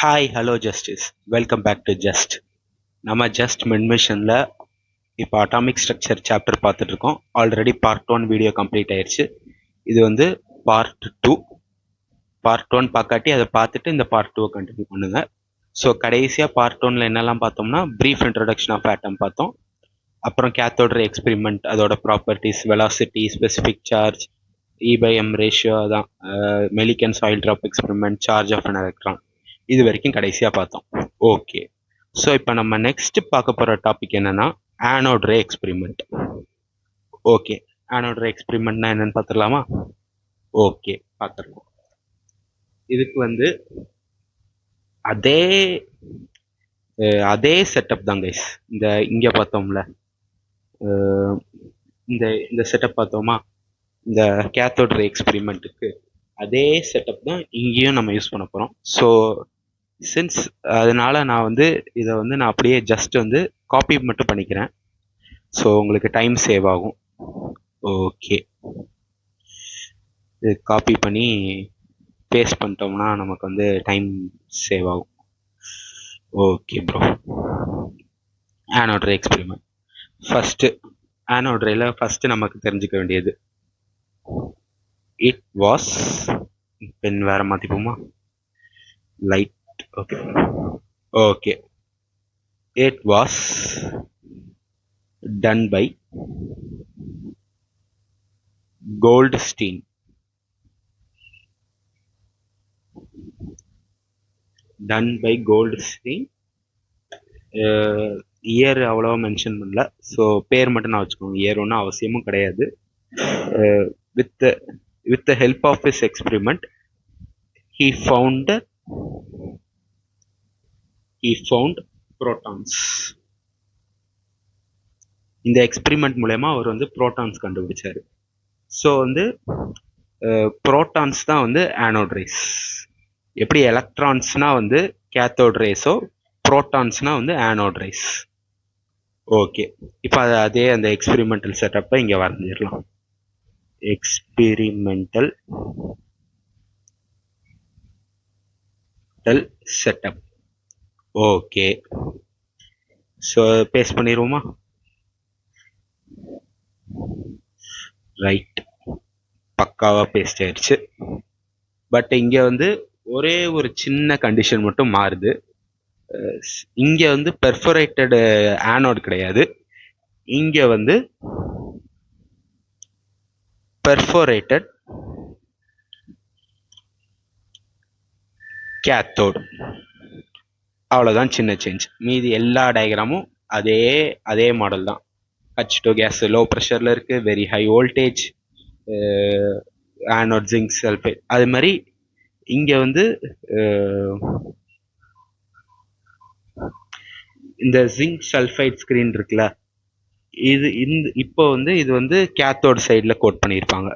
Hi hello justice welcome back to just. நம்ம just மின்மிஷனில் இப்போ அட்டாமிக் ஸ்ட்ரக்சர் சாப்டர் பார்த்துட்டு இருக்கோம். ஆல்ரெடி பார்ட் 1 வீடியோ கம்ப்ளீட் ஆயிடுச்சு. இது வந்து பார்ட் 2. பார்ட் 1 பார்க்காட்டி அதை பார்த்துட்டு இந்த பார்ட் 2 கண்டினியூ பண்ணுங்க. ஸோ கடைசியாக பார்ட் 1ல் என்னெல்லாம் பார்த்தோம்னா ப்ரீஃப் இன்ட்ரடக்ஷன் ஆஃப் ஆட்டம் பார்த்தோம். அப்புறம் கேத்தோட் ரே எக்ஸ்பெரிமெண்ட், அதோட properties, velocity, specific charge, E/m ratio, அதான் Millikan oil drop experiment, charge of an electron, இது வரைக்கும் கடைசியாக பார்த்தோம். ஓகே, ஸோ இப்போ நம்ம நெக்ஸ்ட் பார்க்க போகிற டாபிக் என்னன்னா anode ray experiment. Okay, anode ரே எக்ஸ்பெரிமெண்ட்னா என்னன்னு பார்த்துடலாமா? ஓகே, பார்த்துருக்கோம். இதுக்கு வந்து அதே செட்டப் தான் கைஸ். இங்கே பார்த்தோம்ல, இந்த செட்டப் பார்த்தோமா, இந்த கேத்தோட் ரே எக்ஸ்பெரிமெண்ட்டுக்கு அதே செட்டப் தான் இங்கேயும் நம்ம யூஸ் பண்ண போகிறோம். ஸோ சின்ஸ் அதனால நான் வந்து இதை வந்து நான் அப்படியே ஜஸ்ட் வந்து காப்பி மட்டும் பண்ணிக்கிறேன். ஸோ உங்களுக்கு டைம் சேவ் ஆகும். ஓகே, இது காப்பி பண்ணி பேஸ்ட் பண்ணிட்டோம்னா நமக்கு வந்து டைம் சேவ் ஆகும். Okay bro, anode ray experiment. First anode ரேல ஃபர்ஸ்ட் நமக்கு தெரிஞ்சுக்க வேண்டியது இட் வாஸ், பென் வேற மாத்திப்போமா, light. Okay okay, it was done by Goldstein. Year அவ்வளோவா மென்ஷன் பண்ணல, ஸோ பேர் மட்டும் நான் வச்சுக்கோங்க. இயர் ஒன்றும் அவசியமும் கிடையாது. with the help of his experiment he found protons. இந்த எக்ஸ்பெரிமெண்ட் மூலமா அவர் வந்து புரோட்டான்ஸ் கண்டுபிடிச்சாரு. ஸோ வந்து புரோட்டான்ஸ் தான் வந்து ஆனோட் ரேஸ். எப்படி எலக்ட்ரான்ஸ்னா வந்து கேத்தோட் ரேஸோ, புரோட்டான்ஸ்னா வந்து ஆனோட் ரேஸ். ஓகே, இப்போ அதே அந்த எக்ஸ்பெரிமெண்டல் செட்டப்பை இங்கே வரைஞ்சிடலாம். Experimental setup. Okay, so paste பண்ணிடுவோமா? ரைட், பக்காவாக பேஸ்ட் ஆயிடுச்சு. பட் இங்கே வந்து ஒரே ஒரு சின்ன கண்டிஷன் மட்டும் மாறுது. இங்கே வந்து பெர்ஃபரேட்டட் ஆனோட் கிடையாது, இங்கே வந்து பெர்ஃபரேட்டட் கேத்தோட். அவ்வளோதான் சின்ன சேஞ்ச். மீதி எல்லா டயக்ராமும் அதே மாடல் தான். H2 கேஸ் லோ ப்ரெஷரில் இருக்குது, very high voltage, anode zinc sulphate. அது மாதிரி இங்கே வந்து இந்த ஜிங்க் சல்ஃபைட் ஸ்க்ரீன் இருக்குல்ல, இப்போ வந்து இது வந்து கேத்தோட் சைடில் கோட் பண்ணியிருப்பாங்க.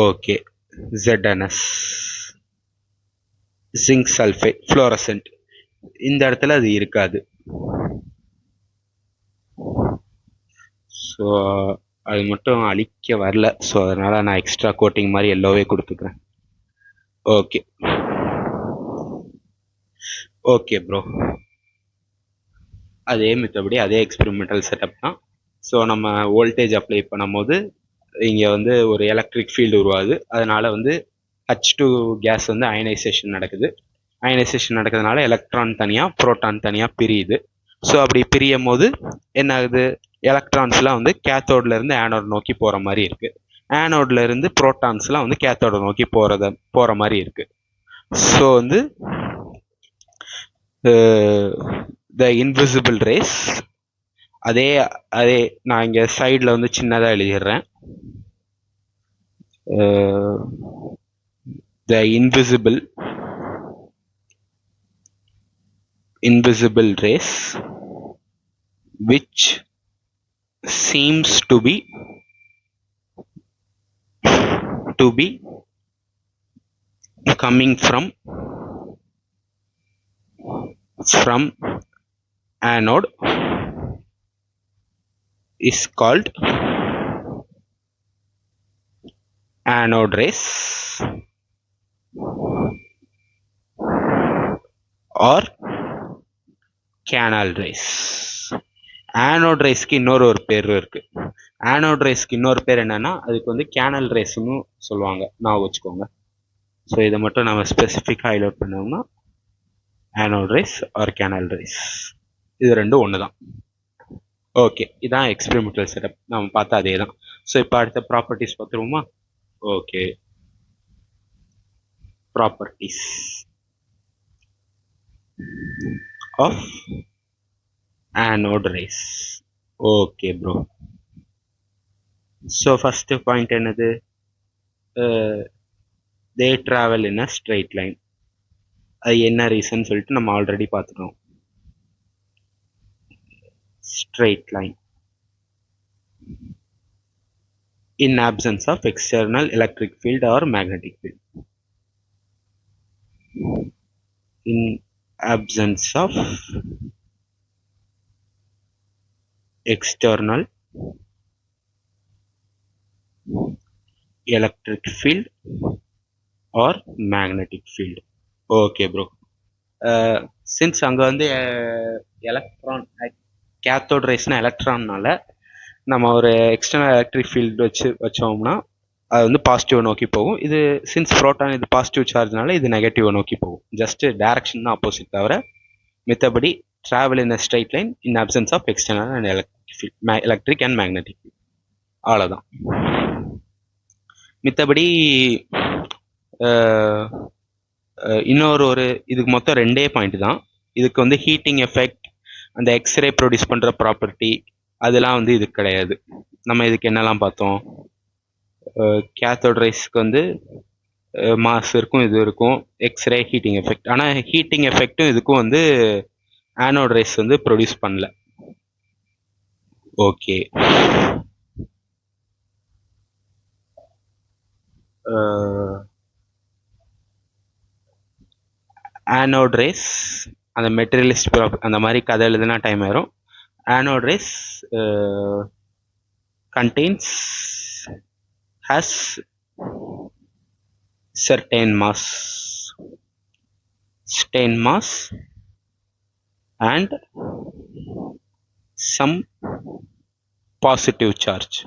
Okay, ZNS zinc sulphide fluorescent. இந்த இடத்துல அது இருக்காது. ஸோ அது மட்டும் அழிக்க வரல, ஸோ அதனால நான் எக்ஸ்ட்ரா கோட்டிங் மாதிரி எல்லோவே கொடுத்துக்கிறேன். ஓகே ஓகே ப்ரோ, அதே மித்தபடி அதே எக்ஸ்பெரிமெண்டல் செட்டப் தான். ஸோ நம்ம வோல்டேஜ் அப்ளை பண்ணும் போது இங்கே வந்து ஒரு எலக்ட்ரிக் ஃபீல்டு உருவாகுது. அதனால வந்து H2 கேஸ் வந்து அயனைசேஷன் நடக்குது. அயனைசேஷன் நடக்கிறதுனால எலக்ட்ரான் தனியாக, புரோட்டான் தனியாக பிரியுது. ஸோ அப்படி பிரியும் போது என்ன ஆகுது, எலக்ட்ரான்ஸ்லாம் வந்து கேத்தோட்ல இருந்து ஆனோட் நோக்கி போகிற மாதிரி இருக்கு, ஆனோட்ல இருந்து புரோட்டான்ஸ்லாம் வந்து கேத்தோட நோக்கி போகிற மாதிரி இருக்கு. ஸோ வந்து த இன்விசிபிள் ரேஸ், அதே நான் இங்கே சைடில் வந்து சின்னதாக எழுதிடுறேன். the invisible rays which seems to be coming from anode is called anode rays or canal rays. Anode ரேஸ்க்கு இன்னொரு பேர் இருக்கு. ஆனோட் ரேஸ்க்கு இன்னொரு பேர் என்னன்னா அதுக்கு வந்து கேனல் ரேஸ்னு சொல்லுவாங்க, நான் வச்சுக்கோங்க. ஸோ இதை மட்டும் நம்ம ஸ்பெசிஃபிக்காக ஹைலைட் பண்ணோம்னா anode rays or canal rays, இது ரெண்டும் ஒன்று தான். ஓகே, இதான் எக்ஸ்பெரிமெண்டல் செட்டப், நம்ம பார்த்தா அதே தான். ஸோ இப்போ அடுத்த ப்ராப்பர்ட்டிஸ் பார்த்துருவோமா? Okay, properties of anode rays. Okay bro. So first point என்னது? they travel in a straight line. அது என்ன ரீசன் சொல்லிட்டு நம்ம ஆல்ரெடி பார்த்துட்டோம். straight line in absence of external electric field or magnetic field. In absence of external electric field or magnetic field. Okay bro. Since அங்க வந்து electron, cathode ரேஸ்னா எலக்ட்ரான்னால நம்ம ஒரு external electric field வச்சோம்னா அது வந்து பாசிட்டிவ் நோக்கி போகும். இது சின்ஸ் ப்ரோட்டான் இது பாசிட்டிவ் சார்ஜ்னால இது நெகட்டிவ் நோக்கி போகும். ஜஸ்ட் டைரக்ஷன் தான் ஆப்போசிட், தவிர மித்தபடி travel in a straight line in absence of external and electric and magnetic field. அவ்வளோதான். மித்தபடி இன்னொரு இதுக்கு மொத்தம் ரெண்டே பாயிண்ட் தான். இதுக்கு வந்து ஹீட்டிங் எஃபெக்ட், அந்த எக்ஸ்ரே ப்ரொடியூஸ் பண்ணுற ப்ராப்பர்ட்டி, அதெல்லாம் வந்து இதுக்கு கிடையாது. நம்ம இதுக்கு என்னெல்லாம் பார்த்தோம்? கேத்தோட் ரேஸ்க்கு வந்து மாஸ் இருக்கும், இது இருக்கும், எக்ஸ்ரே, ஹீட்டிங் எஃபெக்ட். ஆனால் ஹீட்டிங் எஃபெக்ட்டும் இதுக்கும் வந்து ஆனோட் ரேஸ் வந்து ப்ரொடியூஸ் பண்ணல. ஓகே, ஆனோட் ரேஸ் அந்த மெட்டீரியலிஸ்ட் அந்த மாதிரி கதை எழுதுனா டைம் ஆயிரும். Anode race contains has certain mass and some positive charge.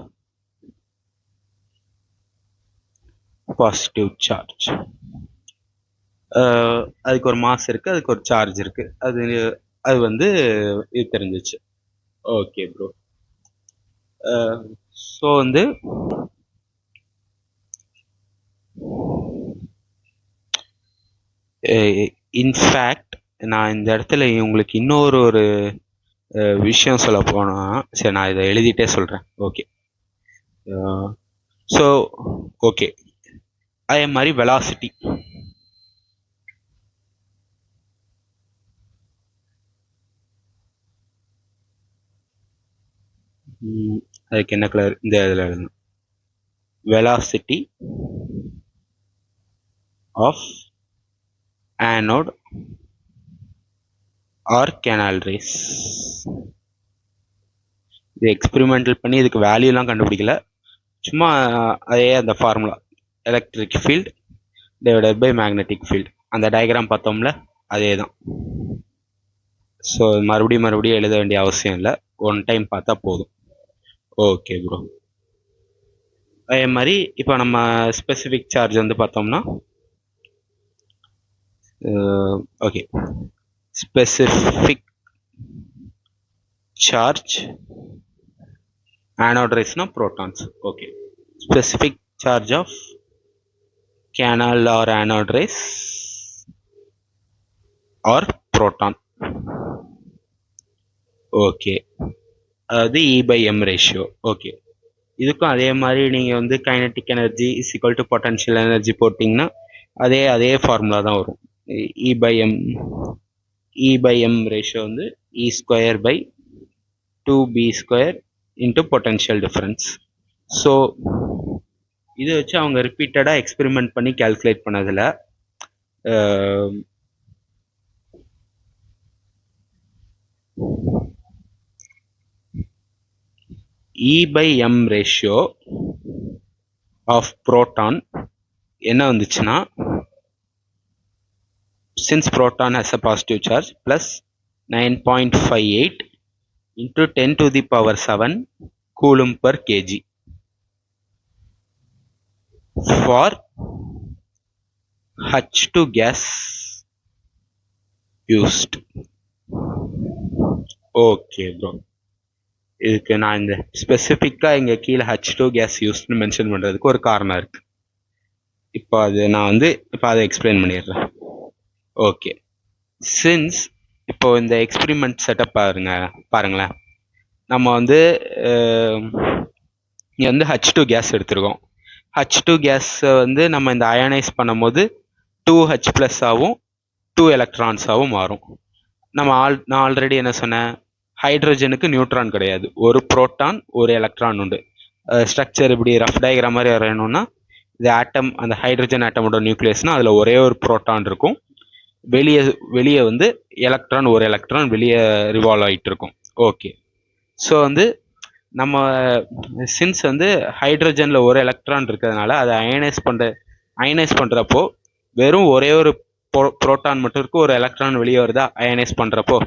அதுக்கு ஒரு மாஸ் இருக்கு, அதுக்கு ஒரு சார்ஜ் இருக்கு, அது வந்து இது தெரிஞ்சிச்சு. Okay bro. ஸோ வந்து இன்ஃபேக்ட் நான் இந்த இடத்துல உங்களுக்கு இன்னொரு விஷயம் சொல்ல போனா, சரி நான் இதை எழுதிட்டே சொல்றேன். ஓகே, ஸோ ஓகே, அதே மாதிரி வெலாசிட்டி, அதுக்கு என்ன கலர் இந்த இதில் எழுதணும்? Velocity of anode or canal rays. இது எக்ஸ்பெரிமெண்டல் பண்ணி இதுக்கு வேல்யூலாம் கண்டுபிடிக்கல, சும்மா அதே அந்த formula, electric field divided by magnetic field, அந்த டயக்ராம் பார்த்தோம்ல அதே தான். ஸோ மறுபடியும் எழுத வேண்டிய அவசியம் இல்லை, ஒன் டைம் பார்த்தா போதும். Okay bro. அதே மாதிரி இப்போ நம்ம ஸ்பெசிஃபிக் சார்ஜ் வந்து பார்த்தோம்னா, okay, specific charge anode rays na protons. Okay, specific charge of canal or anode rays or proton. Okay, அது E by M ratio. Okay, இதுக்கும் அதே மாதிரி நீங்கள் வந்து kinetic energy is equal to potential energy போட்டிங்கன்னா அதே ஃபார்முலா தான் வரும். E by M ரேஷியோ வந்து E square by 2B square into potential difference. So இதை வச்சு அவங்க ரிப்பீட்டடாக எக்ஸ்பெரிமெண்ட் பண்ணி கால்குலேட் பண்ணதில் E by M ratio of proton என்ன வந்துச்சுன்னா, since proton has a positive charge, plus 9.58 into 10 to the power 7 coulomb per kg for H2 gas used. Okay bro, இதுக்கு நான் இந்த ஸ்பெசிஃபிக்கா இங்க கீழே H2 கேஸ் யூஸ்னு மென்ஷன் பண்றதுக்கு ஒரு காரணம் இருக்கு. இப்போ அது நான் வந்து இப்போ அதை எக்ஸ்பிளைன் பண்ணிடுறேன். ஓகே, சின்ஸ் இப்போ இந்த எக்ஸ்பிரிமெண்ட் செட்டப் பாருங்களேன். நம்ம வந்து இங்கே வந்து H2 கேஸ் எடுத்துருக்கோம். H2 கேஸை வந்து நம்ம இந்த அயனைஸ் பண்ணும்போது 2H ப்ளஸ் ஆகும் 2 எலக்ட்ரான்ஸாகவும் மாறும். நான் ஆல்ரெடி என்ன சொன்னேன், ஹைட்ரஜனுக்கு நியூட்ரான் கிடையாது, ஒரு புரோட்டான் ஒரு எலக்ட்ரான் உண்டு. ஸ்ட்ரக்சர் இப்படி ரஃப் டயக்ராம் மாதிரி வரையணும்னா, இது ஆட்டம், அந்த ஹைட்ரஜன் ஆட்டமோட நியூக்ளியஸ்னா அதில் ஒரே ஒரு புரோட்டான் இருக்கும். வெளியே வந்து எலக்ட்ரான், ஒரு எலக்ட்ரான் வெளியே ரிவால்வ் ஆகிட்டு இருக்கும். ஓகே, ஸோ வந்து நம்ம சின்ஸ் வந்து ஹைட்ரஜனில் ஒரு எலக்ட்ரான் இருக்கிறதுனால அதை அயனைஸ் பண்ணுறப்போ வெறும் ஒரே ஒரு புரோட்டான் மட்டும் இருக்கு, ஒரு எலக்ட்ரான் வெளியே வருதா அயனைஸ் பண்ணுறப்போ.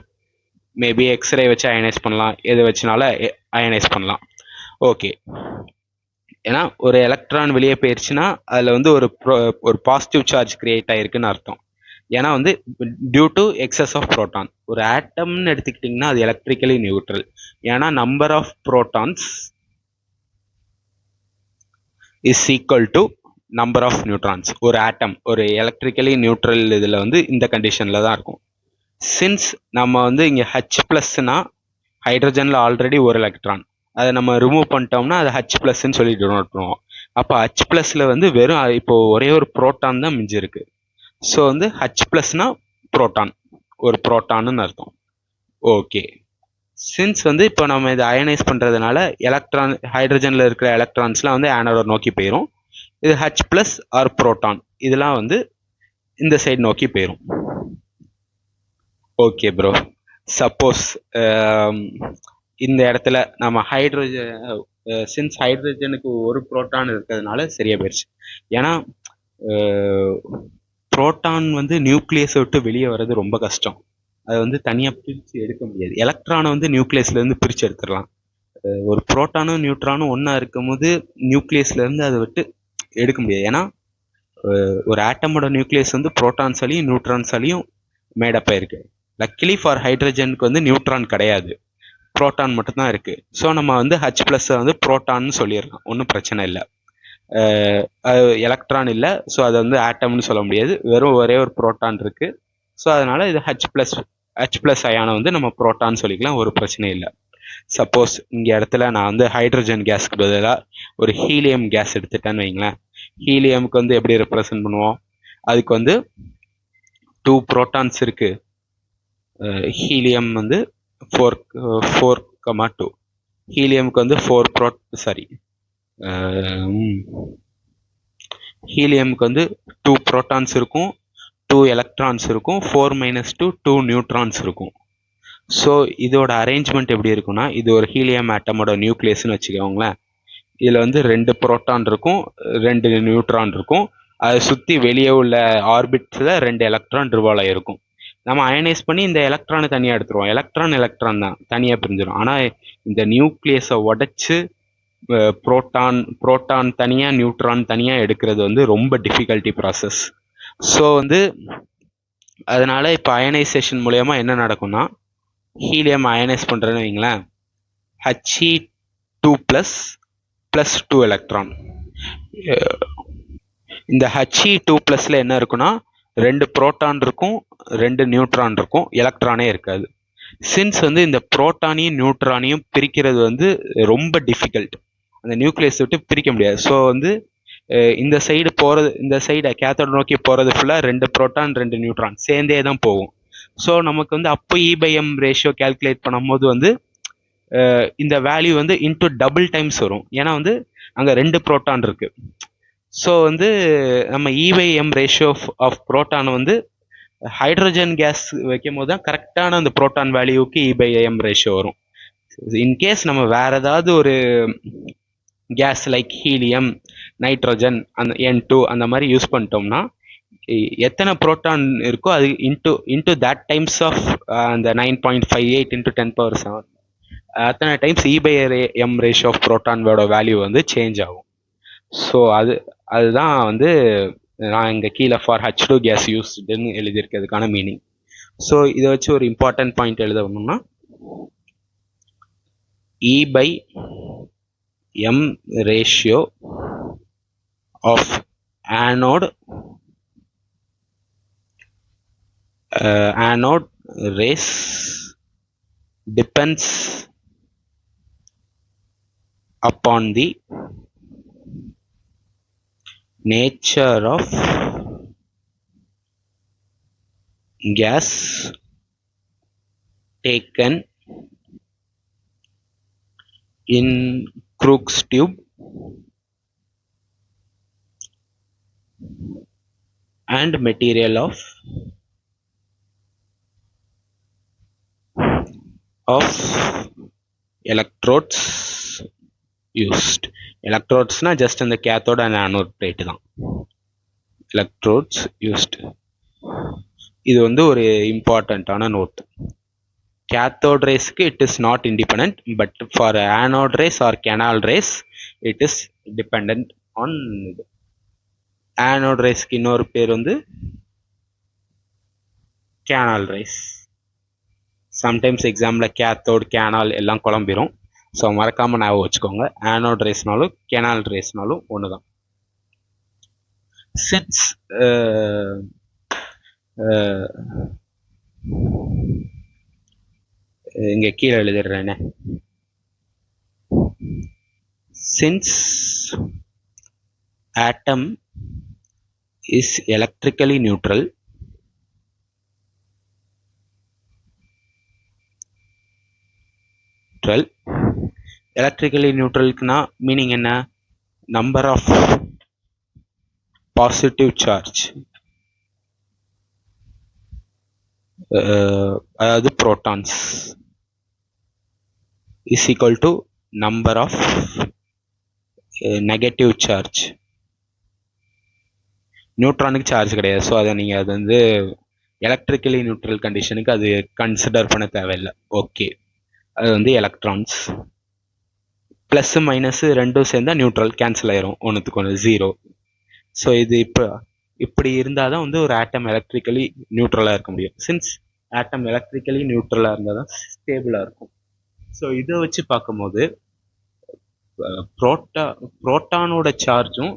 மேபி எக்ஸ்ரே வச்சு அயனைஸ் பண்ணலாம், எது வச்சுனால அயனைஸ் பண்ணலாம். ஓகே, ஏன்னா ஒரு எலக்ட்ரான் வெளியே போயிடுச்சுன்னா அதில் வந்து ஒரு பாசிட்டிவ் சார்ஜ் கிரியேட் ஆயிருக்குன்னு அர்த்தம். ஏன்னா வந்து due to excess of proton. ஒரு ஆட்டம்னு எடுத்துக்கிட்டிங்கன்னா அது எலக்ட்ரிக்கலி நியூட்ரல். ஏன்னா number of protons is equal to number of neutrons. ஒரு ஆட்டம் ஒரு எலக்ட்ரிக்கலி நியூட்ரல் இதில் வந்து இந்த கண்டிஷனில் தான் இருக்கும். சின்ஸ் நம்ம வந்து இங்கே H ப்ளஸ்னா ஹைட்ரஜனில் ஆல்ரெடி ஒரு எலக்ட்ரான், அதை நம்ம ரிமூவ் பண்ணிட்டோம்னா அதை H ப்ளஸ்ன்னு சொல்லி டெனோட் பண்ணுவோம். அப்போ H ப்ளஸில் வந்து வெறும் இப்போ ஒரே ஒரு புரோட்டான் தான் மிஞ்சி இருக்கு. ஸோ வந்து H ப்ளஸ்னா புரோட்டான், ஒரு புரோட்டான்னு அர்த்தம். ஓகே, சின்ஸ் வந்து இப்போ நம்ம இதை அயனைஸ் பண்ணுறதுனால எலக்ட்ரான், ஹைட்ரஜனில் இருக்கிற எலக்ட்ரான்ஸ்லாம் வந்து ஆனோட நோக்கி போயிடும். இது H ப்ளஸ் ஆர் புரோட்டான் இதெல்லாம் வந்து இந்த சைடு நோக்கி போயிடும். ஓகே ப்ரோ, சப்போஸ் இந்த இடத்துல நம்ம சின்ஸ் ஹைட்ரஜனுக்கு ஒரு புரோட்டான் இருக்கிறதுனால சரியா போயிடுச்சு. ஏன்னா புரோட்டான் வந்து நியூக்ளியஸை விட்டு வெளியே வர்றது ரொம்ப கஷ்டம். அதை வந்து தனியாக பிரித்து எடுக்க முடியாது. எலக்ட்ரானை வந்து நியூக்ளியஸ்லேருந்து பிரித்து எடுத்துடலாம். ஒரு புரோட்டானும் நியூட்ரானும் ஒன்றா இருக்கும் போது நியூக்ளியஸ்லேருந்து அதை விட்டு எடுக்க முடியாது. ஏன்னா ஒரு ஆட்டமோட நியூக்ளியஸ் வந்து புரோட்டான்ஸாலையும் நியூட்ரான்ஸாலையும் மேடப்பாக இருக்கு. லக்கிலி ஃபார் ஹைட்ரஜனுக்கு வந்து நியூட்ரான் கிடையாது, புரோட்டான் மட்டும்தான் இருக்கு. ஸோ நம்ம வந்து H ப்ளஸ் வந்து புரோட்டான்னு சொல்லிடலாம், ஒன்றும் பிரச்சனை இல்லை. எலக்ட்ரான் இல்லை, ஸோ அதை வந்து ஆட்டம்னு சொல்ல முடியாது, வெறும் ஒரே ஒரு புரோட்டான் இருக்கு. ஸோ அதனால இது H ப்ளஸ் அயானை வந்து நம்ம புரோட்டான்னு சொல்லிக்கலாம், ஒரு பிரச்சனையும் இல்லை. சப்போஸ் இங்கே இடத்துல நான் வந்து ஹைட்ரஜன் கேஸ்க்கு பதிலாக ஒரு ஹீலியம் கேஸ் எடுத்துட்டேன்னு வைங்களேன். ஹீலியமுக்கு வந்து எப்படி ரெப்ரசன்ட் பண்ணுவோம், அதுக்கு வந்து 2 புரோட்டான்ஸ் இருக்கு. ஹீலியம் வந்து 4,2. ஹீலியமுக்கு வந்து ஹீலியமுக்கு வந்து 2 புரோட்டான்ஸ் இருக்கும், 2 எலக்ட்ரான்ஸ் இருக்கும், 4-2 நியூட்ரான்ஸ் இருக்கும். ஸோ இதோட அரேஞ்ச்மெண்ட் எப்படி இருக்குன்னா, இது ஒரு ஹீலியம் ஆட்டமோட நியூக்ளியஸ்னு வச்சுக்கோங்களேன். இதில் வந்து 2 புரோட்டான் இருக்கும், 2 நியூட்ரான் இருக்கும். அதை சுற்றி வெளியே உள்ள ஆர்பிட்ஸில் 2 எலக்ட்ரான் ரிவால்வ் ஆகிருக்கும். நம்ம அயனைஸ் பண்ணி இந்த எலக்ட்ரானை தனியாக எடுத்துருவோம். எலக்ட்ரான் தான் தனியாக பிரிஞ்சிடும். ஆனால் இந்த நியூக்ளியஸை உடைச்சு புரோட்டான் தனியாக நியூட்ரான் தனியாக எடுக்கிறது வந்து ரொம்ப டிஃபிகல்ட்டி ப்ராசஸ். ஸோ வந்து அதனால இப்போ அயனைசேஷன் மூலயமா என்ன நடக்கும்னா, ஹீலியம் அயனைஸ் பண்ணுறேன்னு வைங்களேன், He2 ப்ளஸ் 2 எலக்ட்ரான். இந்த He2 ப்ளஸ்ல என்ன இருக்குன்னா, 2 புரோட்டான் இருக்கும், 2 நியூட்ரான் இருக்கும், எலக்ட்ரானே இருக்காது. சின்ஸ் வந்து இந்த புரோட்டானையும் நியூட்ரானையும் பிரிக்கிறது வந்து ரொம்ப டிஃபிகல்ட், அந்த நியூக்ளியஸ் விட்டு பிரிக்க முடியாது. ஸோ வந்து இந்த சைடு கேத்தோட நோக்கி போகிறது ஃபுல்லாக 2 புரோட்டான் 2 நியூட்ரான் சேர்ந்தே தான் போகும். ஸோ நமக்கு வந்து அப்போ E/M ரேஷியோ கேல்குலேட் பண்ணும்போது வந்து இந்த வேல்யூ வந்து இன்டூ டபுள் டைம்ஸ் வரும். ஏன்னா வந்து அங்கே 2 புரோட்டான் இருக்கு. ஸோ வந்து நம்ம E/M ரேஷியோ ஆஃப் புரோட்டான் வந்து ஹைட்ரஜன் கேஸ் வைக்கும் போது தான் கரெக்டான அந்த புரோட்டான் வேல்யூக்கு E/M ரேஷியோ வரும். இன்கேஸ் நம்ம வேற ஏதாவது ஒரு கேஸ் லைக் ஹீலியம் நைட்ரோஜன் அந்த N2 அந்த மாதிரி யூஸ் பண்ணிட்டோம்னா எத்தனை புரோட்டான் இருக்கோ அது இன்டூ தட் டைம்ஸ் ஆஃப் அந்த 9.58 இன்டூ 10^7 அத்தனை டைம்ஸ் E/m ரேஷியோ ஆஃப் புரோட்டானோட வேல்யூ வந்து சேஞ்ச் ஆகும். ஸோ அதுதான் வந்து நான் இங்கே கீழே ஃபார் H2 கேஸ் யூஸ்டுன்னு எழுதியிருக்கிறதுக்கான மீனிங். ஸோ இதை வச்சு ஒரு இம்பார்ட்டன்ட் பாயிண்ட் எழுதணும்னா E/m ratio of anode race depends upon the nature of gas taken in Crookes tube and material of electrodes used. எலக்ட்ரோட்ஸ்னா ஜஸ்ட் அந்த கேத்தோட அண்ட் ஆனோட் பிளேட் தான் எலக்ட்ரோட்ஸ் யூஸ்ட். இது வந்து ஒரு இம்பார்ட்டண்ட்டான நோட். கேத்தோட் ரேஸ்க்கு it is not independent, but for anode rays or canal rays it is depend on. Anode ரேஸ்க்கு இன்னொரு பேர் வந்து கேனால் ரேஸ். சம்டைம்ஸ் எக்ஸாமில் கேத்தோட் கேனால் எல்லாம் குழம்பிடும். ஸோ மறக்காமல் ஞாபகம் வச்சுக்கோங்க, ஆனோட் ரேஸ்னாலும் கெனால் ரேஸ்னாலும் ஒன்று தான். சின்ஸ் இங்கே கீழே எழுதிடுறேனே, since atom is electrically neutral, electrically neutralக்குனா மீனிங் என்ன? நம்பர் ஆஃப் பாசிட்டிவ் சார்ஜ், அதாவது புரோட்டான்ஸ், is equal to number of negative charge. நியூட்ரானுக்கு சார்ஜ் கிடையாது. ஸோ அதை நீங்கள் அது வந்து எலக்ட்ரிக்கலி நியூட்ரல் கண்டிஷனுக்கு அது கன்சிடர் பண்ண தேவையில்லை. ஓகே, அது வந்து எலக்ட்ரான்ஸ். ப்ளஸ் மைனஸ் ரெண்டும் சேர்ந்தா நியூட்ரல், கேன்சல் ஆயிரும், ஒன்றுத்துக்கு ஒன்று 0. ஸோ இது இப்படி இருந்தால் தான் வந்து ஒரு ஆட்டம் எலக்ட்ரிக்கலி நியூட்ரலாக இருக்க முடியும். சின்ஸ் ஆட்டம் எலக்ட்ரிக்கலி நியூட்ரலாக இருந்தால் தான் ஸ்டேபிளாக இருக்கும். ஸோ இதை வச்சு பார்க்கும்போது புரோட்டானோட சார்ஜும்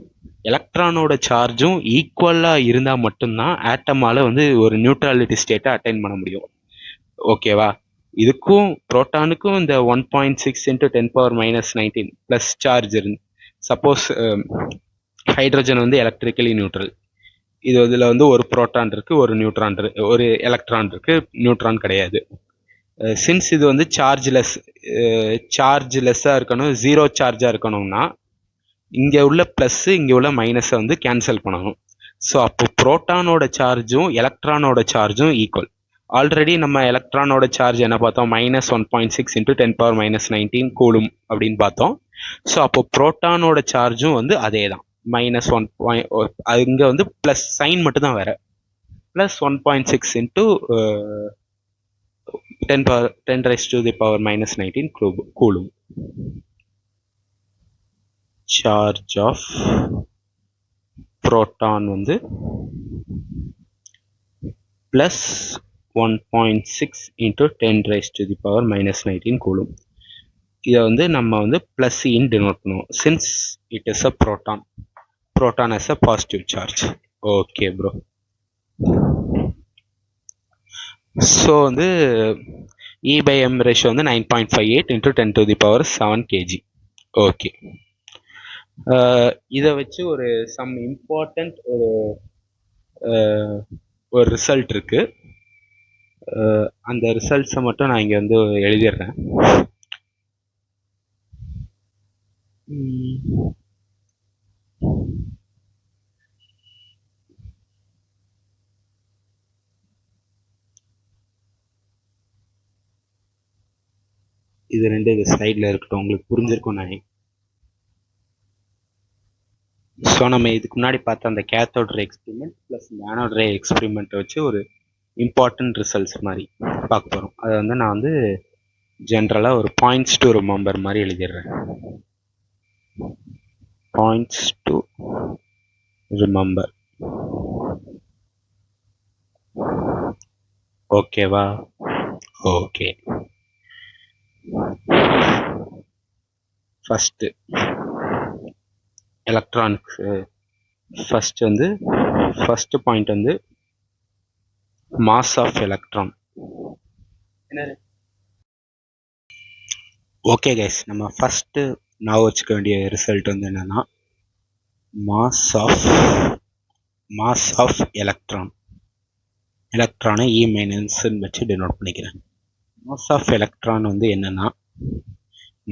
எலக்ட்ரானோட சார்ஜும் ஈக்குவலாக இருந்தால் மட்டும்தான் ஆட்டமால் வந்து ஒரு நியூட்ரலிட்டி ஸ்டேட்டை அட்டைன் பண்ண முடியும். ஓகேவா? இதுக்கும் புரோட்டானுக்கும் இந்த 1.6 × 10⁻−19 ப்ளஸ் சார்ஜ் இருந்து, சப்போஸ் ஹைட்ரஜன் வந்து எலக்ட்ரிக்கலி நியூட்ரல், இதில் வந்து ஒரு புரோட்டான் இருக்கு, ஒரு நியூட்ரான் இருக்கு, ஒரு எலக்ட்ரான் இருக்கு, நியூட்ரான் கிடையாது. சின்ஸ் இது வந்து சார்ஜ்லெஸ்ஸாக இருக்கணும், 0 சார்ஜாக இருக்கணும்னா இங்கே உள்ள ப்ளஸ் இங்கே உள்ள மைனஸை வந்து கேன்சல் பண்ணணும். ஸோ அப்போ புரோட்டானோட சார்ஜும் எலக்ட்ரானோட சார்ஜும் ஈக்குவல். ஆல்ரெடி நம்ம எலக்ட்ரானோட சார்ஜ் என்ன பார்த்தோம்? -1.6 × 10⁻−19 கூலும் அப்படின்னு பார்த்தோம். ஸோ அப்போ புரோட்டானோட சார்ஜும் வந்து அதே தான், -1. இங்கே வந்து ப்ளஸ் சைன் மட்டும் தான் வேற, +1.6 × 10⁻−19 கூலும். சார்ஜ் ஆஃப் புரோட்டான் வந்து +1.6 × 10⁻−19 கூலும். இதை வந்து நம்ம வந்து ப்ளஸ் இன் டினோட் பண்ணுவோம், since it is a proton as a positive charge. Okay bro. So வந்து E/m ரேஷியோ வந்து 9.58 × 10⁻7 kg. ஓகே, இதை வச்சு ஒரு சம் இம்பார்ட்டண்ட் ஒரு ரிசல்ட் இருக்கு. அந்த ரிசல்ட்ஸை மட்டும் நான் இங்கே வந்து எழுதிடுறேன். இது ரெண்டு இது சைடில் இருக்கட்டும், உங்களுக்கு புரிஞ்சிருக்கும் நான். ஸோ நம்ம இதுக்கு முன்னாடி பார்த்த அந்த கேத்தோட் ரே எக்ஸ்பெரிமெண்ட் ப்ளஸ் இந்த ஆனோட் ரே எக்ஸ்பெரிமெண்ட்டை வச்சு ஒரு இம்பார்ட்டன்ட் ரிசல்ட்ஸ் மாதிரி பார்க்க போகிறோம். அதை வந்து நான் வந்து ஜென்ரலாக ஒரு பாயிண்ட்ஸ் டு ரிமெம்பர் மாதிரி எழுதிடுறேன். Points to remember. ஓகேவா? Okay. First electronics. First point வந்து mass of electron. Okay guys, நம்ம ஃபஸ்ட்டு நான் வச்சுக்க வேண்டிய ரிசல்ட் வந்து என்னன்னா மாஸ் ஆஃப் எலக்ட்ரான். எலக்ட்ரானை E- வச்சு டினோட் பண்ணிக்கிறேன். மாஸ் ஆஃப் எலக்ட்ரான் வந்து என்னன்னா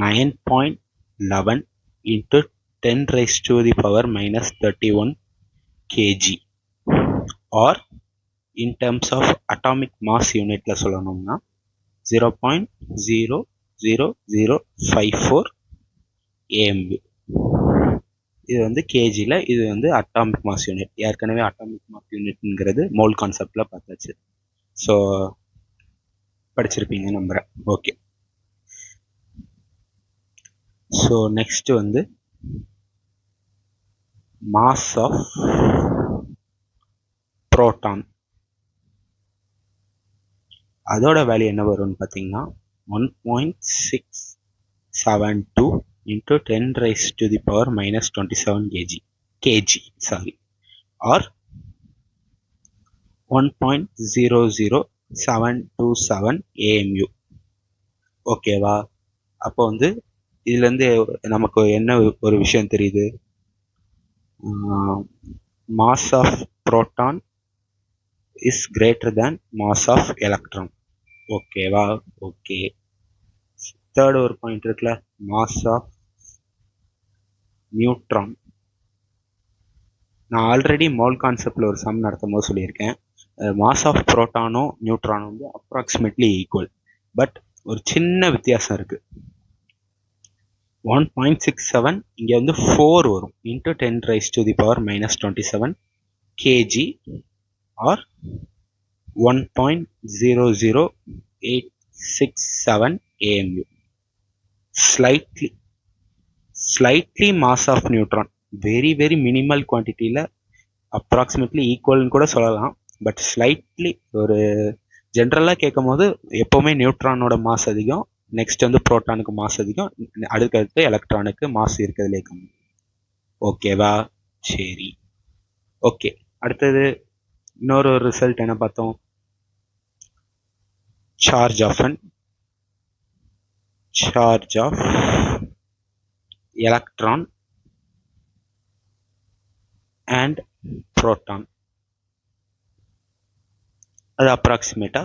9.11 into 10 raised to the power minus 31 kg, or in terms of atomic mass unitல சொல்லணும்னா 0.00054 AMU. இது வந்து கேஜியில், இது வந்து அட்டாமிக் மாஸ் யூனிட். ஏற்கனவே அட்டாமிக் மாஸ் யூனிட்ங்கிறது மோல் கான்செப்டில் பார்த்தாச்சு. ஸோ படிச்சிருப்பீங்க நம்புகிறேன். ஓகே. ஸோ நெக்ஸ்ட் வந்து மாஸ் ஆஃப் புரோட்டான். அதோட வேல்யூ என்ன வரும்னு பார்த்தீங்கன்னா 1.672 into 10 raised to the power minus 27 kg, or 1.00727 AMU. ஓகேவா? அப்போ வந்து இதுலேருந்து நமக்கு என்ன ஒரு விஷயம் தெரியுது? Mass of proton is greater than mass of electron. ஓகேவா? ஓகே. தேர்ட் ஒரு பாயிண்ட் இருக்குல்ல, மாஸ் ஆஃப் நியூட்ரான். நான் ஆல்ரெடி மோல் கான்செப்டில் ஒரு சம் நடத்தும் போது சொல்லியிருக்கேன், மாஸ் ஆஃப் புரோட்டானும் நியூட்ரானும் வந்து அப்ராக்சிமேட்லி ஈக்குவல். பட் ஒரு சின்ன வித்தியாசம் இருக்குது. 1.67 இங்கே வந்து 4 வரும், into 10 raised to the power minus 27 kg, or 1.00867 AMU. Slightly mass of neutron, very minimal குவான்டிட்டியில் அப்ராக்சிமேட்லி ஈக்குவல்னு கூட சொல்லலாம். பட் ஸ்லைட்லி ஒரு ஜென்ரலாக கேட்கும் போது எப்போவுமே நியூட்ரானோட மாஸ் அதிகம், நெக்ஸ்ட் வந்து புரோட்டானுக்கு மாஸ் அதிகம், அடுத்தடுத்து எலக்ட்ரானுக்கு மாஸ் இருக்கிறதுலே கம்மி. ஓகேவா? சரி, ஓகே. அடுத்தது இன்னொரு ரிசல்ட் என்ன பார்த்தோம்? Charge of electron and proton. அது அப்ராக்சிமேட்டா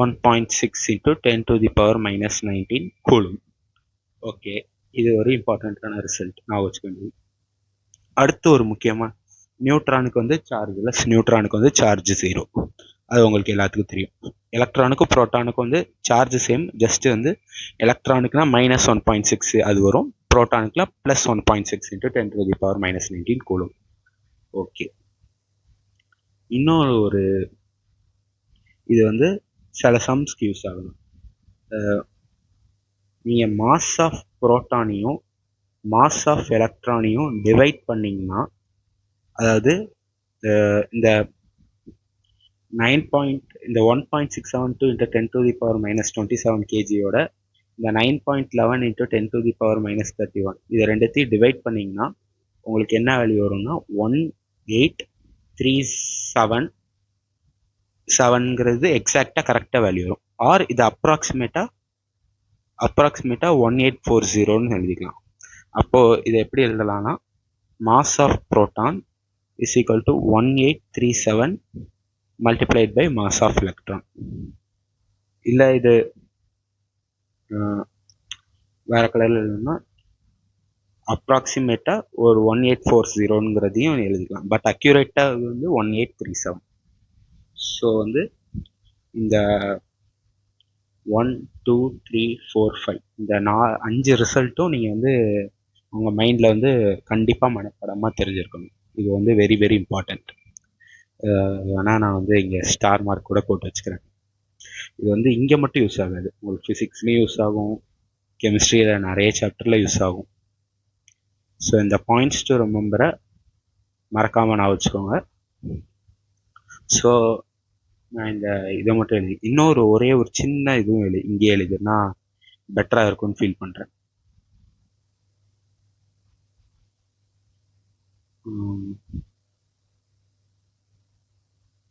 1.6 into 10 to the power minus 19 coulomb. Okay, இது ஒரு இம்பார்ட்டண்ட்டான ரிசல்ட் நான் வச்சுக்க வேண்டியது. அடுத்து ஒரு முக்கியமாக, நியூட்ரானுக்கு வந்து சார்ஜ்லெஸ், நியூட்ரானுக்கு வந்து சார்ஜ் 0. அது உங்களுக்கு எல்லாத்துக்கும் தெரியும். எலக்ட்ரானுக்கும் புரோட்டானுக்கும் வந்து சார்ஜ் சேம், ஜஸ்ட் வந்து எலக்ட்ரானுக்குனா -1.6 அது வரும், புரோட்டானுக்குலாம் +1.6 into 10 to the power minus 19 coulomb. ஓகே. இன்னொரு ஒரு இது வந்து சில சம்ஸ்க்கு யூஸ் ஆகணும். நீங்கள் மாஸ் ஆஃப் புரோட்டானையும் மாஸ் ஆஃப் எலக்ட்ரானையும் டிவைட் பண்ணிங்கன்னா, அதாவது இந்த 1.672 into 10 to the power minus 27 kgயோட இந்த 9.11 into 10 to the power minus 31 இதை ரெண்டுத்தையும் டிவைட் பண்ணிங்கன்னா உங்களுக்கு என்ன வேல்யூ வரும்னா 18377ங்கிறது எக்ஸாக்டாக கரெக்டாக வேல்யூ வரும். ஆர் இது அப்ராக்சிமேட்டாக 1840ன்னு எழுதிக்கலாம். அப்போது இதை எப்படி எழுதலாம்னா, mass of proton is equal to 1837 multiplied by mass of electron. இல்லை இது வேற கலரில் எழுதணும்னா அப்ராக்சிமேட்டாக ஒரு 1840ங்கிறதையும் எழுதிக்கலாம். பட் அக்யூரேட்டாக வந்து 1837. ஸோ வந்து இந்த 1 2 3 4 5 இந்த 5 ரிசல்ட்டும் நீங்கள் வந்து உங்கள் மைண்டில் வந்து கண்டிப்பாக மனப்படமாக தெரிஞ்சிருக்கணும். இது வந்து வெரி வெரி இம்பார்ட்டண்ட். வேணால் நான் வந்து இங்கே ஸ்டார் மார்க் கூட போட்டு வச்சுக்கிறேன். இது வந்து இங்கே மட்டும் யூஸ் ஆகாது, உங்களுக்கு ஃபிசிக்ஸ்லேயும் யூஸ் ஆகும், கெமிஸ்ட்ரியில் நிறைய சாப்டரில் யூஸ் ஆகும். ஸோ இந்த பாயிண்ட்ஸ் டு ரிமெம்பரை மறக்காமல் நான் வச்சுக்கோங்க. ஸோ நான் இந்த இதை மட்டும் எழுதி இன்னொரு ஒரே ஒரு சின்ன இதுவும் இங்கே எழுதுனா பெட்டராக இருக்கும்னு ஃபீல் பண்ணுறேன்.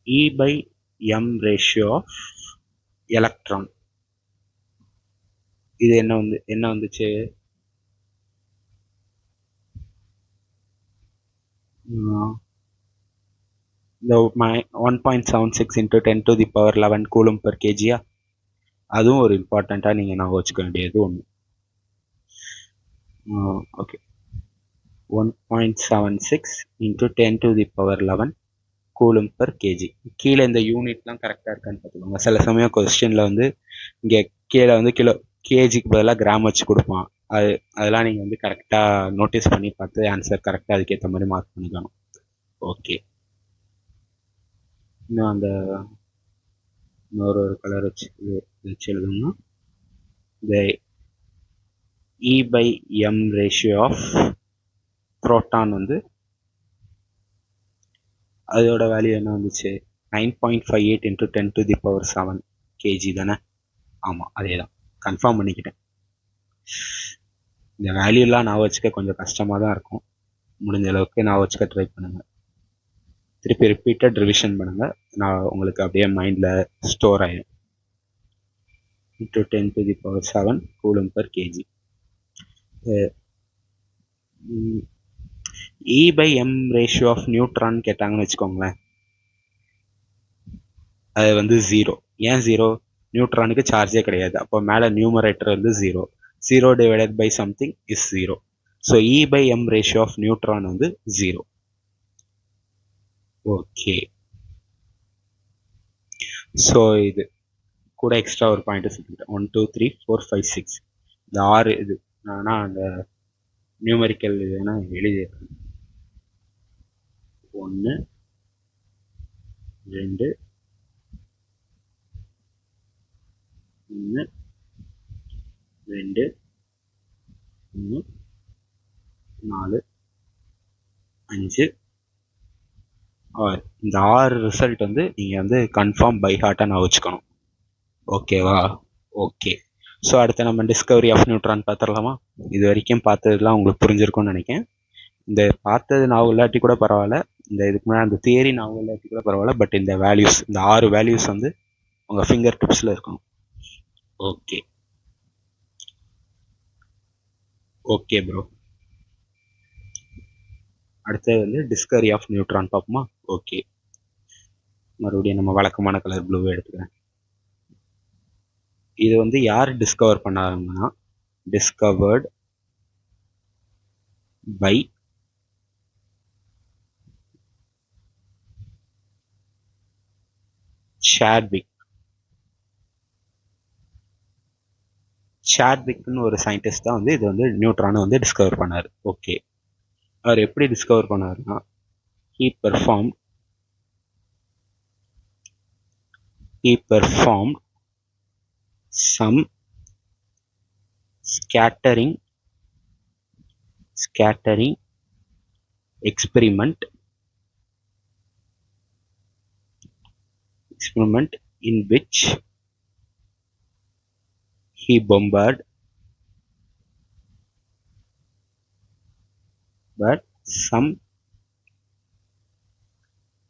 E/m ratio of electron. இது என்ன வந்துச்சு? இந்த 1.76 into 10 to the power 11 coulomb per kg. அதுவும் ஒரு இம்பார்ட்டண்ட்டாக நீங்கள் நான் வச்சுக்க வேண்டியது ஒன்று. Okay, 1.76 into 10 to the power 11 coulomb per KG. கீழே இந்த யூனிட்லாம் கரெக்டாக இருக்கான்னு பார்த்துக்கோங்க. சில சமயம் கொஸ்டினில் வந்து இங்கே கீழே வந்து கேஜிக்கு பதிலாக கிராம் வச்சு கொடுப்பான். அதெல்லாம் நீங்கள் வந்து கரெக்டாக நோட்டீஸ் பண்ணி பார்த்து ஆன்சர் கரெக்டாக அதுக்கேற்ற மாதிரி மார்க் பண்ணிக்கணும். ஓகே, இன்னும் அந்த இன்னொரு கலர் வச்சு எழுதணும்னா இந்த E/m ரேஷியோ ஆஃப் புரோட்டான் வந்து அதோட வேல்யூ என்ன வந்துச்சு? 9.58 into 10 to the power 7 kg தானே? ஆமாம், அதே தான். கன்ஃபார்ம் பண்ணிக்கிட்டேன். இந்த வேல்யூலாம் நான் வச்சுக்க கொஞ்சம் கஷ்டமாக தான் இருக்கும். முடிஞ்ச அளவுக்கு நான் வச்சுக்க ட்ரை பண்ணுங்கள். திருப்பி ரிப்பீட்டட் ரிவிஷன் பண்ணுங்கள். நான் உங்களுக்கு அப்படியே மைண்டில் ஸ்டோர் ஆகிடும். into 10 to the power 7 coulomb per kg. E/m ratio of neutron கேட்டாங்கன்னு வச்சுக்கோங்களேன், அது வந்து 0. ஏன் 0? நியூட்ரானுக்கு சார்ஜே கிடையாது. அப்போ மேலே நியூமரேட்டர் வந்து 0. 0 divided by something is 0. So E/m ratio of neutron வந்து 0. ஓகே, ஸோ இது கூட எக்ஸ்ட்ரா ஒரு பாயிண்ட் சொல்லிக்கிட்டேன். 1 2 3 4 5 6 இந்த 6 இது நான் அந்த நியூமரிக்கல் இதுனா எழுதியிருக்கேன். 1 2 1 2 3 4 5 6. இந்த 6 ரிசல்ட் வந்து நீங்கள் வந்து கன்ஃபார்ம் பை ஹார்ட்டாக நான் வச்சுக்கணும். ஓகேவா? ஓகே, ஸோ அடுத்து நம்ம டிஸ்கவரி ஆஃப் நியூட்ரான் பார்த்துடலாமா? இது வரைக்கும் பார்த்ததுலாம் உங்களுக்கு புரிஞ்சிருக்கும்னு நினைக்கிறேன். இந்த பார்த்தது நான் இல்லாட்டி கூட பரவாயில்ல, இந்த இதுக்கு முன்னாடி அந்த தியரி நான் இல்லாட்டி கூட பரவாயில்ல, பட் இந்த வேல்யூஸ், இந்த 6 வேல்யூஸ் வந்து உங்கள் ஃபிங்கர் டிப்ஸில் இருக்கணும். ஓகே ஓகே ப்ரோ, அடுத்தது வந்து டிஸ்கவரி ஆஃப் நியூட்ரான் பார்ப்போமா? ஓகே, மறுபடியும் நம்ம வழக்கமான கலர் ப்ளூவை எடுத்துக்கிறேன். இது வந்து யார் டிஸ்கவர் பண்ணாங்கன்னா, டிஸ்கவர்ட் பை சாட்விக்னு ஒரு சயின்டிஸ்ட் தான் வந்து இது வந்து நியூட்ரானை வந்து டிஸ்கவர் பண்ணார். ஓகே, அவர் எப்படி டிஸ்கவர் பண்ணாருன்னா, he performed some scattering experiment in which he bombarded some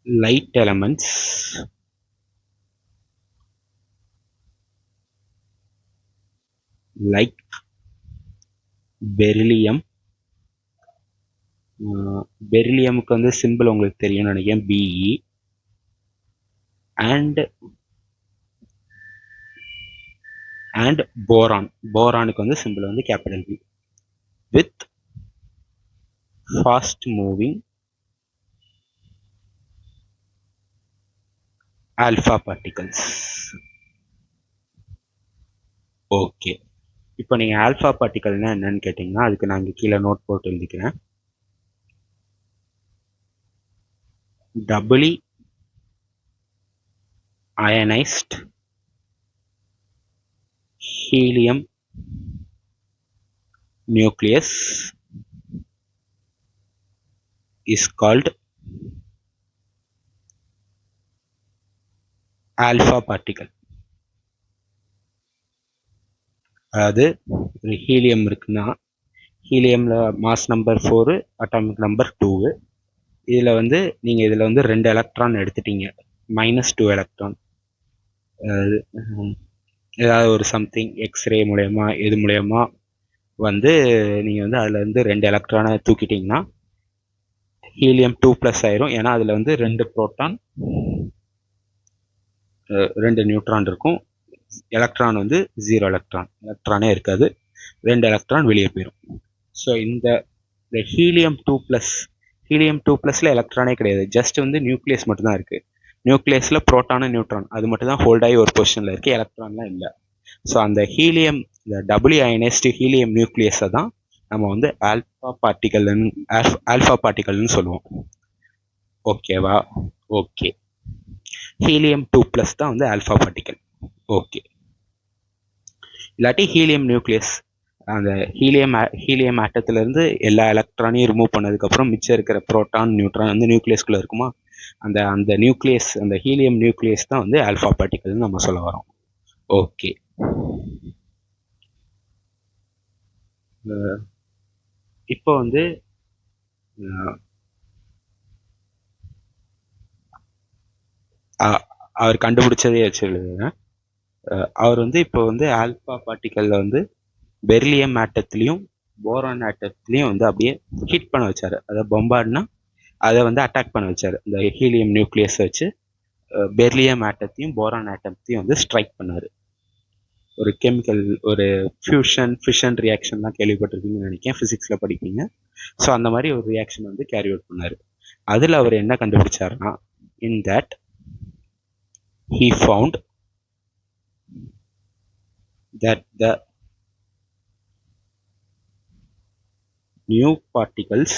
light elements like beryllium. பெரிலியமுக்கு வந்து சிம்பிள் உங்களுக்கு தெரியும்னு நினைக்கிறேன், BE. அண்ட் போரானுக்கு வந்து சிம்பிள் வந்து capital B. With fast moving alpha particles. Okay, இப்போ நீங்கள் ஆல்ஃபா பார்ட்டிகல்னா என்னன்னு கேட்டிங்கன்னா, அதுக்கு நான் இங்கே கீழே நோட் போட்டு எழுதிக்கிறேன். Doubly ionised helium nucleus is called alpha particle. அதாவது ஒரு ஹீலியம் இருக்குன்னா, ஹீலியம்ல மாஸ் நம்பர் 4, அட்டாமிக் நம்பர் 2. இதில் வந்து நீங்கள் இதில் வந்து 2 எலக்ட்ரான் எடுத்துட்டீங்க, -2 எலக்ட்ரான். ஏதாவது ஒரு சம்திங் எக்ஸ்ரே மூலயமா இது மூலயமா வந்து நீங்கள் வந்து அதில் வந்து 2 எலக்ட்ரானை தூக்கிட்டிங்கன்னா ஹீலியம் 2+ ஆயிரும். ஏன்னா அதில் வந்து 2 புரோட்டான் 2 நியூட்ரான் இருக்கும். எலக்ட்ரான் வந்து 0 எலக்ட்ரானே இருக்காது, 2 எலக்ட்ரான் வெளியே போயிடும். ஸோ இந்த ஹீலியம் 2+ல எலக்ட்ரானே கிடையாது, ஜஸ்ட் வந்து நியூக்ளியஸ் மட்டும்தான் இருக்கு. நியூக்ளியஸ்ல புரோட்டான் நியூட்ரான் அது மட்டும் தான் ஹோல்ட் ஆகி ஒரு பொசிஷன்ல இருக்கு, எலக்ட்ரான்லாம் இல்லை. ஸோ அந்த ஹீலியம், இந்த டபுளி அயனைஸ்டு ஹீலியம் நியூக்ளியஸை தான் நம்ம வந்து ஆல்ஃபா பார்ட்டிகல்னு சொல்லுவோம். ஓகேவா? ஓகே. ஹீலியம் 2+ தான் வந்து ஆல்ஃபா பார்ட்டிகல். ஓகே. இல்லாட்டி ஹீலியம் நியூக்ளியஸ், அந்த ஹீலியம் ஆட்டத்திலேருந்து எல்லா எலக்ட்ரானையும் ரிமூவ் பண்ணதுக்கப்புறம் மிச்சம் இருக்கிற புரோட்டான் நியூட்ரான் வந்து நியூக்ளியஸ்குள்ளே இருக்குமா, அந்த நியூக்ளியஸ், அந்த ஹீலியம் நியூக்ளியஸ் தான் வந்து ஆல்ஃபா பார்ட்டிகல்னு நம்ம சொல்ல வரோம். ஓகே. இப்போ வந்து அவர் கண்டுபிடிச்சதே வச்சு எழுதுங்க. அவர் வந்து இப்போ வந்து ஆல்ஃபா பார்ட்டிக்கல்ல வந்து பெர்லியம் ஆட்டத்திலையும் போரான் ஆட்டத்திலையும் வந்து அப்படியே ஹிட் பண்ண வச்சாரு. அதை பொம்பார்ட்னா அதை வந்து அட்டாக் பண்ண வச்சாரு. இந்த ஹீலியம் நியூக்ளியஸ் வச்சு பெர்லியம் ஆட்டத்தையும் போரான் ஆட்டத்தையும் வந்து ஸ்ட்ரைக் பண்ணாரு. ஒரு கெமிக்கல், ஒரு ஃபிஷன் ரியாக்ஷன்லாம் கேள்விப்பட்டிருக்கீங்கன்னு நினைக்கிறேன், ஃபிசிக்ஸ்ல படிப்பீங்க. ஸோ அந்த மாதிரி ஒரு ரியாக்ஷன் வந்து கேரி அவுட் பண்ணாரு. அதில் அவர் என்ன கண்டுபிடிச்சாருன்னா, in that he found that the new particles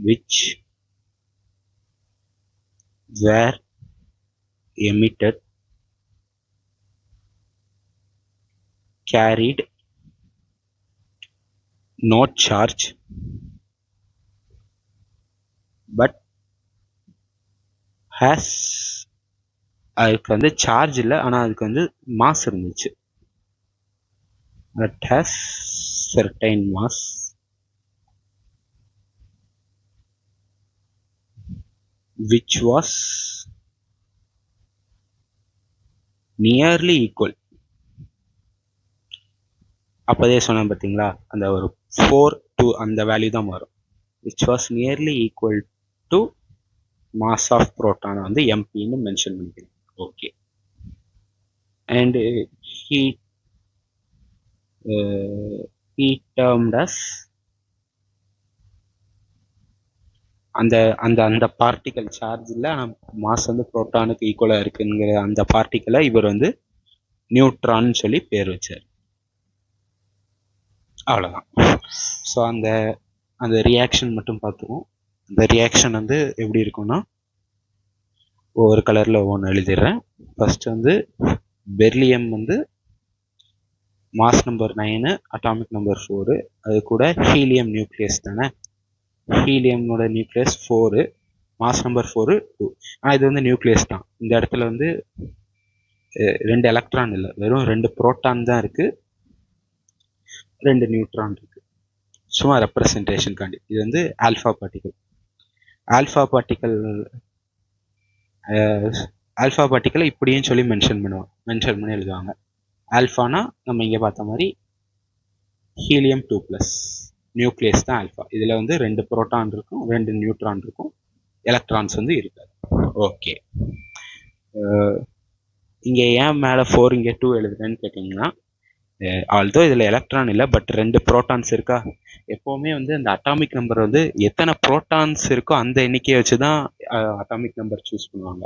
which were emitted carried no charge but has, அதுக்கு வந்து சார்ஜ் இல்லை, ஆனால் அதுக்கு வந்து மாஸ் இருந்துச்சு. It has certain mass which was nearly equal. அப்போதே சொன்னேன் பார்த்தீங்களா, அந்த ஒரு 4 அந்த வேல்யூ தான் வரும். which was nearly equal to mass of proton வந்து mp-ன்னு மென்ஷன் பண்ணிக்கிறேன். Okay. and he termed as அந்த அந்த அந்த பார்ட்டிகல் சார்ஜ் இல்லை, மாஸ் வந்து புரோட்டானுக்கு ஈக்குவலாக இருக்குங்கிற அந்த பார்ட்டிக்கலை இவர் வந்து நியூட்ரான்னு சொல்லி பேர் வச்சார். அவ்வளோதான். ஸோ அந்த அந்த ரியாக்ஷன் மட்டும் பார்த்துருவோம். இந்த ரியாக்ஷன் வந்து எப்படி இருக்கும்னா, ஒவ்வொரு கலரில் ஒவ்வொன்று எழுதிடுறேன். ஃபர்ஸ்ட் வந்து பெர்லியம் வந்து மாஸ் நம்பர் 9, அட்டாமிக் நம்பர் 4, அது கூட ஹீலியம் நியூக்ளியஸ் தானே, ஹீலியமோட நியூக்ளியஸ் 4, மாஸ் நம்பர் 4 2. ஆனால் இது வந்து நியூக்ளியஸ் தான். இந்த இடத்துல வந்து 2 எலக்ட்ரான் இல்லை, வெறும் 2 புரோட்டான் தான் இருக்கு, 2 நியூட்ரான் இருக்கு. சும்மா ரெப்ரசன்டேஷனுக்காண்டி இது வந்து ஆல்ஃபா பார்ட்டிகல். ஆல்ஃபா பார்ட்டிக்கலை இப்படியும் சொல்லி மென்ஷன் பண்ணி எழுதுவாங்க. ஆல்ஃபானா நம்ம இங்கே பார்த்த மாதிரி ஹீலியம் 2+ நியூக்ளியஸ் தான் ஆல்ஃபா. இதில் வந்து 2 புரோட்டான் இருக்கும், 2 நியூட்ரான் இருக்கும், எலக்ட்ரான்ஸ் வந்து இருக்காது. ஓகே. இங்கே ஏன் மேலே 4 இங்கே 2 எழுதுறேன்னு கேட்டிங்கன்னா, ஆல்தோ இதில் எலக்ட்ரான் இல்லை, பட் 2 புரோட்டான்ஸ் இருக்கா. எப்போவுமே வந்து அந்த அட்டாமிக் நம்பர் வந்து எத்தனை புரோட்டான்ஸ் இருக்கோ அந்த எண்ணிக்கையை வச்சு தான் அட்டாமிக் நம்பர் சூஸ் பண்ணுவாங்க.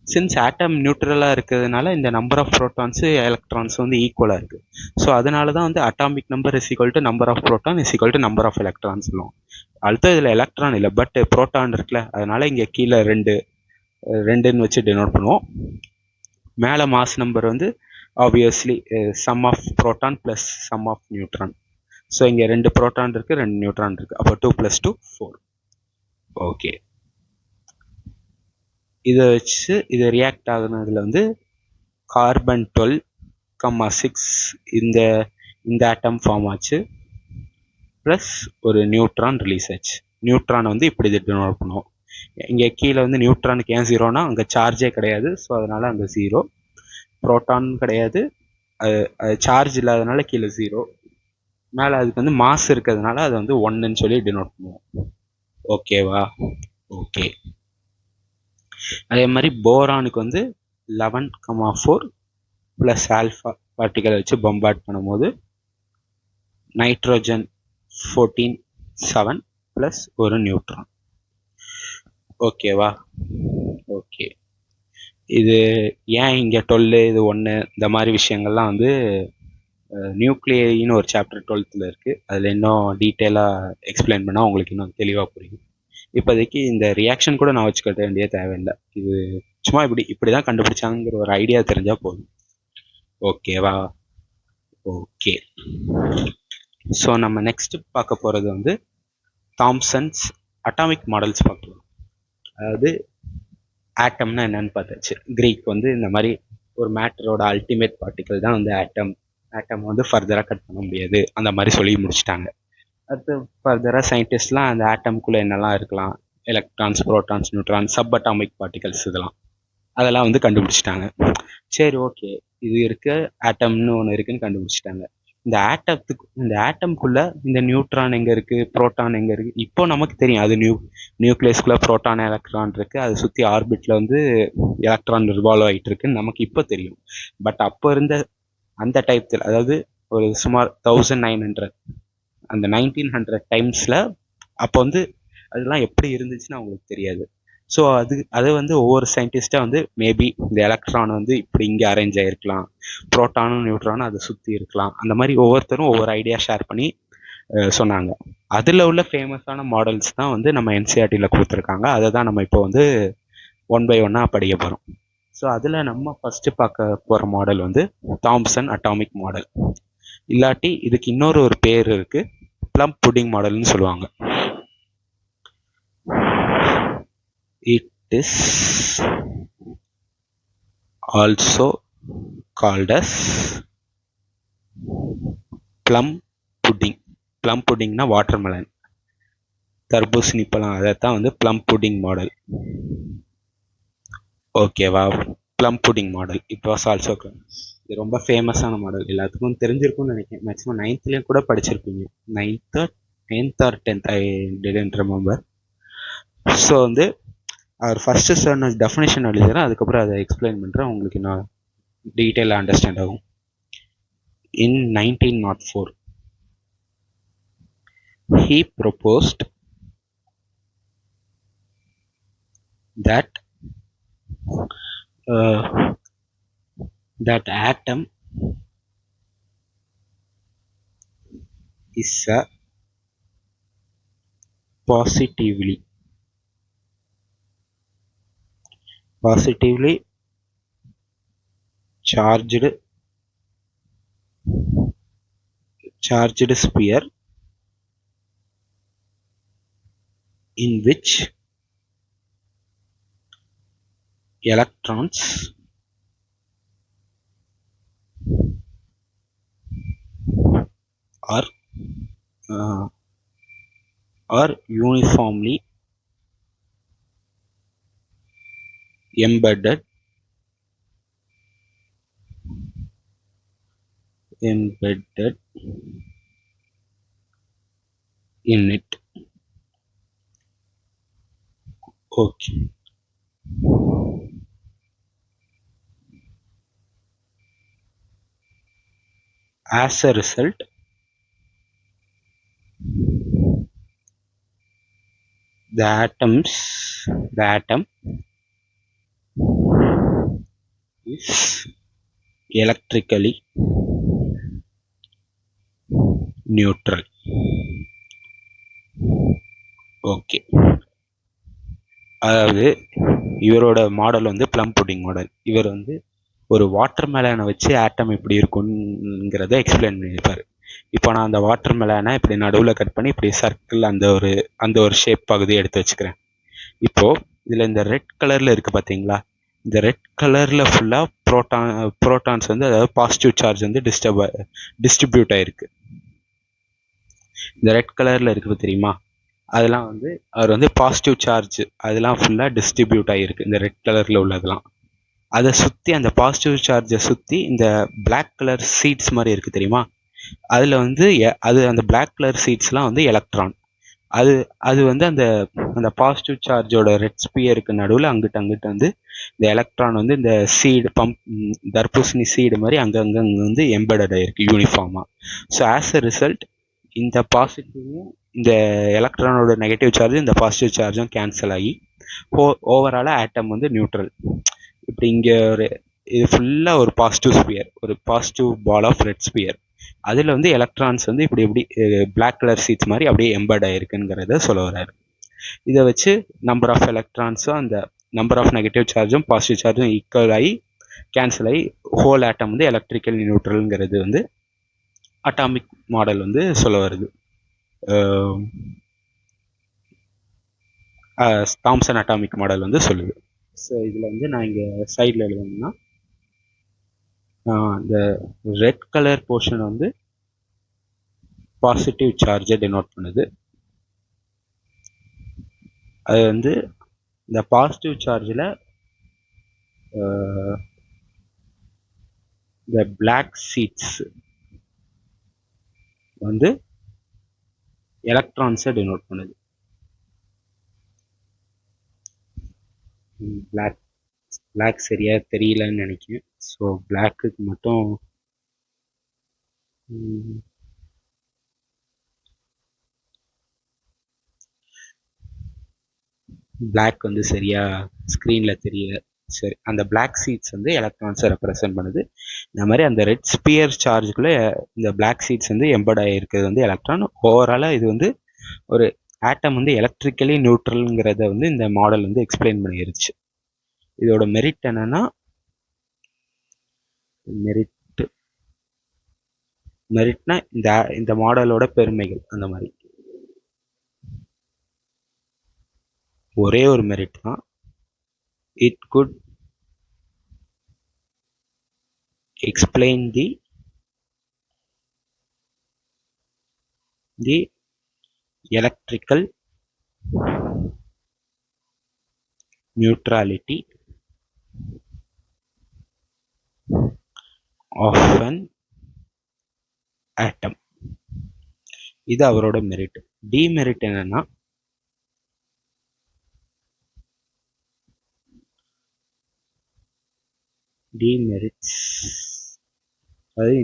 சின்ஸ் ஆட்டம் நியூட்ரலாக இருக்கிறதுனால இந்த நம்பர் ஆஃப் ப்ரோட்டான்ஸு எலக்ட்ரான்ஸ் வந்து ஈக்குவலாக இருக்குது. ஸோ அதனால தான் வந்து atomic number is equal to number of proton is equal to number of electrons சொல்லுவோம். அடுத்து இதில் எலக்ட்ரான் இல்லை, பட் ப்ரோட்டான் இருக்குல்ல, அதனால இங்கே கீழே ரெண்டுன்னு வச்சு டினோட் பண்ணுவோம். மேலே மாஸ் நம்பர் வந்து obviously sum of proton plus sum of neutron. So இங்கே 2 ப்ரோட்டான் இருக்குது, 2 நியூட்ரான் இருக்குது. அப்போ 2 + 2 4. ஓகே, இதை வச்சு இது ரியாக்ட் ஆகுனதுல வந்து கார்பன் 12,6 இந்த ஆட்டம் ஃபார்ம் ஆச்சு, ப்ளஸ் ஒரு நியூட்ரான் ரிலீஸ் ஆச்சு. நியூட்ரான் வந்து இப்படி டினோட் பண்ணுவோம். இங்கே கீழே வந்து நியூட்ரானுக்கு ஏன் 0னா அங்கே சார்ஜே கிடையாது, ஸோ அதனால அங்கே 0. ப்ரோட்டான் கிடையாது, அது சார்ஜ் இல்லாதனால கீழே 0. மேலே அதுக்கு வந்து மாஸ் இருக்கிறதுனால அதை வந்து 1ன்னு சொல்லி டினோட் பண்ணுவோம். ஓகேவா? ஓகே. அதே மாதிரி போரானுக்கு வந்து 11,4 ப்ளஸ் ஆல்ஃபா பார்ட்டிகலை வச்சு பம்பார்ட் பண்ணும்போது நைட்ரோஜன் 14,7 ப்ளஸ் ஒரு நியூட்ரான். ஓகேவா? ஓகே. இது ஏன் இங்கே 12 இது 1 இந்த மாதிரி விஷயங்கள்லாம் வந்து நியூக்ளியின்னு ஒரு சாப்டர் 12th இருக்குது. அதில் இன்னும் டீட்டெயிலாக எக்ஸ்பிளைன் பண்ணால் உங்களுக்கு இன்னும் தெளிவாக புரியும். இப்போதைக்கு இந்த ரியாக்ஷன் கூட நான் வச்சுக்கிட்ட வேண்டிய தேவையில்லை. இது சும்மா இப்படி தான் கண்டுபிடிச்சாங்கிற ஒரு ஐடியா தெரிஞ்சால் போதும். ஓகேவா? ஓகே. ஸோ நம்ம நெக்ஸ்ட் பார்க்க போகிறது வந்து தாம்சன்ஸ் அட்டாமிக் மாடல்ஸ் பார்க்கலாம். அதாவது ஆட்டம்னா என்னன்னு பார்த்தாச்சு. கிரீக் வந்து இந்த மாதிரி ஒரு மேட்டரோட அல்டிமேட் பார்ட்டிகல் தான் வந்து ஆட்டம். ஆட்டம் வந்து ஃபர்தராக கட் பண்ண முடியாது அந்த மாதிரி சொல்லி முடிச்சிட்டாங்க. அடுத்து ஃபர்தராக சயின்டிஸ்ட்லாம் அந்த ஆட்டம்குள்ளே என்னெல்லாம் இருக்கலாம், electrons, protons, neutrons, sub atomic particles அதெல்லாம் வந்து கண்டுபிடிச்சிட்டாங்க. சரி, ஓகே, இது இருக்கு, ஆட்டம்னு ஒன்று இருக்குன்னு கண்டுபிடிச்சிட்டாங்க. இந்த ஆட்டம்குள்ள இந்த நியூட்ரான் எங்கே இருக்குது, ப்ரோட்டான் எங்கே இருக்குது, இப்போ நமக்கு தெரியும். அது நியூக்ளியஸ்குள்ளே ப்ரோட்டான், எலக்ட்ரான் இருக்குது, அதை சுற்றி ஆர்பிட்டில் வந்து எலக்ட்ரான் ரிவால்வ் ஆகிட்டு இருக்குன்னு நமக்கு இப்போ தெரியும். பட் அப்போ இருந்த அந்த டைத்தில், அதாவது ஒரு சுமார் 1900 அந்த 1900 டைம்ஸில் அப்போ வந்து அதெல்லாம் எப்படி இருந்துச்சுன்னு அவங்களுக்கு தெரியாது. ஸோ அது வந்து ஒவ்வொரு சயின்டிஸ்டாக வந்து மேபி இந்த எலக்ட்ரான் வந்து இப்படி இங்கே அரேஞ்ச் ஆகிருக்கலாம், ப்ரோட்டானும் நியூட்ரானும் அதை சுற்றி இருக்கலாம், அந்த மாதிரி ஒவ்வொருத்தரும் ஒவ்வொரு ஐடியா ஷேர் பண்ணி சொன்னாங்க. அதில் உள்ள ஃபேமஸான மாடல்ஸ் தான் வந்து நம்ம என்சிஆர்டியில் கொடுத்துருக்காங்க. அதை தான் நம்ம இப்போ வந்து 1 by 1 படிக்க போகிறோம். ஸோ அதில் நம்ம ஃபஸ்ட்டு பார்க்க போகிற மாடல் வந்து தாம்சன் அட்டாமிக் மாடல். இல்லாட்டி இதுக்கு இன்னொரு பேர் இருக்குது, ப்ளம் புட்டிங் மாடல்னு சொல்லுவாங்க. It is also called as plum pudding. plum puddingனா வாட்டர்மெலன், தர்பூசணி பழம், அதைத்தான் வந்து ப்ளம் புட்டிங் மாடல். ஓகேவா? Plum pudding model it was also, இது ரொம்ப ஃபேமஸான மாடல், எல்லாத்துக்கும் தெரிஞ்சிருக்கும்னு நினைக்கிறேன். மேக்ஸிமம் 9th கூட படிச்சிருப்பீங்க. 9th or 10th, I didn't remember. So வந்து அவர் ஃபஸ்ட்டு சொன்ன டெஃபினேஷன் எழுதுகிறேன், அதுக்கப்புறம் அதை எக்ஸ்பிளைன் பண்ணுறேன், உங்களுக்கு நான் டீட்டெயிலாக அண்டர்ஸ்டாண்ட் ஆகும். In 1904 he proposed that atom is a positively charged sphere in which electrons are uniformly embedded in it. Okay. As a result, the atom is electrically neutral. Okay, அதாவது இவரோட மாடல் வந்து plum pudding model. இவர் வந்து ஒரு water மெலனை வச்சு ஆட்டம் எப்படி இருக்குங்கிறத explain பண்ணியிருப்பார். இப்போ நான் அந்த வாட்டர் மெலனை இப்படி நடுவில் கட் பண்ணி இப்படி சர்க்கிள் அந்த ஒரு ஷேப் பகுதியை எடுத்து வச்சுக்கிறேன். இப்போது இதில் இந்த ரெட் கலரில் இருக்குது பார்த்தீங்களா, இந்த ரெட் கலரில் ஃபுல்லாக ப்ரோட்டான்ஸ் வந்து, அதாவது பாசிட்டிவ் சார்ஜ் வந்து டிஸ்ட்ரிபியூட் ஆகிருக்கு. இந்த ரெட் கலரில் இருக்குது தெரியுமா, அதெல்லாம் வந்து அவர் வந்து பாசிட்டிவ் சார்ஜ் அதெல்லாம் ஃபுல்லாக டிஸ்ட்ரிபியூட் ஆகிருக்கு, இந்த ரெட் கலரில் உள்ளதெல்லாம். அதை சுற்றி அந்த பாசிட்டிவ் சார்ஜை சுற்றி இந்த பிளாக் கலர் சீட்ஸ் மாதிரி இருக்குது தெரியுமா, அதில் வந்து அந்த பிளாக் கலர் சீட்ஸ்லாம் வந்து எலக்ட்ரான். அது வந்து அந்த பாசிட்டிவ் சார்ஜோட ரெட் ஸ்பியருக்கு நடுவில் அங்கிட்ட வந்து இந்த எலக்ட்ரான் வந்து இந்த சீடு தர்பூசணி சீடு மாதிரி அங்கே வந்து எம்பெடட் ஆகிருக்கு யூனிஃபார்மாக. ஸோ ஆஸ் எ ரிசல்ட் இந்த பாசிட்டிவும் இந்த எலக்ட்ரானோட நெகட்டிவ் சார்ஜும் இந்த பாசிட்டிவ் சார்ஜும் கேன்சல் ஆகி ஓவராலாக ஆட்டம் வந்து நியூட்ரல். இப்படி இங்கே இது ஃபுல்லாக ஒரு பாசிட்டிவ் ஸ்பியர், ஒரு positive ball of red sphere. அதில் வந்து எலக்ட்ரான்ஸ் வந்து இப்படி பிளாக் கலர் சீட்ஸ் மாதிரி அப்படியே எம்பர்ட் ஆகிருக்குங்கிறத சொல்ல வர்றாரு. இதை வச்சு நம்பர் ஆஃப் எலக்ட்ரான்ஸும் அந்த நம்பர் ஆஃப் நெகட்டிவ் சார்ஜும் பாசிட்டிவ் சார்ஜும் ஈக்குவல் ஆகி கேன்சல் ஆகி ஹோல் ஆட்டம் வந்து எலக்ட்ரிக்கல் நியூட்ரல்ங்கிறது வந்து அட்டாமிக் மாடல் வந்து சொல்ல வருது. தாம்சன் அட்டாமிக் மாடல் வந்து சொல்லுது. ஸோ இதில் வந்து நான் இங்கே சைடில் எழுதணும்னா இந்த ரெட் கலர் போர்ஷன் வந்து பாசிட்டிவ் சார்ஜை டெனோட் பண்ணுது. அது வந்து இந்த பாசிட்டிவ் சார்ஜில் இந்த பிளாக் சீட்ஸ் வந்து எலக்ட்ரான்ஸை டெனோட் பண்ணுது. பிளாக் சரியா தெரியலன்னு நினைக்கிறேன். ஸோ பிளாக்குக்கு மட்டும் பிளாக் வந்து சரியா ஸ்க்ரீனில் தெரியல. சரி, அந்த பிளாக் சீட்ஸ் வந்து எலக்ட்ரான்ஸை ரெப்ரசன்ட் பண்ணுது. இந்த மாதிரி அந்த ரெட் ஸ்பியர் சார்ஜுக்குள்ளே இந்த பிளாக் சீட்ஸ் வந்து எம்பர்ட் ஆகிருக்கிறது வந்து எலக்ட்ரான். ஓவராலாக இது வந்து ஒரு ஆட்டம் வந்து எலக்ட்ரிக்கலி நியூட்ரல்ங்கிறத வந்து இந்த மாடல் வந்து எக்ஸ்பிளைன் பண்ணிருச்சு. இதோட மெரிட் என்னன்னா, மெரிட்னா இந்த மாடலோட பெருமைகள். அந்த மாதிரி ஒரே ஒரு மெரிட் தான், it good explain the electrical neutrality of an atom. இது அவரோட மெரிட். டிமெரிட் என்னன்னா, டிமெரிட்ஸ் அதாவது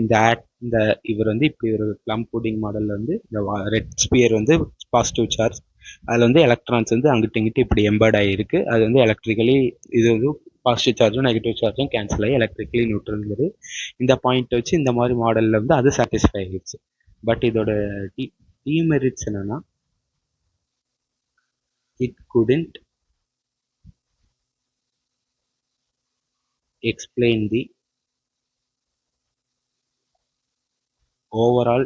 இந்த இவர் வந்து இப்படி ஒரு ப்ளம் புட்டிங் மாடலில் வந்து இந்த ரெட் ஸ்பியர் வந்து பாசிட்டிவ் சார்ஜ், அதில் வந்து எலக்ட்ரான்ஸ் வந்து அங்கிட்ட இங்கிட்ட இப்படி எம்பர்ட் ஆகிருக்கு. அது வந்து எலக்ட்ரிக்கலி இது வந்து பாசிட்டிவ் சார்ஜும் நெகட்டிவ் சார்ஜும் கேன்சல் ஆகி எலக்ட்ரிக்கலி நியூட்ரல்ங்கிறது இந்த பாயிண்ட் வச்சு இந்த மாதிரி மாடலில் வந்து அது சாட்டிஸ்ஃபை ஆகிடுச்சு. பட் இதோட டிமெரிட்ஸ் என்னன்னா, it couldn't explain the overall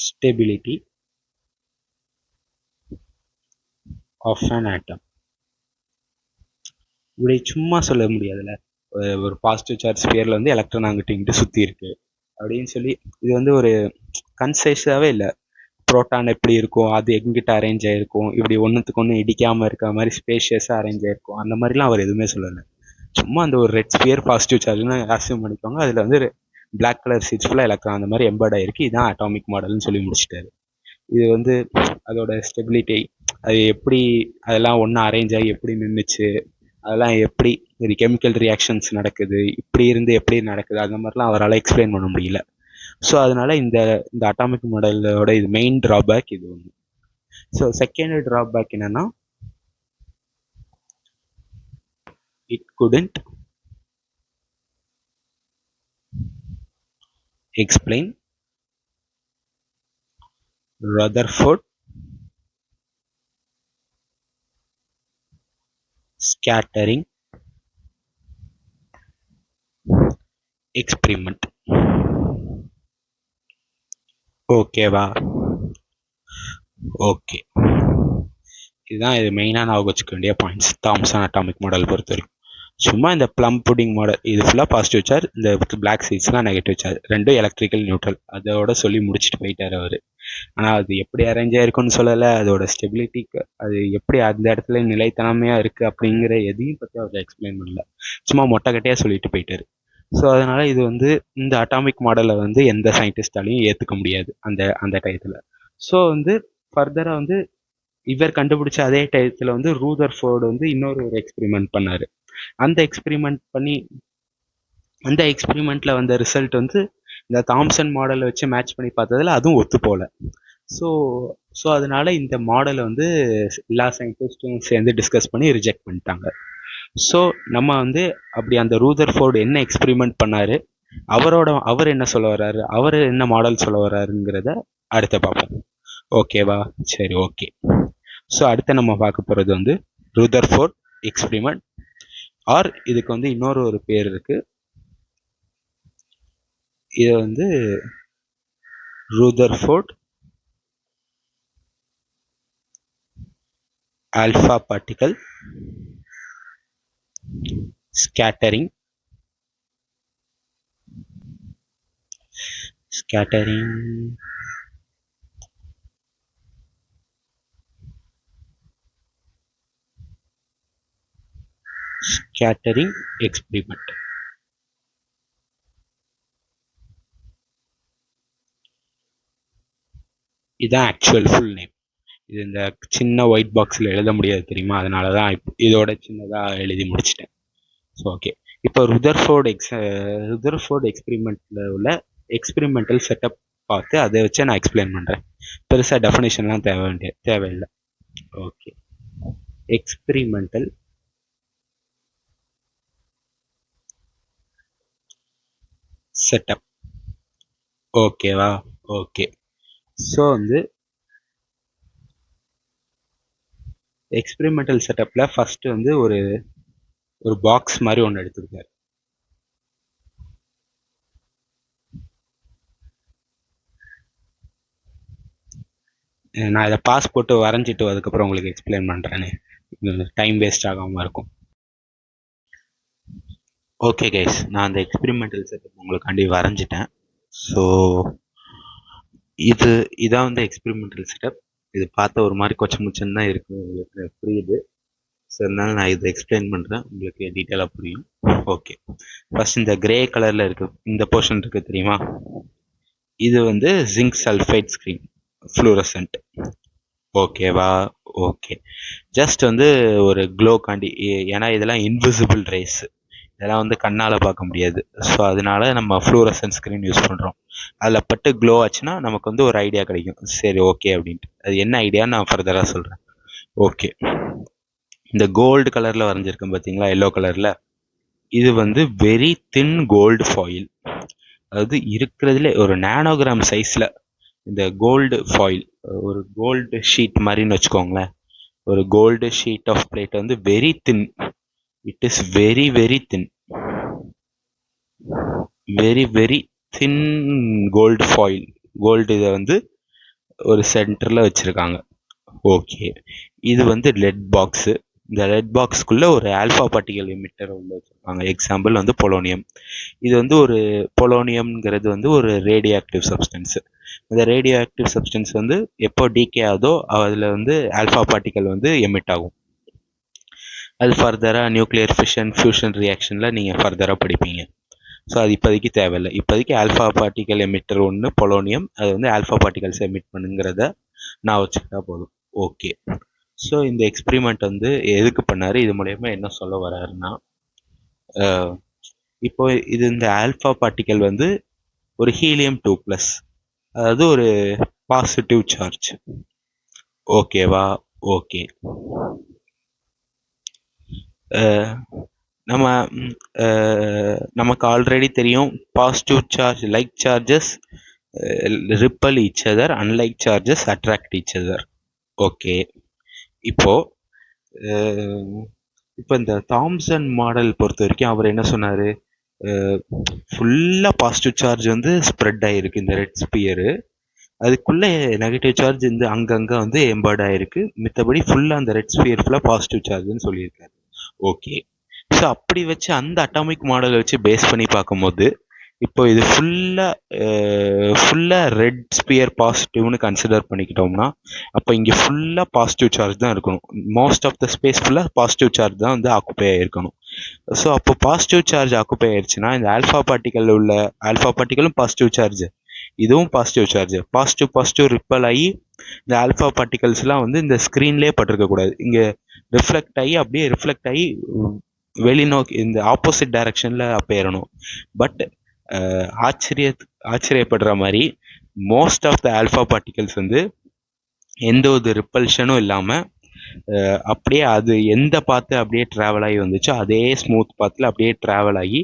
stability of an atom. இப்படி சும்மா சொல்ல முடியாதுல்ல, ஒரு பாசிட்டிவ் சார்ஜ் ஸ்பியரில் வந்து எலக்ட்ரான் அங்கிட்ட இங்கிட்ட சுற்றி இருக்கு அப்படின்னு சொல்லி. இது வந்து ஒரு கன்சைஸாகவே இல்லை. புரோட்டான் எப்படி இருக்கும், அது எங்கிட்ட அரேஞ்ச் ஆகிருக்கும், இப்படி ஒன்றுத்துக்கு ஒன்று இடிக்காமல் இருக்கிற மாதிரி ஸ்பேஷியஸாக அரேஞ்ச் ஆகிருக்கும், அந்த மாதிரிலாம் அவர் எதுவுமே சொல்லலை. சும்மா அந்த ஒரு ரெட் ஸ்பியர் பாசிட்டிவ் சார்ஜ்னு அசியூம் பண்ணிக்கோங்க, அதில் வந்து பிளாக் கலர் சீட்ஸ் ஃபுல்லாக எலக்ட்ரான் அந்த மாதிரி எம்பர்ட் ஆகிருக்கு, இதுதான் அட்டாமிக் மாடல்னு சொல்லி முடிச்சிட்டாரு. இது வந்து அதோட ஸ்டெபிலிட்டி, அது எப்படி அதெல்லாம் ஒன்றா அரேஞ்ச் ஆகி எப்படி நின்றுச்சு, அதெல்லாம் எப்படி இது கெமிக்கல் ரியாக்ஷன்ஸ் நடக்குது, இப்படி இருந்து எப்படி நடக்குது, அந்த மாதிரிலாம் அவரால் எக்ஸ்பிளைன் பண்ண முடியல. ஸோ அதனால இந்த அட்டாமிக் மாடலோட இது மெயின் ட்ராபேக் இது ஒன்று. ஸோ செகண்ட் ட்ராபேக் என்னன்னா, it couldn't explain Rutherford scattering experiment. ஓகேவா? ஓகே, இதுதான் இது மெயினாக நான் வச்சுக்க வேண்டிய பாயிண்ட்ஸ் தாம்சன் அட்டாமிக் மாடல் பொறுத்த வரைக்கும். சும்மா இந்த ப்ளம் புடிங் மாடல் இது ஃபுல்லாக பாசிட்டிவ் சார்ஜ், இந்த பிளாக் சீட்ஸ்லாம் நெகட்டிவ் சார்ஜ், ரெண்டும் எலக்ட்ரிக்கல் நியூட்ரல், அதோட சொல்லி முடிச்சுட்டு போயிட்டார் அவர். ஆனால் அது எப்படி அரேஞ்ச் ஆயிருக்குன்னு சொல்லலை, அதோட ஸ்டெபிலிட்டிக்கு அது எப்படி அந்த இடத்துல நிலைத்தனமையாக இருக்குது அப்படிங்கிற எதையும் பற்றி அவர் எக்ஸ்பிளைன் பண்ணல, சும்மா மொட்டைக்கட்டையாக சொல்லிட்டு போயிட்டார். ஸோ அதனால் இது வந்து இந்த அட்டாமிக் மாடலை வந்து எந்த சயின்டிஸ்டாலையும் ஏற்றுக்க முடியாது அந்த அந்த டயத்தில். ஸோ வந்து ஃபர்தராக வந்து இவர் கண்டுபிடிச்ச அதே டயத்தில் வந்து ரூதர்ஃபோர்டு வந்து இன்னொரு ஒரு எக்ஸ்பெரிமெண்ட் பண்ணார். அந்த எக்ஸ்பெரிமெண்ட்ல வந்த ரிசல்ட் வந்து இந்த தாம்சன் மாடலை வச்சு மேட்ச் பண்ணி பார்த்ததுல அதுவும் ஒத்து போல. ஸோ ஸோ அதனால இந்த மாடலை வந்து எல்லா சயின்டிஸ்டும் சேர்ந்து டிஸ்கஸ் பண்ணி ரிஜெக்ட் பண்ணிட்டாங்க. ஸோ நம்ம வந்து அப்படி அந்த ரூதர்ஃபோர்டு என்ன எக்ஸ்பெரிமெண்ட் பண்ணாரு, அவர் என்ன சொல்ல வர்றாரு, அவர் என்ன மாடல் சொல்ல வர்றாருங்கிறத அடுத்த பார்ப்போம். ஓகேவா? சரி, ஓகே. ஸோ அடுத்து நம்ம பார்க்க போகிறது வந்து ரூதர்ஃபோர்ட் எக்ஸ்பெரிமெண்ட், ஆர் இதுக்கு வந்து இன்னொரு ஒரு பேர் இருக்கு. இது வந்து Rutherford alpha particle scattering experiment. இதுதான் ஆக்சுவல் ஃபுல் நேம். இது இந்த சின்ன ஒயிட் பாக்ஸில் எழுத முடியாது தெரியுமா, அதனால தான் இதோட சின்னதாக எழுதி முடிச்சிட்டேன். ஸோ ஓகே, இப்போ ருதர்ஃபோர்ட் எக்ஸ்பெரிமெண்ட்டில் உள்ள எக்ஸ்பெரிமெண்டல் செட்டப் பார்த்து அதை வச்சு நான் எக்ஸ்பிளைன் பண்ணுறேன். பெருசாக டெஃபினேஷன்லாம் தேவையில்லை. Okay, experimental setup. ஓகேவா? ஓகே. ஸோ வந்து எக்ஸ்பெரிமெண்டல் செட்டப்பில் ஃபஸ்ட்டு வந்து ஒரு பாக்ஸ் மாதிரி ஒன்று எடுத்துருக்காரு. நான் இதை பாஸ் போட்டு வரைஞ்சிட்டு அதுக்கப்புறம் உங்களுக்கு எக்ஸ்பிளைன் பண்ணுறேன்னு, டைம் வேஸ்ட் ஆகாமல் இருக்கும். ஓகே கைஸ், நான் அந்த எக்ஸ்பெரிமெண்டல் செட்டப் உங்களுக்காண்டி வரைஞ்சிட்டேன். ஸோ இதான் வந்து எக்ஸ்பெரிமெண்டல் செட்டப். இது பார்த்த ஒரு மாதிரி கொச்சமுச்சன்னு தான் இருக்குது, உங்களுக்கு புரியுது. ஸோ அதனால நான் இதை எக்ஸ்பிளைன் பண்ணுறேன், உங்களுக்கு டீட்டெயிலாக புரியும். ஓகே, ஃபர்ஸ்ட் இந்த கிரே கலரில் இருக்கு இந்த போர்ஷன் இருக்குது தெரியுமா, இது வந்து ஜிங்க் சல்ஃபைட் ஸ்க்ரீன் ஃப்ளூரசன்ட். ஓகேவா? ஓகே, ஜஸ்ட் வந்து ஒரு க்ளோ காண்டி, ஏன்னா இதெல்லாம் இன்விசிபிள் ரேஸ், இதெல்லாம் வந்து கண்ணால் பார்க்க முடியாது. ஸோ அதனால நம்ம ஃப்ளூரசன்ட் ஸ்க்ரீன் யூஸ் பண்ணுறோம். அதில் பட்டு க்ளோ ஆச்சுன்னா நமக்கு வந்து ஒரு ஐடியா கிடைக்கும், சரி ஓகே அப்படின்ட்டு. அது என்ன ஐடியான்னு நான் ஃபர்தராக சொல்கிறேன். ஓகே, இந்த கோல்டு கலரில் வரைஞ்சிருக்கேன் பார்த்தீங்களா, எல்லோ கலரில், இது வந்து வெரி தின் கோல்டு ஃபாயில். அதாவது இருக்கிறதுல ஒரு நானோகிராம் சைஸில் இந்த கோல்டு ஃபாயில், ஒரு கோல்டு ஷீட் மாதிரின்னு வச்சுக்கோங்களேன். ஒரு கோல்டு ஷீட் ஆஃப் பிளேட் வந்து very thin, it is very very thin, very very thin gold foil. Gold இதை வந்து ஒரு சென்டரில் வச்சுருக்காங்க. ஓகே, இது வந்து லெட் பாக்ஸு. இந்த லெட் பாக்ஸ்க்குள்ளே ஒரு ஆல்ஃபா பார்ட்டிகல் எமிட்டர் உள்ள வச்சுருக்காங்க. எக்ஸாம்பிள் வந்து பொலோனியம். இது வந்து ஒரு பொலோனியம்ங்கிறது வந்து ஒரு ரேடியோ ஆக்டிவ் சப்ஸ்டன்ஸு. இந்த ரேடியோ ஆக்டிவ் சப்ஸ்டன்ஸ் வந்து எப்போ டீகே ஆகுதோ அதில் வந்து ஆல்ஃபா பார்ட்டிகல் வந்து எமிட் ஆகும். அது ஃபர்தராக நியூக்ளியர் ஃபியூஷன் ரியாக்ஷனில் நீங்கள் ஃபர்தராக படிப்பீங்க. ஸோ அது இப்போதைக்கு தேவையில்லை. இப்போதைக்கு ஆல்ஃபா பார்ட்டிகல் எமிட்டர் ஒன்று பொலோனியம், அது வந்து ஆல்ஃபா பார்ட்டிகல்ஸ் எமிட் பண்ணுங்கிறத நான் வச்சுக்கிட்டா போதும். ஓகே, ஸோ இந்த எக்ஸ்பெரிமெண்ட் வந்து எதுக்கு பண்ணார், இது மூலயமா என்ன சொல்ல வர்றாருன்னா, இப்போ இது இந்த ஆல்ஃபா பார்ட்டிகல் வந்து ஒரு ஹீலியம் 2+, அதாவது ஒரு பாசிட்டிவ் சார்ஜ். ஓகேவா? ஓகே, நம்ம நமக்கு ஆல்ரெடி தெரியும் positive charge like charges ripple each other, unlike charges attract each other. Okay, இப்போ இப்போ இந்த தாம்சன் மாடல் பொறுத்த வரைக்கும் அவர் என்ன சொன்னார், ஃபுல்லாக பாசிட்டிவ் சார்ஜ் வந்து ஸ்ப்ரெட் ஆகிருக்கு இந்த ரெட் ஸ்பியரு, அதுக்குள்ளே நெகட்டிவ் சார்ஜ் இந்த அங்கங்கே வந்து எம்பர்ட் ஆகிருக்கு, மித்தபடி ஃபுல்லாக அந்த ரெட் ஸ்பியர் ஃபுல்லாக பாசிட்டிவ் சார்ஜ்னு சொல்லியிருக்காரு. ஓகே, ஸோ அப்படி வச்சு அந்த அட்டாமிக் மாடலை வச்சு பேஸ் பண்ணி பார்க்கும்போது இப்போ இது ஃபுல்லாக ரெட் ஸ்பியர் பாசிட்டிவ்னு கன்சிடர் பண்ணிக்கிட்டோம்னா அப்போ இங்கே ஃபுல்லாக பாசிட்டிவ் சார்ஜ் தான் இருக்கணும். மோஸ்ட் ஆஃப் த ஸ்பேஸ் ஃபுல்லாக பாசிட்டிவ் சார்ஜ் தான் வந்து ஆக்குப்பை ஆகிருக்கணும். ஸோ அப்போ பாசிட்டிவ் சார்ஜ் ஆக்குப்பை ஆயிடுச்சுன்னா இந்த ஆல்ஃபா பார்ட்டிக்கல் உள்ள ஆல்ஃபா பார்ட்டிக்கலும் பாசிட்டிவ் சார்ஜ், இதுவும் positive charge, positive positive ripple ஆகி இந்த ஆல்ஃபா பார்ட்டிகல்ஸ்லாம் வந்து இந்த ஸ்க்ரீன்லேயே பட்டிருக்கக்கூடாது, இங்கே ரிஃப்ளெக்ட் ஆகி அப்படியே ரிஃப்ளெக்ட் ஆகி வெளிநோக்கி இந்த ஆப்போசிட் டைரக்ஷனில் போயிடணும். பட் ஆச்சரியப்படுற மாதிரி most of the alpha particles வந்து எந்த ஒரு ரிப்பல்ஷனும் இல்லாமல் அப்படியே அது எந்த பாத்து அப்படியே ட்ராவல் ஆகி வந்துச்சோ அதே ஸ்மூத் பாத்தில் அப்படியே ட்ராவல் ஆகி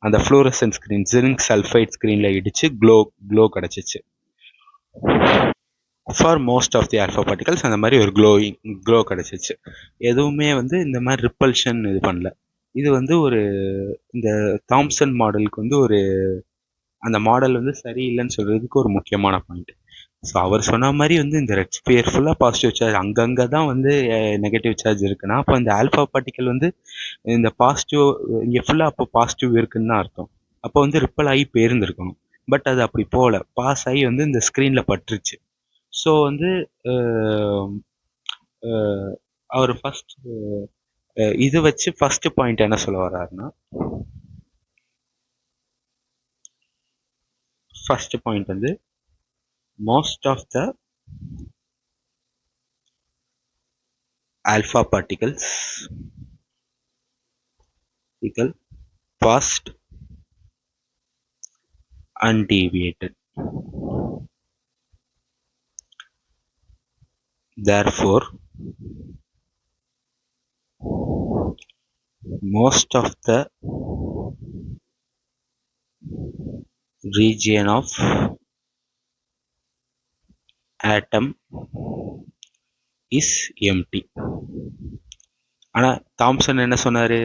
அந்த ஃப்ளூரசன் ஸ்க்ரீன் ஜிங்க் சல்ஃபைட் ஸ்க்ரீனில் இடிச்சு க்ளோ கிடச்சிச்சு. For most of the alpha particles அந்த மாதிரி ஒரு க்ளோ கிடச்சிச்சு. எதுவுமே வந்து இந்த மாதிரி ரிப்பல்ஷன் இது பண்ணல. இது வந்து ஒரு இந்த தாம்சன் மாடலுக்கு வந்து ஒரு அந்த மாடல் வந்து சரியில்லைன்னு சொல்கிறதுக்கு ஒரு முக்கியமான பாயிண்ட். ஸோ அவர் சொன்ன மாதிரி வந்து இந்த ரெட் ஸ்பியர் ஃபுல்லாக பாசிட்டிவ் சார்ஜ், அங்கங்கே தான் வந்து நெகட்டிவ் சார்ஜ் இருக்குன்னா அப்போ இந்த ஆல்ஃபா பார்ட்டிக்கல் வந்து இந்த பாசிட்டிவ் இங்கே ஃபுல்லாக அப்போ பாசிட்டிவ் இருக்குன்னு தான் அர்த்தம். அப்போ வந்து ரிப்பல் ஆகி போயிருந்துருக்கணும். பட் அது அப்படி போகல, பாஸ் ஆகி வந்து இந்த ஸ்க்ரீனில் பட்டுருச்சு. ஸோ வந்து அவர் ஃபர்ஸ்ட் இது வச்சு ஃபர்ஸ்ட் பாயிண்ட் என்ன சொல்ல வர்றாருன்னா, ஃபர்ஸ்ட் பாயிண்ட் வந்து most of the alpha particles passed undeviated. Therefore, most of the region of atom is empty. ஆனால் தாம்சன் என்ன சொன்னார்,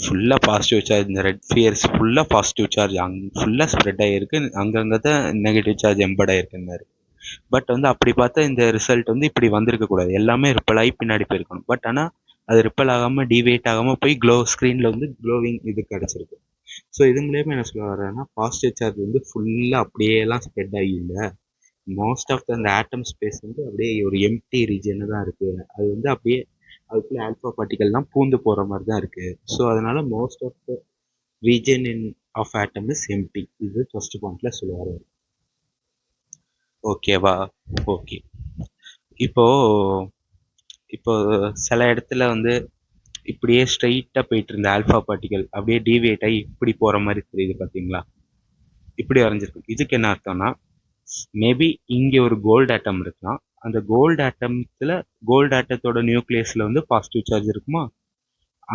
ஃபுல்லாக பாசிட்டிவ் சார்ஜ், இந்த ரெட் ஸ்பியர்ஸ் ஃபுல்லாக பாசிட்டிவ் சார்ஜ் ஃபுல்லாக ஸ்ப்ரெட் ஆகிருக்கு, அங்கங்கே தான் நெகட்டிவ் சார்ஜ் எம்பர்ட் ஆகிருக்குன்னாரு. பட் வந்து அப்படி பார்த்தா இந்த ரிசல்ட் வந்து இப்படி வந்திருக்கக்கூடாது, எல்லாமே ரிப்பல் ஆகி பின்னாடி போயிருக்கணும். பட் ஆனால் அது ரிப்பல் ஆகாமல் டிவியேட் ஆகாமல் போய் ஸ்க்ரீனில் வந்து க்ளோவிங் இது கிடச்சிருக்கு. ஸோ இது மூலயமா என்ன சொல்ல வர்றேன்னா, பாசிட்டிவ் சார்ஜ் வந்து ஃபுல்லாக அப்படியேலாம் ஸ்ப்ரெட் ஆகி இல்லை, மோஸ்ட் ஆஃப் அந்த ஆட்டம் ஸ்பேஸ் வந்து அப்படியே ஒரு எம்டி ரீஜன் தான் இருக்குது, அது வந்து அப்படியே அதுக்குள்ளே ஆல்ஃபா பார்ட்டிகல்லாம் பூந்து போகிற மாதிரி தான் இருக்குது. ஸோ அதனால most of the region of atom is empty. இது ஃபர்ஸ்ட் பாயிண்ட்ல சொல்லுவார். ஓகேவா? ஓகே. இப்போ இப்போ சில இடத்துல வந்து இப்படியே ஸ்ட்ரைட்டாக போயிட்டு இருந்த ஆல்ஃபா பார்ட்டிகல் அப்படியே டீவியேட் ஆகி இப்படி போகிற மாதிரி தெரியுது பார்த்தீங்களா, இப்படி வரைஞ்சிருக்கு. இதுக்கு என்ன அர்த்தம்னா, மேபி இங்கே ஒரு கோல்டு ஆட்டம் இருக்கலாம், அந்த கோல்டு ஆட்டத்தோட நியூக்ளியஸில் வந்து பாசிட்டிவ் சார்ஜ் இருக்குமா,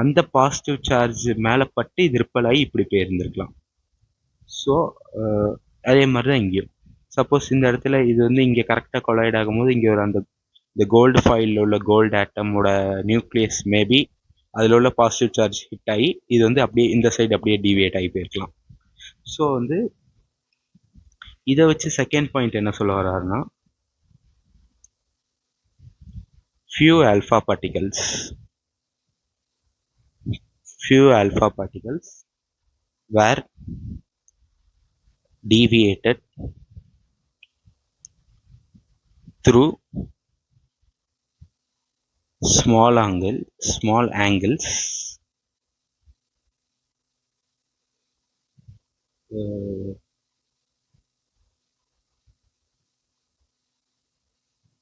அந்த பாசிட்டிவ் சார்ஜ் மேலே பட்டு இது ரிப்பல் ஆகி இப்படி போயிருந்திருக்கலாம். ஸோ அதே மாதிரி தான் இங்கேயும். சப்போஸ் இந்த இடத்துல இது வந்து இங்கே கரெக்டாக கொலைட் ஆகும்போது இங்கே ஒரு இந்த கோல்டு ஃபாயிலில் உள்ள கோல்டு ஆட்டமோட நியூக்ளியஸ் மேபி அதில் உள்ள பாசிட்டிவ் சார்ஜ் ஹிட் ஆகி இது வந்து அப்படியே இந்த சைடு அப்படியே டிவியேட் ஆகி போயிருக்கலாம். ஸோ வந்து இதை வச்சு செகண்ட் பாயிண்ட் என்ன சொல்ல வர்றாருன்னா, few alpha particles were deviated through small angles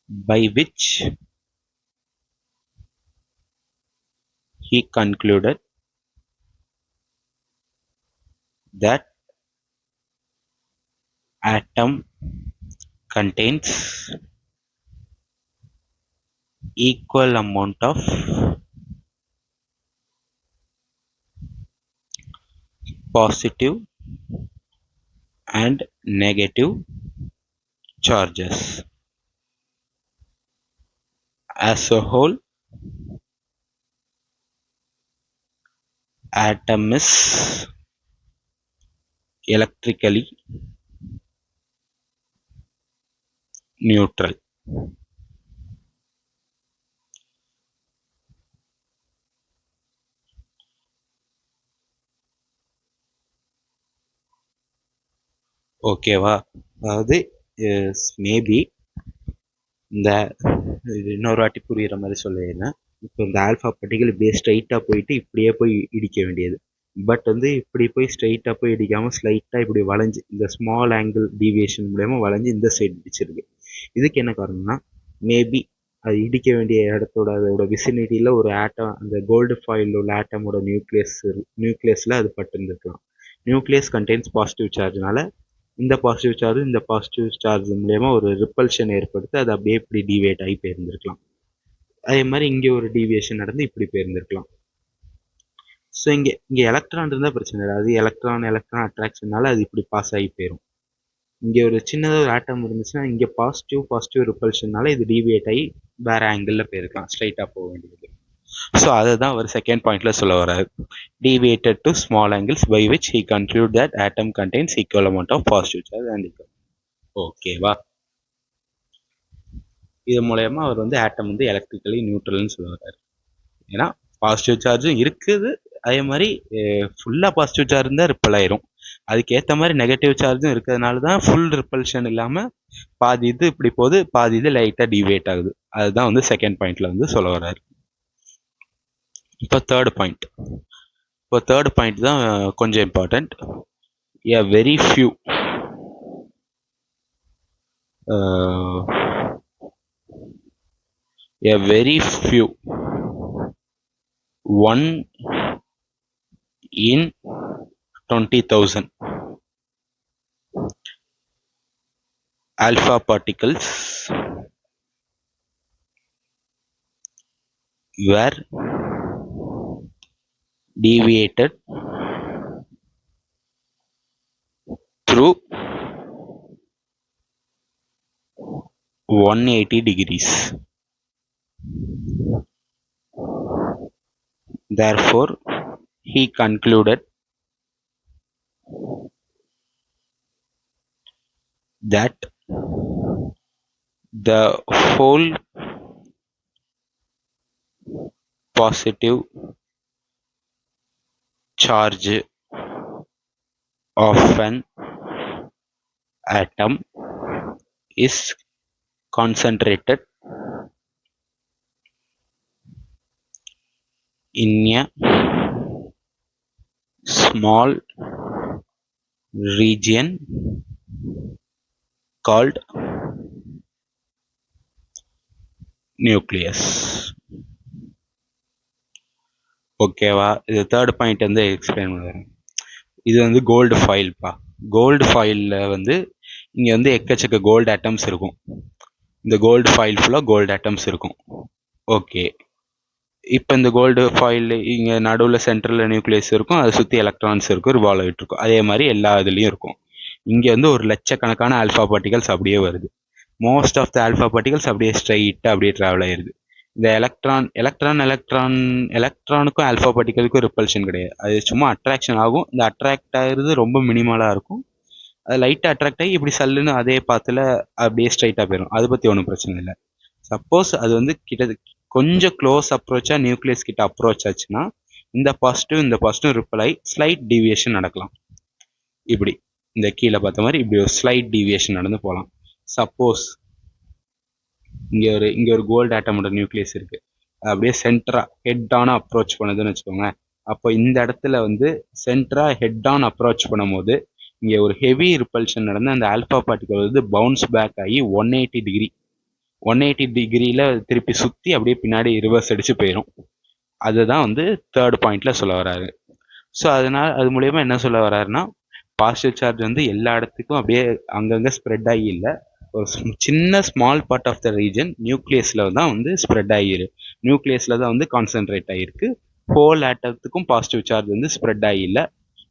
by which he concluded that atom contains equal amount of positive and negative charges. As a whole, atom is electrically neutral. ஓகேவா? அதாவது maybe இந்த இன்னொரு வாட்டி புரிகிற மாதிரி சொல்லிடுறேன். இப்போ இந்த ஆல்ஃபா பார்ட்டிகல் இப்படியே ஸ்ட்ரைட்டாக போயிட்டு இப்படியே போய் இடிக்க வேண்டியது. பட் வந்து இப்படி போய் ஸ்ட்ரைட்டாக போய் இடிக்காமல் ஸ்லைட்டாக இப்படி வளைஞ்சு இந்த ஸ்மால் ஆங்கிள் டீவியேஷன் மூலயமா வளைஞ்சு இந்த சைடு இடிச்சிருக்கு. இதுக்கு என்ன காரணம்னா மேபி அது இடிக்க வேண்டிய இடத்தோட அதோட விசினிட்டியில் ஒரு ஆட்டம், அந்த கோல்டு ஃபாயில் உள்ள ஆட்டமோட நியூக்ளியஸில் அது பட்டுருந்துருக்கலாம். நியூக்ளியஸ் கண்டெய்ன்ஸ் பாசிட்டிவ் சார்ஜ்னால இந்த பாசிட்டிவ் சார்ஜ் மூலயமா ஒரு ரிப்பல்ஷன் ஏற்படுத்தி அது அப்படியே இப்படி டீவியேட் ஆகி போயிருந்திருக்கலாம். அதே மாதிரி இங்கே ஒரு டீவியேஷன் நடந்து இப்படி போயிருந்திருக்கலாம். ஸோ இங்கே எலக்ட்ரான் இருந்தால் பிரச்சனை இல்லை. அது எலக்ட்ரான் அட்ராக்ஷனால அது இப்படி பாஸ் ஆகி போயிடும். இங்கே ஒரு சின்னதாக ஒரு ஆட்டம் இருந்துச்சுன்னா இங்கே பாசிட்டிவ் ரிப்பல்ஷனால இது டீவியேட் ஆகி வேற ஆங்கிளில் போயிருக்கலாம், ஸ்ட்ரைட்டாக போக வேண்டியது. ஸோ அதை தான் அவர் செகண்ட் பாயிண்ட்ல சொல்ல வர்றாரு. Deviated to small angles by which he conclude that atom contains equal amount of positive charge and equal. ஓகேவா? இது மூலயமா அவர் வந்து ஆட்டம் வந்து எலக்ட்ரிக்கலி நியூட்ரல்னு சொல்ல வர்றாரு. ஏன்னா பாசிட்டிவ் சார்ஜும் இருக்குது, அதே மாதிரி ஃபுல்லாக பாசிட்டிவ் சார்ஜ் இருந்தால் ரிப்பல் ஆயிரும். அதுக்கேற்ற மாதிரி நெகட்டிவ் சார்ஜும் இருக்கிறதுனால தான் ஃபுல் ரிப்பல்ஷன் இல்லாமல் பாதி இது இப்படி போகுது, பாதி இது லைட்டாக டிவியேட் ஆகுது. அதுதான் வந்து செகண்ட் பாயிண்ட்ல வந்து சொல்ல வர்றாரு. இப்போ தேர்ட் பாயிண்ட் தான் கொஞ்சம் important. A very few one in 20,000 alpha particles were deviated through 180 degrees. Therefore, he concluded that the whole positive charge of an atom is concentrated in a small region called nucleus. ஓகேவா? இது third point வந்து explain பண்ணுறேன். இது வந்து gold ஃபாயில்ப்பா. Gold ஃபாயிலில் வந்து இங்கே வந்து எக்கச்சக்க கோல்டு ஆட்டம்ஸ் இருக்கும். இந்த கோல்டு ஃபாயில் ஃபுல்லாக கோல்டு ஆட்டம்ஸ் இருக்கும். ஓகே, இப்போ இந்த கோல்டு ஃபாயில் இங்கே நடுவில் சென்ட்ரலில் நியூக்ளியஸ் இருக்கும், அதை சுற்றி எலக்ட்ரான்ஸ் இருக்கும், ரிவால்வ் ஆகிட்டு இருக்கும். அதே மாதிரி எல்லா இதுலேயும் இருக்கும். இங்கே வந்து ஒரு லட்சக்கணக்கான ஆல்ஃபா பார்ட்டிகல்ஸ் அப்படியே வருது. Most of the alpha particles அப்படியே ஸ்ட்ரைட்டாக அப்படியே ட்ராவல் ஆயிடுது. இந்த எலக்ட்ரானுக்கும் ஆல்ஃபா பார்ட்டிகலுக்கும் ரிப்பல்ஷன் கிடையாது. அது சும்மா அட்ராக்ஷன் ஆகும். இந்த அட்ராக்ட் ஆகிறது ரொம்ப மினிமலாக இருக்கும். அது லைட்டாக அட்ராக்ட் ஆகி இப்படி சல்லுன்னு அதே பாத்தில் அப்படியே ஸ்ட்ரைட்டாக போயிடும். அதை பற்றி ஒன்றும் பிரச்சனை இல்லை. சப்போஸ் அது வந்து கொஞ்சம் க்ளோஸ் அப்ரோச்சாக நியூக்ளியஸ் கிட்ட அப்ரோச் ஆச்சுன்னா இந்த பாசிட்டிவ் ரிப்பல் ஆகி ஸ்லைட் டீவியேஷன் நடக்கலாம். இப்படி இந்த கீழே பார்த்த மாதிரி இப்படி ஒரு ஸ்லைட் டீவியேஷன் நடந்து போகலாம். சப்போஸ் இங்கே ஒரு கோல்டு ஆட்டமோட நியூக்ளியஸ் இருக்கு, அப்படியே சென்டரா ஹெட் ஆன் அப்ரோச் பண்ணுதுன்னு வச்சுக்கோங்க. அப்போ இந்த இடத்துல வந்து சென்டரா ஹெட் ஆன் அப்ரோச் பண்ணும்போது இங்கே ஒரு ஹெவி ரிப்பல்ஷன் நடந்து அந்த ஆல்ஃபா பார்ட்டிகல் வந்து பவுன்ஸ் பேக் ஆகி 180 டிகிரியில் திருப்பி சுற்றி அப்படியே பின்னாடி ரிவர்ஸ் அடிச்சு போயிடும். அதுதான் வந்து தேர்ட் பாயிண்ட்ல சொல்ல வராரு. ஸோ அது மூலயமா என்ன சொல்ல வராருன்னா, பாசிட்டிவ் சார்ஜ் வந்து எல்லா இடத்துக்கும் அப்படியே அங்கங்கே ஸ்ப்ரெட் ஆகி இல்லை, ஒரு சின்ன small part of the region நியூக்ளியஸில் தான் வந்து ஸ்ப்ரெட் நியூக்ளியஸில் தான் வந்து கான்சென்ட்ரேட் ஆகிருக்கு. ஹோல் ஆட்டத்துக்கும் பாசிட்டிவ் சார்ஜ் வந்து ஸ்ப்ரெட் ஆகி இல்லை.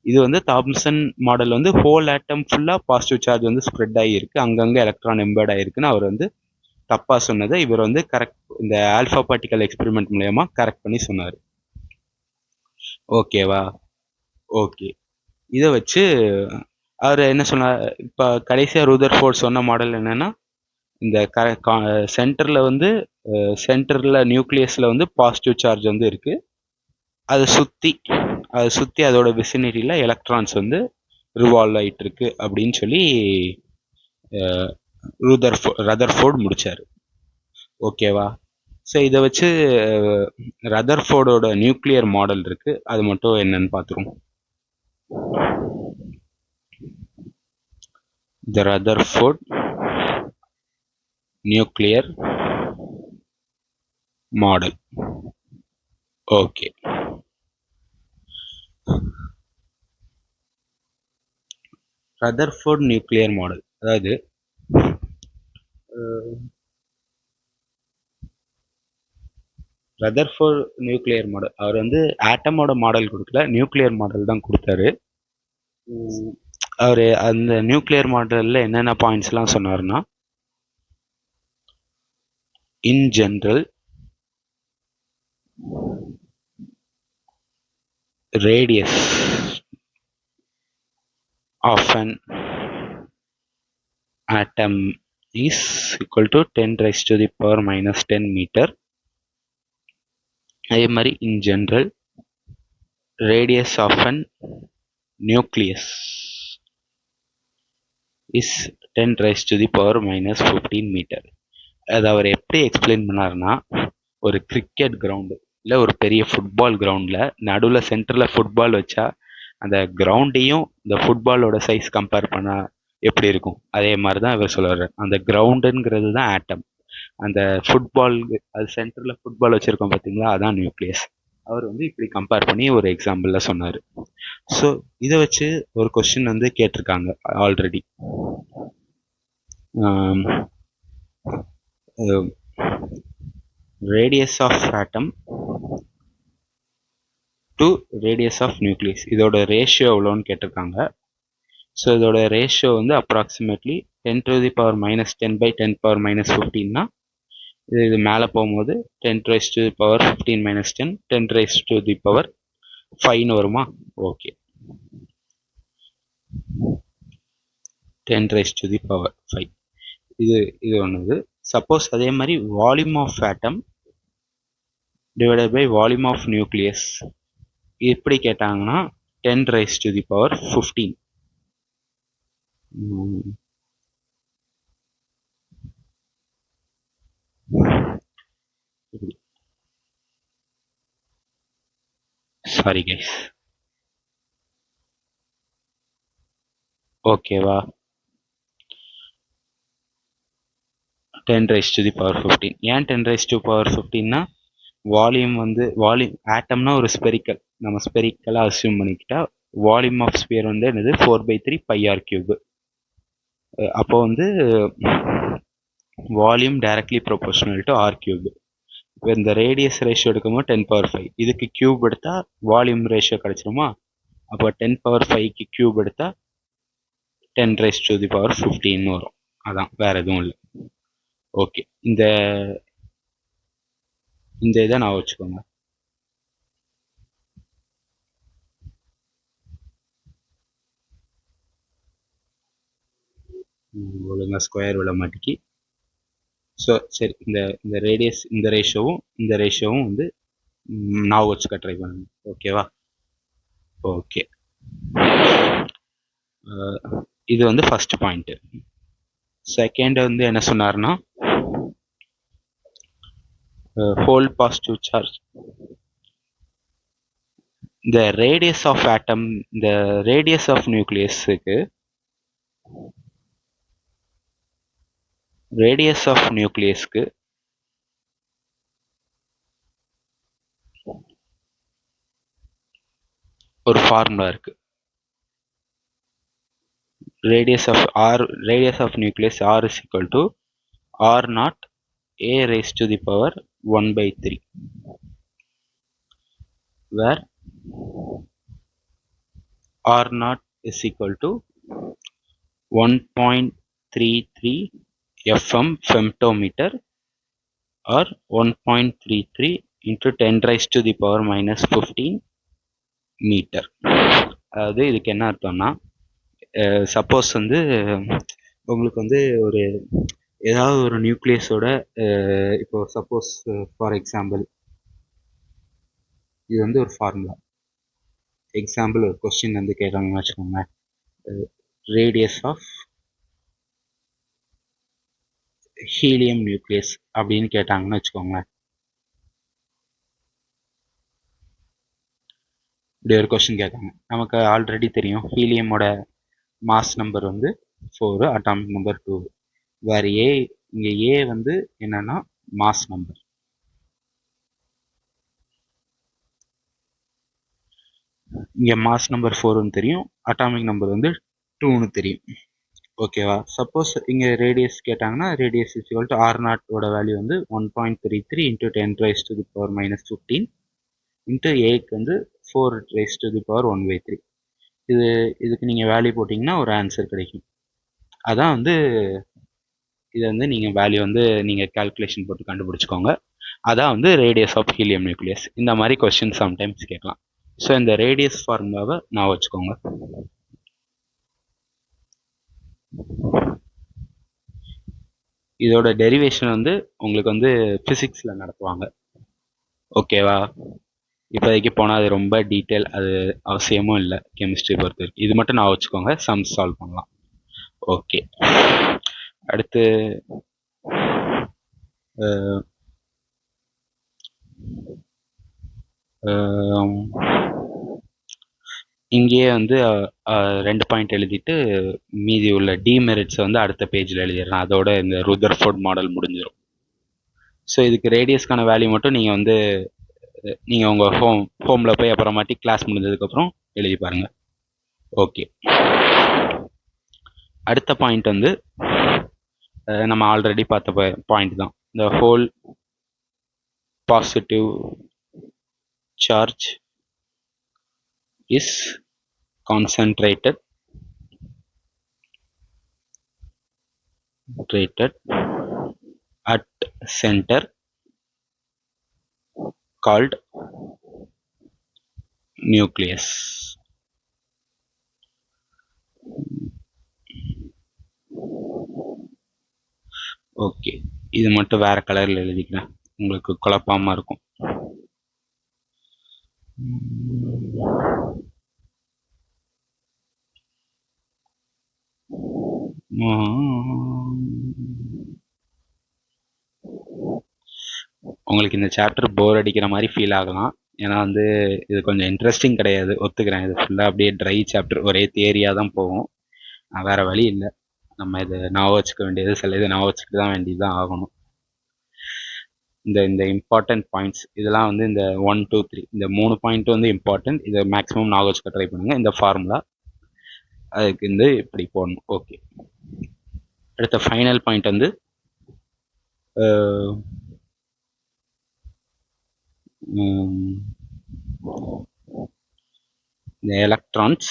இது வந்து தாம்சன் மாடல் வந்து ஹோல் ஆட்டம் ஃபுல்லாக பாசிட்டிவ் சார்ஜ் வந்து ஸ்ப்ரெட் ஆகியிருக்கு, அங்கங்கே எலக்ட்ரான் எம்பேர்ட் ஆகிருக்குன்னு அவர் வந்து தப்பாக சொன்னதை இவர் வந்து கரெக்ட், இந்த ஆல்ஃபா பார்ட்டிக்கல் எக்ஸ்பெரிமெண்ட் மூலயமா கரெக்ட் பண்ணி சொன்னார். ஓகேவா? ஓகே. இதை வச்சு அவர் என்ன சொன்னார், இப்போ கடைசியாக ரூதர்ஃபோர்ட் சொன்ன மாடல் என்னன்னா, இந்த சென்டரில் வந்து சென்டரில் நியூக்ளியஸில் வந்து பாசிட்டிவ் சார்ஜ் வந்து இருக்குது, அதை சுற்றி அதோட விசினிட்டியில் எலக்ட்ரான்ஸ் வந்து ரிவால்வ் ஆகிட்டு இருக்கு அப்படின்னு சொல்லி ரதர்ஃபோர்ட் முடிச்சார். ஓகேவா? ஸோ இதை வச்சு ரதர்ஃபோர்டோட நியூக்ளியர் மாடல் இருக்கு, அது மட்டும் என்னன்னு பார்த்துருவோம். The Rutherford nuclear model. Okay. Rutherford nuclear model, அதாவது ரதர்ஃபோர்ட் நியூக்ளியர் மாடல், அவர் வந்து ஆட்டமோட மாடல் கொடுக்கல, நியூக்ளியர் மாடல் தான் கொடுத்தாரு. அவர் அந்த நியூக்ளியர் மாடலில் என்னென்ன பாயிண்ட்ஸ்லாம் சொன்னார்னா, in general radius of an atom is equal to 10 raised to the power minus 10 meter. அதே மாதிரி in general radius of an nucleus is 10 raised to the power minus 15 meter. அது அவர் எப்படி எக்ஸ்பிளைன் பண்ணார்னா, ஒரு கிரிக்கெட் கிரவுண்டு இல்லை ஒரு பெரிய football கிரவுண்டில் நடுவில் சென்டரில் ஃபுட்பால் வச்சா அந்த கிரவுண்டையும் இந்த ஃபுட்பாலோட சைஸ் கம்பேர் பண்ணால் எப்படி இருக்கும், அதே மாதிரி தான் இவர் சொல்லுவார். அந்த கிரவுண்டுங்கிறது தான் ஆட்டம், அந்த ஃபுட்பால் அது சென்டரில் ஃபுட்பால் வச்சுருக்கோம் பார்த்தீங்களா, அதான் நியூக்ளியஸ். அவர் வந்து இப்படி கம்பேர் பண்ணி ஒரு எக்ஸாம்பிளில் சொன்னார். ஸோ இதை வச்சு ஒரு கொஸ்டின் வந்து கேட்டிருக்காங்க already. radius of atom to radius of nucleus, இதோட ரேஷியோ எவ்வளோன்னு கேட்டிருக்காங்க. ஸோ இதோட ரேஷியோ வந்து approximately 10 to the power minus 10 by 10 power minus 15னா, இது மேலே போகும்போது 10 raised to the power 15 minus 10, 10 raised to the power 5ன்னு வருமா? Okay, 10 raised to the power 5. இது ஒன்று. சப்போஸ் அதே மாதிரி volume of atom divided by volume of nucleus எப்படி கேட்டாங்கன்னா 10 raised to the power 15. Sorry guys. ஓகேவா? 10 raised to the power 15. ஏன் 10 raised to power 15னா, volume ஆட்டம்னா ஒரு ஸ்பெரிக்கல், நம்ம ஸ்பெரிக்கலாக அசியூம் பண்ணிக்கிட்டா வால்யூம் ஆஃப் ஸ்பியர் வந்து என்னது 4/3 πr³. அப்போ வந்து volume directly proportional to r³. இப்போ இந்த ரேடியஸ் ரேஷியோ எடுக்கும்போது 10⁵. இதுக்கு கியூப் எடுத்தால் வால்யூம் ரேஷியோ கிடச்சிருமா? அப்போ 10⁵ கியூப் எடுத்தால் 10 raised to the power 15 வரும். அதான், வேற எதுவும் இல்லை. ஓகே, இந்த இதை நான் வச்சுக்கோங்க. ஒழுங்காக ஸ்கொயர் விட மாட்டேங்கி. ஸோ சரி, இந்த ரேடியஸ் இந்த ரேஷியோவும் வந்து நான் வச்சுக்க ட்ரை பண்ணுங்க. ஓகேவா? ஓகே, இது வந்து ஃபர்ஸ்ட் பாயிண்ட். செகண்ட் வந்து என்ன சொன்னார்னா, ஹோல் பாசிட்டிவ் சார்ஜ், இந்த ரேடியஸ் ஆஃப் ஆட்டம், இந்த ரேடியஸ் ஆஃப் நியூக்ளியஸுக்கு ஒரு ஃபார்முலா இருக்கு. radius of nucleus r is equal to r0 a raised to the power 1/3, where R naught is equal to 1.33 FM femtometer or 1.33 into 10 raised to the power minus 15 metre. அதாவது இதுக்கு என்ன அர்த்தம்னா, suppose வந்து உங்களுக்கு வந்து ஒரு ஏதாவது ஒரு நியூக்ளியஸோட இப்போ சப்போஸ் ஃபார் எக்ஸாம்பிள் இது வந்து ஒரு ஃபார்முலா, எக்ஸாம்பிள் ஒரு கொஸ்டின் வந்து கேட்குறாங்கன்னு வச்சுக்கோங்க, ரேடியஸ் ஆஃப் ஹீலியம் நியூக்ளியஸ் அப்படின்னு கேட்டாங்கன்னு வச்சுக்கோங்களேன். இப்படி ஒரு கொஸ்டின் கேட்காங்க, நமக்கு ஆல்ரெடி தெரியும் ஹீலியமோட மாஸ் நம்பர் வந்து 4, அட்டாமிக் நம்பர் 2. வேறு இங்கே ஏ வந்து என்னன்னா மாஸ் நம்பர். இங்கே மாஸ் நம்பர் 4ன்னு தெரியும், அட்டாமிக் நம்பர் வந்து 2ன்னு தெரியும். ஓகேவா? சப்போஸ் இங்கே ரேடியஸ் கேட்டாங்கன்னா radius is equal to R நாட்டோட வேல்யூ வந்து 1.33 into 10 raised to the power minus 15 into ஏக்கு வந்து 4 raised to the power 1/3. இதுக்கு நீங்கள் வேல்யூ போட்டிங்கன்னா ஒரு ஆன்சர் கிடைக்கும். அதான் வந்து இதை வந்து நீங்கள் வேல்யூ வந்து நீங்கள் கால்குலேஷன் போட்டு கண்டுபிடிச்சிக்கோங்க. அதான் வந்து ரேடியஸ் ஆஃப் ஹீலியம் நியூக்ளியஸ். இந்த மாதிரி கொஸ்டின் சம்டைம்ஸ் கேட்கலாம். ஸோ இந்த ரேடியஸ் ஃபார்முலாவை நான் வச்சுக்கோங்க. இதோட டெரிவேஷன் வந்து உங்களுக்கு வந்து ஃபிசிக்ஸில் நடத்துவாங்க. ஓகேவா? இப்போதைக்கு போனால் அது ரொம்ப டீட்டெயில், அது அவசியமும் இல்லை கெமிஸ்ட்ரி பொறுத்த வரைக்கும். இது மட்டும் நான் வச்சுக்கோங்க, சம்ஸ் சால்வ் பண்ணலாம். ஓகே, அடுத்து இங்கேயே வந்து 2 பாயிண்ட் எழுதிட்டு மீதி உள்ள டிமெரிட்ஸை வந்து அடுத்த பேஜில் எழுதிடுறேன். அதோட இந்த ருதர்ஃபோர்ட் மாடல் முடிஞ்சிடும். ஸோ இதுக்கு ரேடியஸ்க்கான வேல்யூ மட்டும் நீங்கள் உங்கள் ஹோமில் போய் அப்புறமாட்டி கிளாஸ் முடிஞ்சதுக்கப்புறம் எழுதி பாருங்கள். ஓகே, அடுத்த பாயிண்ட் வந்து நம்ம ஆல்ரெடி பார்த்த பாயிண்ட் தான். இந்த whole positive charge is concentrated at center called nucleus. Okay, இது மட்டும் வேற கலர்ல எழுதிக்கிறேன், உங்களுக்கு குழப்பமா இருக்கும். உங்களுக்கு இந்த சாப்டர் போர் அடிக்கிற மாதிரி ஃபீல் ஆகலாம். ஏன்னா வந்து இது கொஞ்சம் இன்ட்ரெஸ்டிங் கிடையாது, ஒத்துக்கிறேன். இது ஃபுல்லாக அப்படியே ட்ரை சாப்டர், ஒரே தியரியாக தான் போகும். வேற வழி இல்லை, நம்ம இதை ஞாபகம் வச்சுக்க வேண்டியது, சில இது ஞாபகம் வச்சுக்கிட்டு தான் வேண்டியதுதான் ஆகணும். இந்த இம்பார்ட்டன்ட் பாயிண்ட்ஸ் இதெல்லாம் வந்து இந்த 1, 2, 3 இந்த 3 பாயிண்ட் வந்து இம்பார்ட்டன்ட். இதை மேக்ஸிமம் ஞாபகம் வச்சுக்க ட்ரை பண்ணுங்க. இந்த ஃபார்முலா அதுக்கு வந்து இப்படி போடணும். ஓகே, அடுத்த ஃபைனல் பாயிண்ட் வந்து the electrons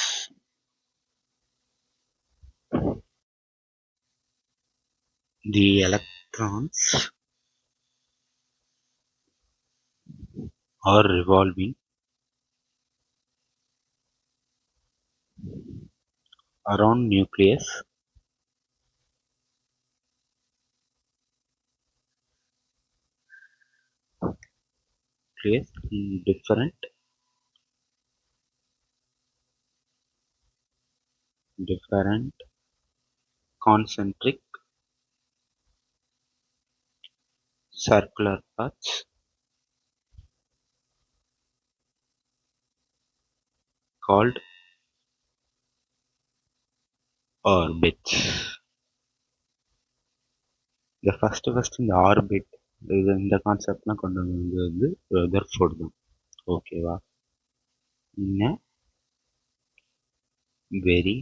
are revolving around nucleus in different concentric circular paths called orbits. இந்த ஃபர்ஸ்ட் இந்த ஆர்பிட், இந்த கான்செப்ட்லாம் கொண்டு வந்தது வந்து ரதர்ஃபோர்ட் தான். ஓகேவா? Very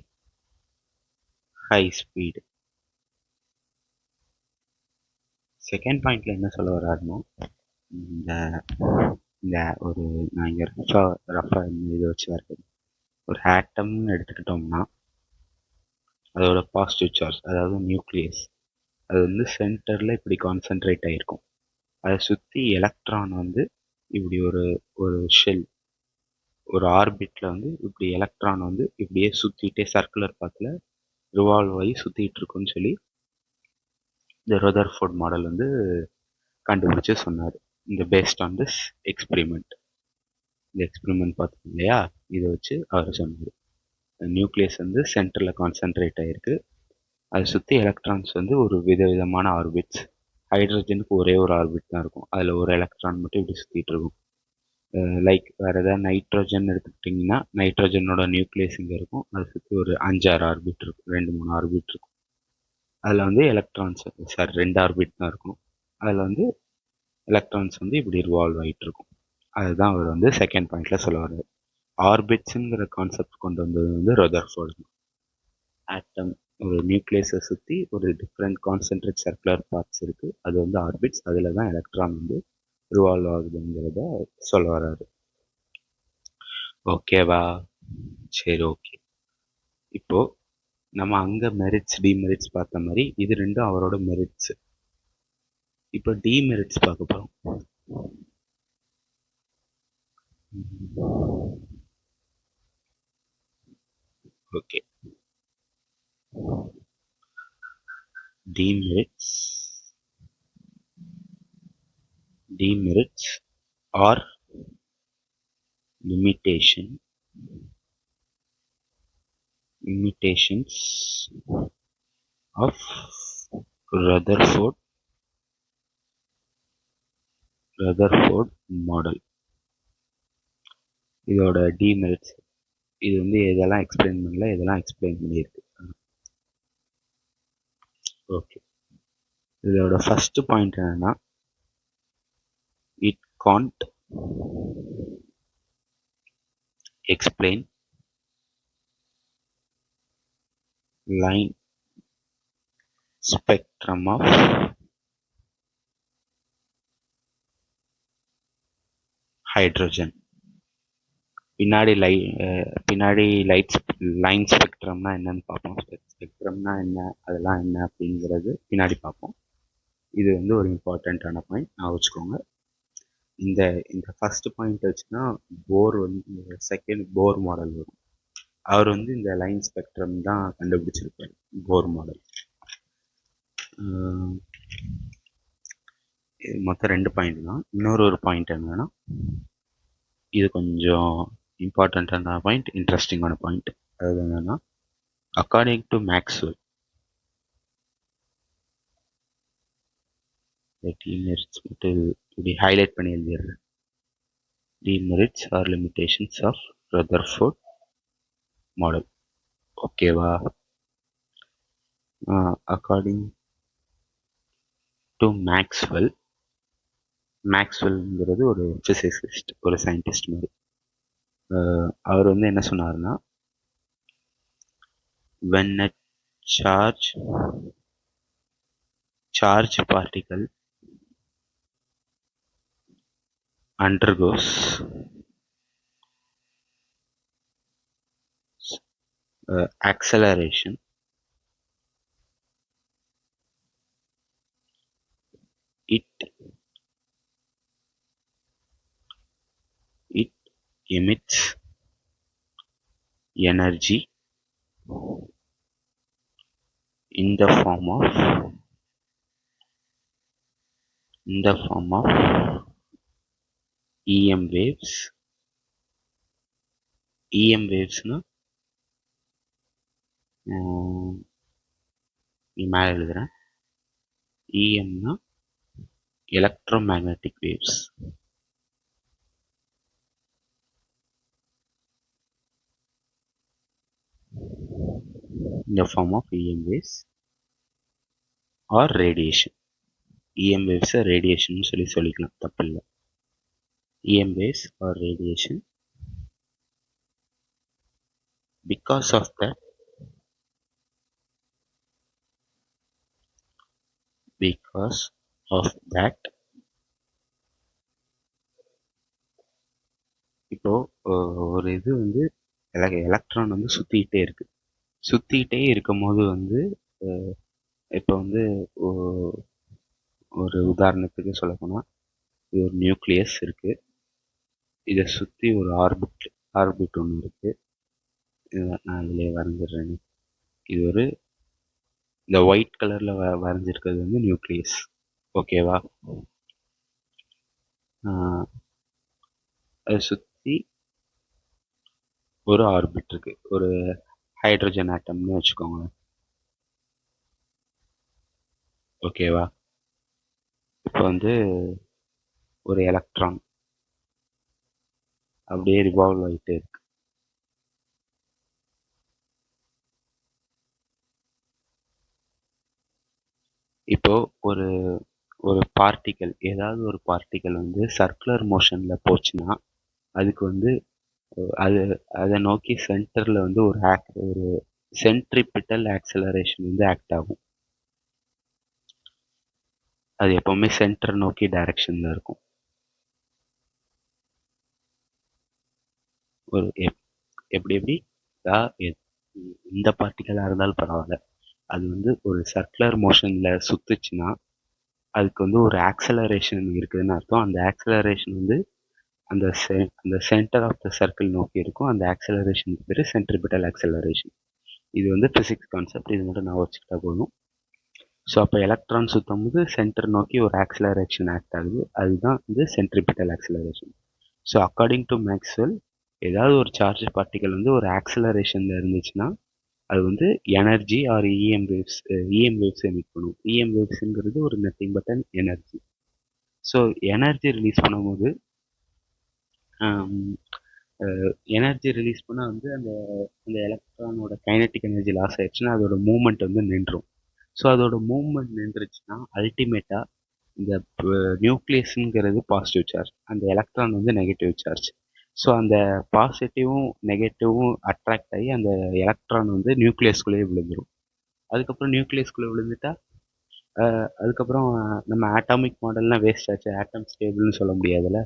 high speed. செகண்ட் பாயிண்ட்ல என்ன சொல்ல வர்றாருன்னா, இந்த ஒரு நான் இங்கே ரஃபா இதை வச்சு வரேன். ஒரு ஆட்டம்னு எடுத்துக்கிட்டோம்னா அதோட பாசிட்டிவ் சார்ஜ், அதாவது நியூக்ளியஸ், அது வந்து சென்டரில் இப்படி கான்சென்ட்ரேட் ஆகிருக்கும். அதை சுற்றி எலக்ட்ரான் வந்து இப்படி ஒரு ஒரு ஷெல், ஒரு ஆர்பிட்டில் வந்து இப்படி எலக்ட்ரான் வந்து இப்படியே சுற்றிட்டே சர்க்குலர் பாத்தில் ரிவால்வ் ஆகி சுற்றிட்டு இருக்குன்னு சொல்லி இந்த ரதர்ஃபோர்ட் மாடல் வந்து கண்டுபிடிச்சு சொன்னார். இந்த பேஸ்ட் ஆன் திஸ் எக்ஸ்பெரிமெண்ட், இந்த எக்ஸ்பெரிமெண்ட் பார்த்தோம் இல்லையா, இதை வச்சு அவர் சொன்னார் நியூக்ளியஸ் வந்து சென்டரில் கான்சென்ட்ரேட் ஆகிருக்கு, அதை சுற்றி எலக்ட்ரான்ஸ் வந்து ஒரு விதவிதமான ஆர்பிட்ஸ். ஹைட்ரஜனுக்கு ஒரே ஒரு ஆர்பிட் தான் இருக்கும், அதில் ஒரு எலக்ட்ரான் மட்டும் இப்படி சுற்றிட்டு இருக்கும். லைக் வேறு ஏதாவது நைட்ரோஜன் எடுத்துக்கிட்டிங்கன்னா நைட்ரோஜனோட நியூக்ளியஸ் இங்கே இருக்கும், அதை சுற்றி ஒரு 5-6 ஆர்பிட் இருக்கும், 2-3 ஆர்பிட் இருக்கும். அதில் வந்து எலக்ட்ரான்ஸ், சாரி 2 ஆர்பிட் தான் இருக்கும், அதில் வந்து எலக்ட்ரான்ஸ் வந்து இப்படி ரிவால்வ் ஆகிட்டு இருக்கும். அதுதான் அவர் வந்து செகண்ட் பாயிண்ட்ல சொல்ல வர்றாரு. ஆர்பிட்ஸுங்கிற கான்செப்ட் கொண்டு வந்தது வந்து ரதர்ஃபோர்ட். ஆட்டம், ஒரு நியூக்ளியஸை சுற்றி ஒரு டிஃப்ரெண்ட் கான்சென்ட்ரிக் சர்க்குலர் பார்ட்ஸ் இருக்குது, அது வந்து ஆர்பிட்ஸ், அதில் தான் எலக்ட்ரான் வந்து ரிவால்வ் ஆகுதுங்கிறத சொல்ல வர்றாரு. ஓகேவா? சரி, ஓகே. இப்போ நம்ம அங்கே மெரிட்ஸ் டிமெரிட்ஸ் பார்த்த மாதிரி இது ரெண்டும் அவரோட மெரிட்ஸ். இப்போ டிமெரிட்ஸ் பார்க்க போகிறோம். Okay, demerits or limitations of Rutherford model. இதோட டிமெரிட்ஸ், இது வந்து எதெல்லாம் எக்ஸ்பிளைன் பண்ணல, இதெல்லாம் எக்ஸ்பிளைன் பண்ணியிருக்கு. ஓகே, இதோட ஃபர்ஸ்ட் பாயிண்ட் என்னன்னா, it can't explain line spectrum of hydrogen. பின்னாடி லைன் ஸ்பெக்ட்ரம்னா என்னன்னு பார்ப்போம். ஸ்பெக்ட்ரம்னா என்ன, அதெல்லாம் என்ன அப்படிங்கிறது பின்னாடி பார்ப்போம். இது வந்து ஒரு இம்பார்ட்டண்ட்டான பாயிண்ட், நான் வச்சுக்கோங்க. இந்த ஃபர்ஸ்ட் பாயிண்ட் வச்சுன்னா போர் வந்து செகண்ட் போர் மாடல் வரும். அவர் வந்து இந்த லைன் ஸ்பெக்ட்ரம் தான் கண்டுபிடிச்சிருப்பார், போர் மாடல். மொத்தம் 2 பாயிண்ட் தான். இன்னொரு பாயிண்ட் என்னன்னா, இது கொஞ்சம் இம்பார்ட்டண்ட்டான பாயிண்ட், இன்ட்ரெஸ்டிங்கான பாயிண்ட். அது என்னன்னா, அக்கார்டிங் டு மேக்ஸ்வெல், டிமெரிட்ஸ் மட்டும் இப்படி ஹைலைட் பண்ணி எழுதிடுறேன். Demerits or limitations of Rutherford model. ஓகேவா? அக்கார்டிங் டு மேக்ஸ்வெல்ங்கிறது ஒரு பிசிசிஸ்ட், ஒரு சயின்டிஸ்ட் மாதிரி. அவர் வந்து என்ன சொன்னார்னா, when a charge particle undergoes acceleration, it emits energy in the form of EM waves. EM wavesனா மேலே எழுதுறேன். EMனா electromagnetic waves. in the form of EM waves or radiation. EM waves radiation சொல்லிக்கலாம், தப்பில்லை. EM waves or radiation. Because of that இப்போ ஒரு இது வந்து எலக்ட்ரான் வந்து சுற்றிக்கிட்டே இருக்கும் போது வந்து இப்போ வந்து ஒரு உதாரணத்துக்கு சொல்லப்போனால் இது ஒரு நியூக்ளியஸ் இருக்குது. இதை சுற்றி ஒரு ஆர்பிட் ஒன்று இருக்குது. நான் இதிலே வரைஞ்சிடுறேன். இது ஒரு இந்த ஒயிட் கலரில் வரைஞ்சிருக்கிறது வந்து நியூக்ளியஸ். ஓகேவா? அதை சுற்றி ஒரு ஆர்பிட் இருக்கு, ஒரு ஹைட்ரஜன் ஆட்டம்னு வச்சுக்கோங்க. ஓகேவா? இப்போ வந்து ஒரு எலக்ட்ரான் அப்படியே ரிவால்வ் ஆகிட்டே இருக்கு. இப்போ ஒரு ஒரு பார்ட்டிக்கல், ஏதாவது ஒரு பார்ட்டிக்கல் வந்து சர்க்குலர் மோஷனில் போச்சுன்னா அதுக்கு வந்து அதை நோக்கி சென்டரில் வந்து ஒரு சென்ட்ரிபிட்டல் ஆக்சலரேஷன் வந்து ஆக்ட் ஆகும். அது எப்போவுமே சென்டர் நோக்கி டைரக்ஷனில் இருக்கும். ஒரு எப்படி எந்த பார்ட்டிக்கலாக இருந்தாலும் பரவாயில்ல, அது வந்து ஒரு சர்க்குலர் மோஷனில் சுற்றுச்சுன்னா அதுக்கு வந்து ஒரு ஆக்சலரேஷன் இருக்குதுன்னு அர்த்தம். அந்த ஆக்சலரேஷன் வந்து அந்த சென்டர் ஆஃப் த சர்க்கிள் நோக்கி இருக்கும். அந்த ஆக்சலரேஷன் பேர் சென்ட்ரிபிட்டல் ஆக்சலரேஷன். இது வந்து ஃபிசிக்ஸ் கான்செப்ட், இது மட்டும் நான் வச்சுக்கிட்டா போதும். ஸோ அப்போ எலக்ட்ரான் சுற்றும் போது சென்டர் நோக்கி ஒரு ஆக்சலரேஷன் ஆக்ட் ஆகுது, அதுதான் வந்து centripetal acceleration. So according to Maxwell, ஏதாவது ஒரு சார்ஜ் பார்ட்டிகல் வந்து ஒரு ஆக்சலரேஷனில் இருந்துச்சுன்னா அது வந்து energy or EM waves emit பண்ணும். இஎம் வேவ்ஸுங்கிறது ஒரு nothing but an energy. So energy release பண்ணும்போது எனர்ஜி ரிலீஸ் பண்ணால் வந்து அந்த அந்த எலக்ட்ரானோட கைனட்டிக் எனர்ஜி லாஸ் ஆயிடுச்சுன்னா அதோட மூவ்மெண்ட் வந்து நின்றும். ஸோ அதோட மூவ்மெண்ட் நின்றுச்சுன்னா அல்டிமேட்டாக இந்த நியூக்ளியஸுங்கிறது பாசிட்டிவ் சார்ஜ், அந்த எலக்ட்ரான் வந்து நெகட்டிவ் சார்ஜ். ஸோ அந்த பாசிட்டிவும் நெகட்டிவும் அட்ராக்ட் ஆகி அந்த எலக்ட்ரான் வந்து நியூக்ளியஸ்குள்ளேயே விழுந்துடும். அதுக்கப்புறம் நியூக்ளியஸ்குள்ளே விழுந்துட்டா அதுக்கப்புறம் நம்ம ஆட்டாமிக் மாடல்லாம் வேஸ்ட் ஆச்சு, ஆட்டம் ஸ்டேபிள்னு சொல்ல முடியாதுல்ல.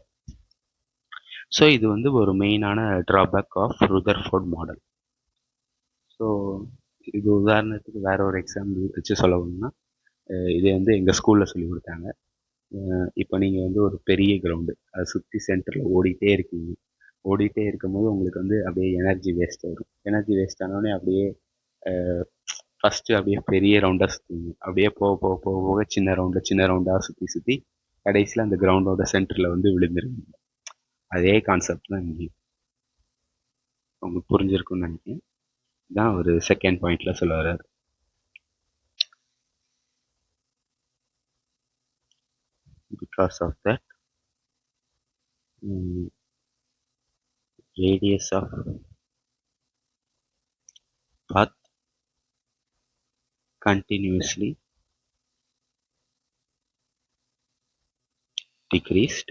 ஸோ இது வந்து ஒரு மெயினான drawback of Rutherford model. So இது உதாரணத்துக்கு வேற ஒரு எக்ஸாம்பிள் வச்சு சொல்லணும்னா, இதே வந்து எங்கள் ஸ்கூலில் சொல்லி கொடுத்தாங்க. இப்போ நீங்கள் வந்து ஒரு பெரிய கிரவுண்டு, அதை சுற்றி சென்டரில் ஓடிட்டே இருக்கீங்க. ஓடிட்டே இருக்கும்போது உங்களுக்கு வந்து அப்படியே எனர்ஜி வேஸ்ட் ஆகிடும். எனர்ஜி வேஸ்ட் ஆனோடனே அப்படியே ஃபஸ்ட்டு அப்படியே பெரிய ரவுண்டாக சுற்றுவீங்க. அப்படியே போக போக போக போக சின்ன ரவுண்டாக சுற்றி சுற்றி கடைசியில் அந்த கிரவுண்டோட சென்டரில் வந்து விழுந்துருவீங்க. அதே கான்செப்ட் தான் இங்கே உங்களுக்கு புரிஞ்சிருக்கும்னு நினைக்கிறேன். தான் ஒரு செகண்ட் பாயிண்ட்ல சொல்ல வர்றாரு. Because of that, radius of path continuously decreased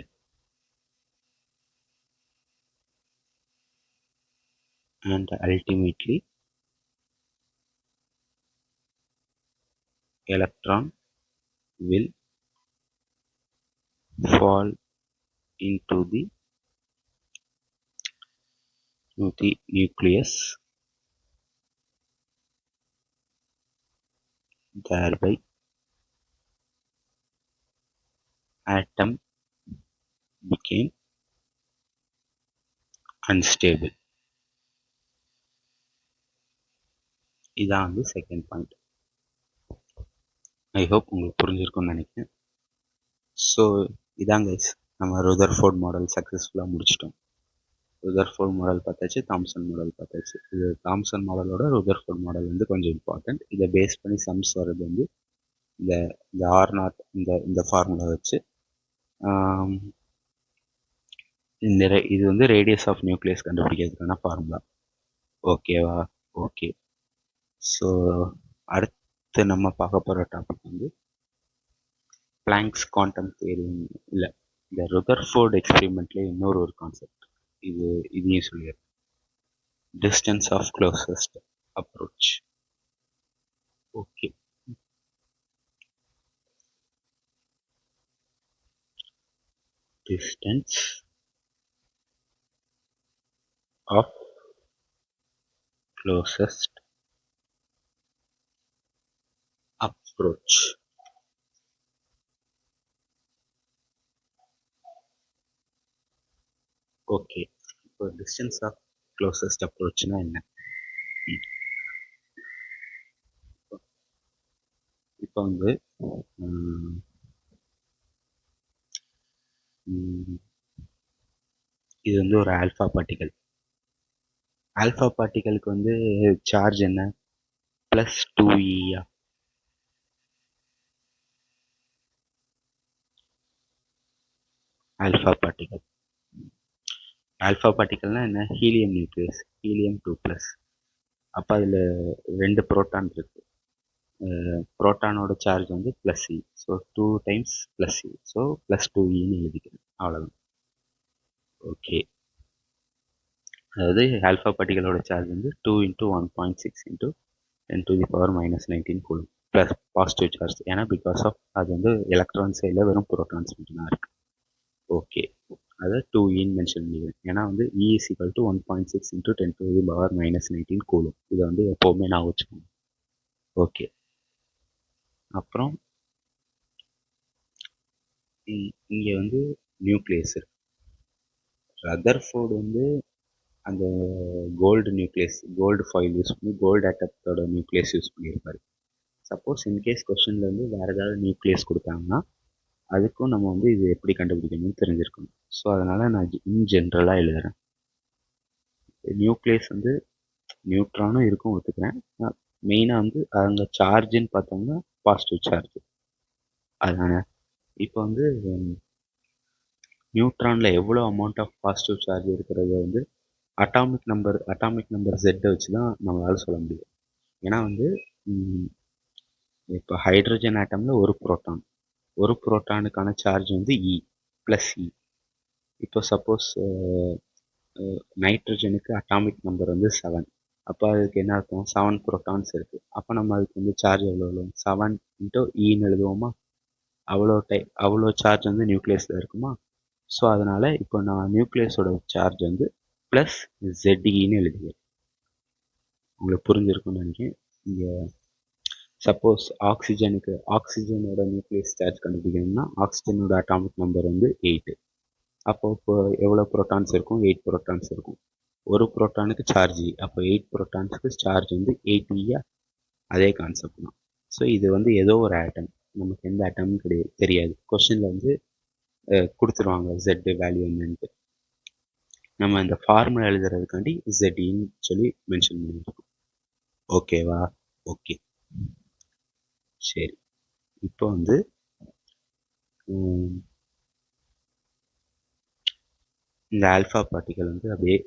and ultimately electron will fall into the nucleus, thereby atom became unstable. இதான் வந்து செகண்ட் பாயிண்ட். ஐ ஹோப் உங்களுக்கு புரிஞ்சிருக்கும்னு நினைக்கிறேன். ஸோ இதான் கைஸ், நம்ம ருதர்ஃபோர்ட் மாடல் சக்ஸஸ்ஃபுல்லாக முடிச்சிட்டோம். ருதர்ஃபோர்ட் மாடல் பார்த்தாச்சு, தாம்சன் மாடல் பார்த்தாச்சு. இது தாம்சன் மாடலோட ருதர்ஃபோர்ட் மாடல் வந்து கொஞ்சம் இம்பார்ட்டண்ட். இதை பேஸ் பண்ணி சம்ஸ் வர்றது வந்து இந்த இந்த ஆர் நாட் இந்த ஃபார்முலா வச்சு. இது வந்து ரேடியஸ் ஆஃப் நியூக்ளியஸ் கண்டுபிடிக்கிறதுக்கான ஃபார்முலா. ஓகேவா? ஓகே. ஸோ அடுத்து நம்ம பார்க்க போகிற டாபிக் வந்து பிளாங்க்ஸ் குவாண்டம் தியரி. இல்லை, இந்த ருதர்ஃபோர்ட் எக்ஸ்பெரிமெண்ட்லேயே இன்னொரு கான்செப்ட், இதையும் சொல்லிடுறேன். distance of closest approach. Okay. Distance of closest approach. Okay, இப்போ டிஸ்டன்ஸ் ஆஃப் க்ளோசஸ்ட் அப்ரோச்னா என்ன? இப்போ வந்து இது வந்து ஒரு ஆல்ஃபா பார்ட்டிகல். ஆல்ஃபா பார்ட்டிகலுக்கு வந்து சார்ஜ் என்ன? +2e. Alpha particle. ஆல்ஃபா பார்ட்டிகல்னா என்ன? Helium nucleus, helium 2+. அப்போ அதில் 2 புரோட்டான் இருக்கு. புரோட்டானோட சார்ஜ் வந்து +e. So 2 times +e. So +2eன்னு எழுதிக்கிறேன், அவ்வளோதான். ஓகே, அதாவது ஆல்ஃபா பார்ட்டிகளோட சார்ஜ் வந்து 2 × 1.6 × 10⁻⁻19 கூலும் ப்ளஸ் பாசிட்டிவ் சார்ஜ். ஏன்னா பிகாஸ் ஆஃப் அது வந்து எலக்ட்ரான் சைடில் வெறும் புரோட்டான்ஸ் மட்டும்தான் இருக்குது. ஓகே, அதை 2eன்னு மென்ஷன் பண்ணிக்கிறேன். ஏன்னா வந்து E = 1.6 × 10⁻⁻19 கூலும். இதை வந்து எப்போவுமே நான் வச்சுக்கணும். ஓகே, அப்புறம் இங்கே வந்து நியூக்ளியஸ் இருக்கு. ரதர்ஃபோர்டு வந்து அந்த gold nucleus, gold foil use பண்ணி கோல்டு ஆட்டத்தோட நியூக்ளியஸ் யூஸ் பண்ணியிருப்பாரு. சப்போஸ் இன்கேஸ் கொஸ்டினில் வந்து வேறு ஏதாவது நியூக்ளியஸ் கொடுத்தாங்கன்னா அதுக்கும் நம்ம வந்து இது எப்படி கண்டுபிடிக்கணும்னு தெரிஞ்சிருக்கணும். ஸோ அதனால் நான் இன் ஜென்ரலாக எழுதுகிறேன். நியூக்ளியஸ் வந்து நியூட்ரானும் இருக்கும், ஒத்துக்கிறேன். மெயினாக வந்து அங்கே சார்ஜுன்னு பார்த்தோம்னா பாசிட்டிவ் சார்ஜ். அதனால் இப்போ வந்து நியூட்ரானில் எவ்வளோ அமௌண்ட் ஆஃப் பாசிட்டிவ் சார்ஜ் இருக்கிறத வந்து அட்டாமிக் நம்பர் ஜெட்டை வச்சு தான் நம்மளால் சொல்ல முடியும். ஏன்னா வந்து இப்போ ஹைட்ரஜன் ஆட்டமில் ஒரு புரோட்டானுக்கான சார்ஜ் வந்து E +E. இப்போ சப்போஸ் நைட்ரஜனுக்கு அட்டாமிக் நம்பர் வந்து 7. அப்போ அதுக்கு என்ன அர்த்தம்? 7 புரோட்டான்ஸ் இருக்குது. அப்போ நம்ம அதுக்கு வந்து சார்ஜ் எவ்வளோ? 7 × Eன்னு எழுதுவோமா? அவ்வளோ சார்ஜ் வந்து நியூக்ளியஸில் இருக்குமா? ஸோ அதனால் இப்போ நான் நியூக்ளியஸோட சார்ஜ் வந்து +ZEன்னு எழுதுகிறேன். உங்களுக்கு புரிஞ்சிருக்கும்னு நினைக்கிறேன். இங்கே சப்போஸ் ஆக்சிஜனோட நியூக்ளியஸ் சார்ஜ் கண்டுபிடிக்கணும்னா ஆக்சிஜனோட அட்டாமிக் நம்பர் வந்து 8. அப்போ இப்போ எவ்வளோ புரோட்டான்ஸ் இருக்கும்? 8 புரோட்டான்ஸ் இருக்கும். ஒரு புரோட்டானுக்கு சார்ஜ் E. அப்போ 8 புரோட்டான்ஸுக்கு சார்ஜ் வந்து 8E. அதே கான்செப்ட் தான். ஸோ இது வந்து ஏதோ ஒரு ஆட்டம், நமக்கு எந்த ஆட்டம்னு தெரியாது. கொஸ்டினில் வந்து கொடுத்துருவாங்க Z வேல்யூ என்னன்ட்டு. நம்ம இந்த ஃபார்முலா எழுதுறதுக்காண்டி ZEன்னு சொல்லி மென்ஷன் பண்ணியிருக்கோம். ஓகேவா? ஓகே, சரி. இப்போ வந்து இந்த ஆல்ஃபா பார்ட்டிகல் வந்து அப்படியே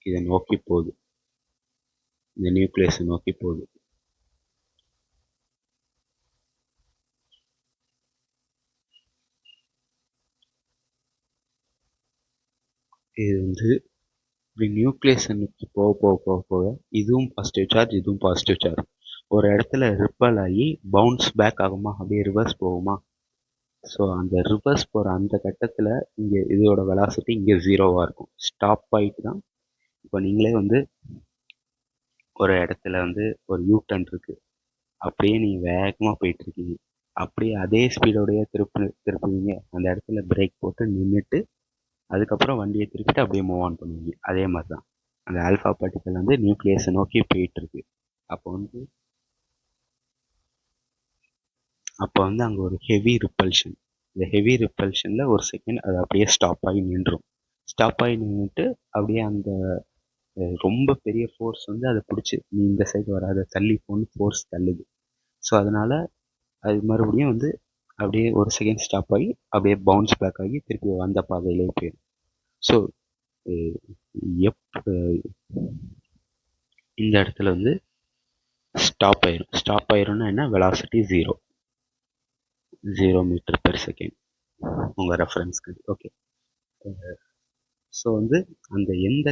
இதை நோக்கி போகுது, இந்த நியூக்ளியஸை நோக்கி போகுது. இது வந்து இப்படி நியூக்ளியஸை நோக்கி போக இதுவும் பாசிட்டிவ் சார்ஜ், இதுவும் பாசிட்டிவ் சார்ஜ். ஒரு இடத்துல ரிப்பல் ஆகி பவுன்ஸ் பேக் ஆகுமா? அப்படியே ரிவர்ஸ் போகுமா? ஸோ அந்த ரிவர்ஸ் போகிற அந்த கட்டத்தில் இங்கே இதோட வெலாசிட்டி இங்கே 0வாக இருக்கும். ஸ்டாப் ஆகிட்டு தான். இப்போ நீங்களே வந்து ஒரு இடத்துல வந்து ஒரு யூ-டர்ன் இருக்குது, அப்படியே நீங்கள் வேகமாக போயிட்டுருக்கீங்க. அப்படியே அதே ஸ்பீடோடையே திருப்புவீங்க. அந்த இடத்துல பிரேக் போட்டு நின்றுட்டு அதுக்கப்புறம் வண்டியை திருப்பிட்டு அப்படியே மூவ் ஆன் பண்ணுவீங்க. அதே மாதிரி தான் அந்த ஆல்ஃபா பார்ட்டிகல் வந்து நியூக்ளியஸை நோக்கி போயிட்டுருக்கு. அப்போ வந்து அங்கே ஒரு ஹெவி ரிப்பல்ஷன். இந்த ஹெவி ரிப்பல்ஷனில் ஒரு செகண்ட் அது அப்படியே ஸ்டாப் ஆகி நின்றும். ஸ்டாப் ஆகி நின்றுட்டு அப்படியே அந்த ரொம்ப பெரிய ஃபோர்ஸ் வந்து அதை பிடிச்சி நீ இந்த சைடு வராத தள்ளி போன்னு ஃபோர்ஸ் தள்ளுது. ஸோ அதனால் அது மறுபடியும் வந்து அப்படியே ஒரு செகண்ட் ஸ்டாப் ஆகி அப்படியே பவுன்ஸ் பேக் ஆகி திருப்பி வந்த பாதையிலே போயிடும். ஸோ இந்த இடத்துல வந்து ஸ்டாப் ஆயிரும்னா என்ன? வெலாசிட்டி 0 m/s உங்கள் ரெஃபரன்ஸ்க்கு. ஓகே, ஸோ வந்து அந்த எந்த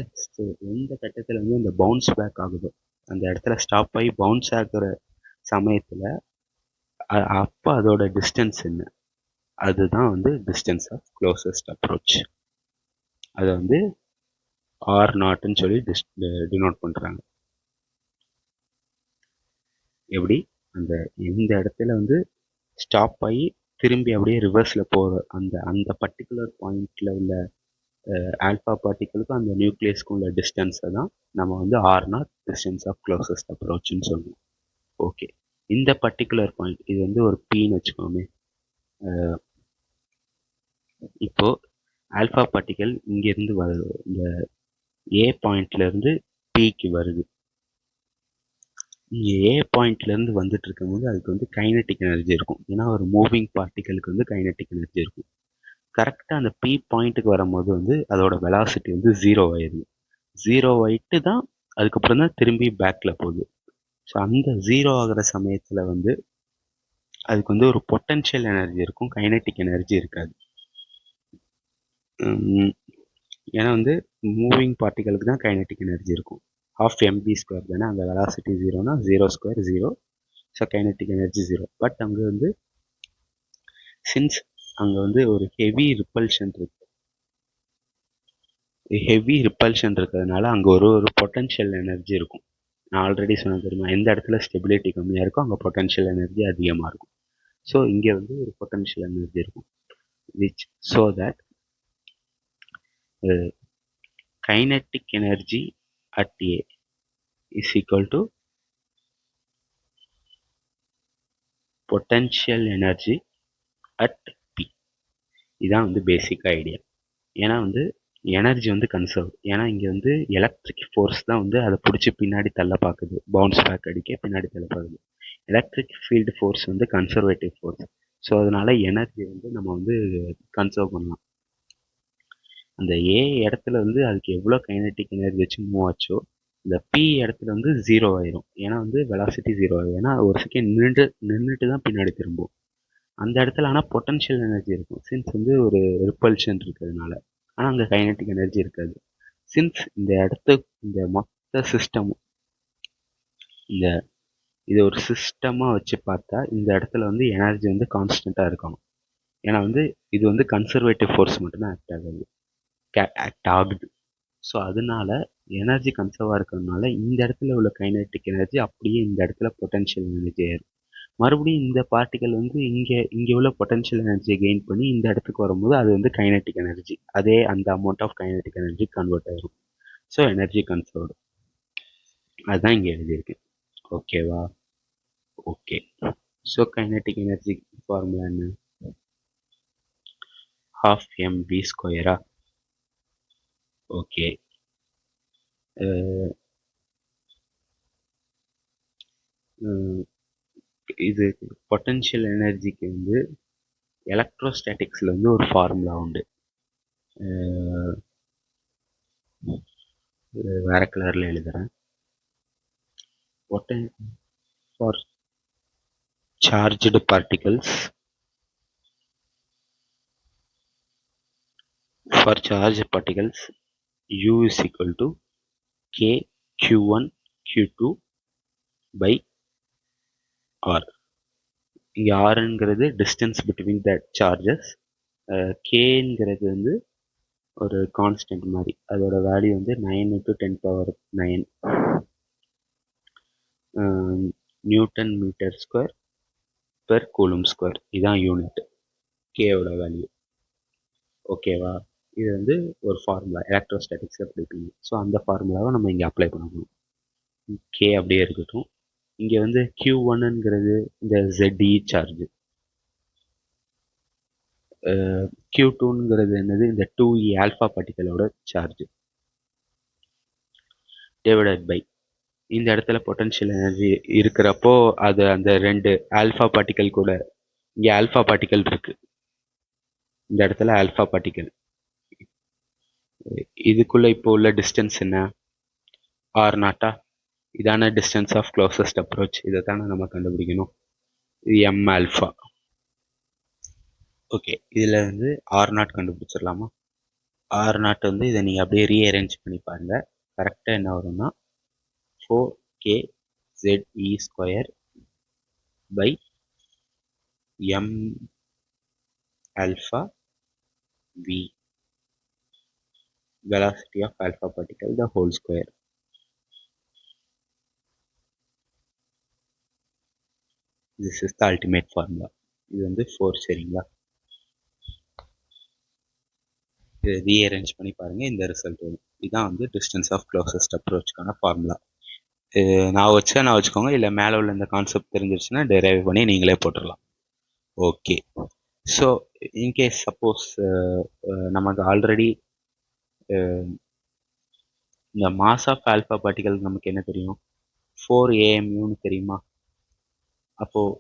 கட்டத்தில் வந்து இந்த பவுன்ஸ் பேக் ஆகுதோ அந்த இடத்துல ஸ்டாப் ஆகி பவுன்ஸ் ஆகிற சமயத்தில் அப்போ அதோட டிஸ்டன்ஸ் என்ன? அதுதான் வந்து டிஸ்டன்ஸ் ஆஃப் க்ளோசஸ்ட் அப்ரோச். அதை வந்து R0ன்னு சொல்லி டினோட் பண்ணுறாங்க. எப்படி அந்த எந்த இடத்துல வந்து ஸ்டாப் ஆகி திரும்பி அப்படியே ரிவர்ஸில் போகிற அந்த அந்த பர்டிகுலர் பாயிண்டில் உள்ள ஆல்ஃபா பார்ட்டிகளுக்கும் அந்த நியூக்ளியஸ்க்கும் உள்ள டிஸ்டன்ஸை தான் நம்ம வந்து ஆர்னா டிஸ்டன்ஸ் ஆஃப் க்ளோசஸ்ட் அப்ரோச்னு சொல்லுவோம். ஓகே, இந்த பர்டிகுலர் பாயிண்ட் இது வந்து ஒரு பீன்னு வச்சுக்கோமே. இப்போ ஆல்ஃபா பார்ட்டிகல் இங்கேருந்து வருது, இந்த ஏ பாயிண்ட்லேருந்து பிக்கு வருது. இங்கே ஏ பாயிண்ட்லேருந்து வந்துட்டு இருக்கும்போது அதுக்கு வந்து கைனட்டிக் எனர்ஜி இருக்கும். ஏன்னா ஒரு மூவிங் பார்ட்டிகளுக்கு வந்து கைனட்டிக் எனர்ஜி இருக்கும். கரெக்டாக அந்த பி பாயிண்ட்டுக்கு வரும்போது வந்து அதோட வெலாசிட்டி வந்து 0 ஆயிடுது. 0 ஆகிட்டு தான் அதுக்கப்புறம் தான் திரும்பி பேக்கில் போகுது. ஸோ அந்த 0 ஆகிற சமயத்தில் வந்து அதுக்கு வந்து ஒரு பொட்டன்ஷியல் எனர்ஜி இருக்கும், கைனட்டிக் எனர்ஜி இருக்காது. ஏன்னா வந்து மூவிங் பார்ட்டிகளுக்கு தான் கைனட்டிக் எனர்ஜி இருக்கும். ஹாஃப் எம்பி ஸ்கொயர் தானே, அந்த வெலாசிட்டி 0னா 0 square 0. So kinetic energy 0. But அங்கே வந்து சின்ஸ் அங்கே வந்து ஒரு ஹெவி ரிப்பல்ஷன் இருக்கிறதுனால அங்கே ஒரு பொட்டன்ஷியல் எனர்ஜி இருக்கும். நான் ஆல்ரெடி சொன்னது தெரியுமா, எந்த இடத்துல ஸ்டெபிலிட்டி கம்மியாக இருக்கும் அங்கே பொட்டன்ஷியல் எனர்ஜி அதிகமாக இருக்கும். ஸோ இங்கே வந்து ஒரு பொட்டன்ஷியல் எனர்ஜி இருக்கும், which so that kinetic energy at A is equal to potential energy at P. இதான் வந்து பேசிக் ஐடியா. ஏன்னா வந்து எனர்ஜி வந்து கன்சர்வ். ஏன்னா இங்கே வந்து எலக்ட்ரிக் ஃபோர்ஸ் தான் வந்து அதை பிடிச்சி பின்னாடி தள்ள பார்க்குது, பவுன்ஸ் பேக் அடிக்க பின்னாடி தள்ள பார்க்குது. எலக்ட்ரிக் ஃபீல்டு ஃபோர்ஸ் வந்து கன்சர்வேட்டிவ் ஃபோர்ஸ். ஸோ அதனால எனர்ஜி வந்து நம்ம வந்து கன்சர்வ் பண்ணலாம். அந்த ஏ இடத்துல வந்து அதுக்கு எவ்வளோ கைனட்டிக் எனர்ஜி வச்சு மூவ் ஆச்சோ இந்த பி இடத்துல வந்து 0 ஆயிரும். ஏன்னா வந்து வெலாசிட்டி 0 ஆயிரும். ஏன்னா ஒரு செகண்ட் நின்றுட்டு தான் பின்னாடி திரும்பும். அந்த இடத்துல ஆனால் பொட்டன்ஷியல் எனர்ஜி இருக்கும், சின்ஸ் வந்து ஒரு ரிப்பல்ஷன் இருக்கிறதுனால. ஆனால் அங்கே கைனட்டிக் எனர்ஜி இருக்காது. சின்ஸ் இந்த மொத்த சிஸ்டம் இந்த இது ஒரு சிஸ்டமாக வச்சு பார்த்தா இந்த இடத்துல வந்து எனர்ஜி வந்து கான்ஸ்டண்ட்டாக இருக்கணும். ஏன்னா வந்து இது வந்து கன்சர்வேட்டிவ் ஃபோர்ஸ் மட்டும்தான் ஆக்ட் ஆகுது. ஸோ அதனால எனர்ஜி கன்சர்வாக இருக்கிறதுனால இந்த இடத்துல உள்ள கைனட்டிக் எனர்ஜி அப்படியே இந்த இடத்துல பொட்டன்ஷியல் எனர்ஜி ஆயிரும். மறுபடியும் இந்த பார்ட்டிகல் வந்து இங்கே உள்ள பொட்டன்ஷியல் எனர்ஜியை கெயின் பண்ணி இந்த இடத்துக்கு வரும்போது அது வந்து கைனட்டிக் எனர்ஜி, அதே அந்த amount of kinetic energy convert ஆயிரும். So energy conserved. அதுதான் இங்கே எழுதியிருக்கு. ஓகேவா? Okay. So kinetic energy formula என்ன? half mv ஸ்கொயரா? ஓகே. இது பொட்டன்ஷியல் எனர்ஜிக்கு வந்து எலக்ட்ரோஸ்டாட்டிக்ஸில் வந்து ஒரு ஃபார்முலா உண்டு. வேறு கலரில் எழுதுகிறேன். For charged particles U is equal to K Q1 Q2 by R. இங்கே ஆர்ங்கிறது டிஸ்டன்ஸ் பிட்வீன் த சார்ஜஸ், கேங்கிறது வந்து ஒரு கான்ஸ்டன்ட் மாதிரி, அதோட வேல்யூ வந்து 9 × 10⁹ newton metre square per coulomb square. இதுதான் யூனிட் கேவோட வேல்யூ. ஓகேவா? இது வந்து ஒரு ஃபார்முலா எலக்ட்ரோஸ்டாட்டிக்ஸில் பிடிப்பீங்க. ஸோ அந்த ஃபார்முலாவை நம்ம இங்கே அப்ளை பண்ணணும். கே அப்படியே இருக்கட்டும். இங்கே வந்து Q1ங்கிறது இந்த ZE சார்ஜ், Q2ங்கிறது என்னது, இந்த 2E ஆல்ஃபா பார்ட்டிகளோட சார்ஜ், டிவைடட் பை இந்த இடத்துல பொட்டன்ஷியல் எனர்ஜி இருக்கிறப்போ அது அந்த ரெண்டு ஆல்ஃபா பார்ட்டிகல் கூட, இங்கே ஆல்ஃபா பார்ட்டிகல் இருக்கு, இந்த இடத்துல ஆல்ஃபா பார்ட்டிகல், இதுக்குள்ள இப்போ உள்ள டிஸ்டன்ஸ் என்ன? R0. இதான டிஸ்டன்ஸ் ஆஃப் க்ளோசஸ்ட் அப்ரோச். இதை தானே நம்ம கண்டுபிடிக்கணும். இது எம் ஆல்ஃபா. ஓகே, இதில் வந்து R0 கண்டுபிடிச்சிடலாமா? R0 வந்து இதை நீங்கள் அப்படியே ரீஅரேஞ்ச் பண்ணி பாருங்கள். கரெக்டாக என்ன வரும்னா 4kZe² by m alpha v, velocity of alpha particle, the whole square. This is the ultimate formula. இது வந்து 4 சரிங்களா? இது ரீஅரேஞ்ச் பண்ணி பாருங்கள், இந்த ரிசல்ட் வரும். இதுதான் வந்து டிஸ்டன்ஸ் ஆஃப் க்ளோசஸ்ட் அப்ரோச்சுக்கான ஃபார்முலா. நான் வச்சுக்கோங்க, இல்லை மேலே உள்ள இந்த கான்செப்ட் தெரிஞ்சிருச்சுன்னா டெரைவ் பண்ணி நீங்களே போட்டுடலாம். ஓகே. ஸோ இன்கேஸ் சப்போஸ் நமக்கு ஆல்ரெடி இந்த மாஸ் ஆஃப் ஆல்ஃபா பார்ட்டிகல் நமக்கு என்ன தெரியும், 4 AMUன்னு தெரியுமா? அப்போது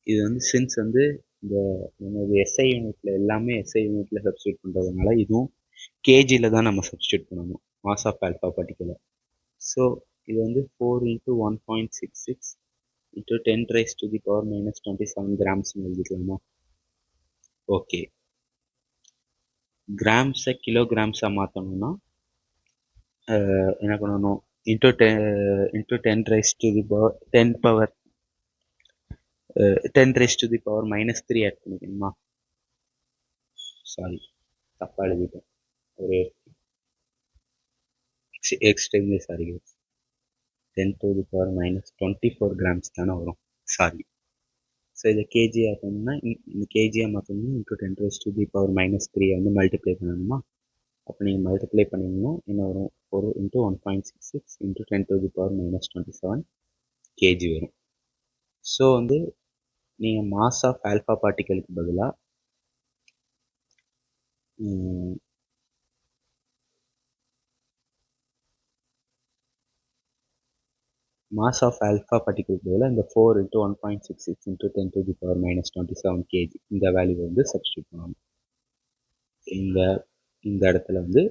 இது வந்து சின்ஸ் வந்து இந்த நமது எஸ்ஐ யூனிட்ல எல்லாமே எஸ்ஐ யூனிட்ல சப்ஸ்டியூட் பண்ணுறதுனால இதுவும் கேஜியில் தான் நம்ம சப்ஸ்டியூட் பண்ணணும் மாஸ் ஆஃப் ஆல்ஃபா பார்ட்டிகலை. ஸோ இது வந்து 4 × 1.66 × 10⁻⁻27 கிராம்ஸ்னு எழுதிக்கலாமா? ஓகே. கிராம்ஸை கிலோகிராம்ஸாக மாற்றணும்னா என்ன பண்ணணும், இன்ட்டு 10⁻³ ஆட் பண்ணிக்கணுமா? சாரி, தப்பாக எழுதிட்டேன். ஒரு எக்ஸ்ட்ரீம்லி சாரி. 10⁻24 கிராம்ஸ் தானே வரும். சாரி. ஸோ இதை கேஜி ஆகணும்னா இந்த கேஜியாக மாற்றணும்னா இன்ட்டு 10⁻³ வந்து மல்டிப்ளை பண்ணணுமா? அப்போ நீங்கள் மல்டிப்ளை பண்ணிங்கன்னா என்ன வரும், 4 × 1.66 × 10⁻⁻27 கேஜி வரும். ஸோ வந்து நீங்கள் மாஸ் ஆஃப் ஆல்ஃபா பார்ட்டிகளுக்கு பதிலாக மாஸ் ஆஃப் ஆல்ஃபா பார்ட்டிகளுக்கு பதிலாக இந்த 4 × 1.66 × 10⁻⁻27 கேஜி இந்த வேல்யூ வந்து சப்ஸ்டியூட் பண்ணணும். இந்த இடத்துல வந்து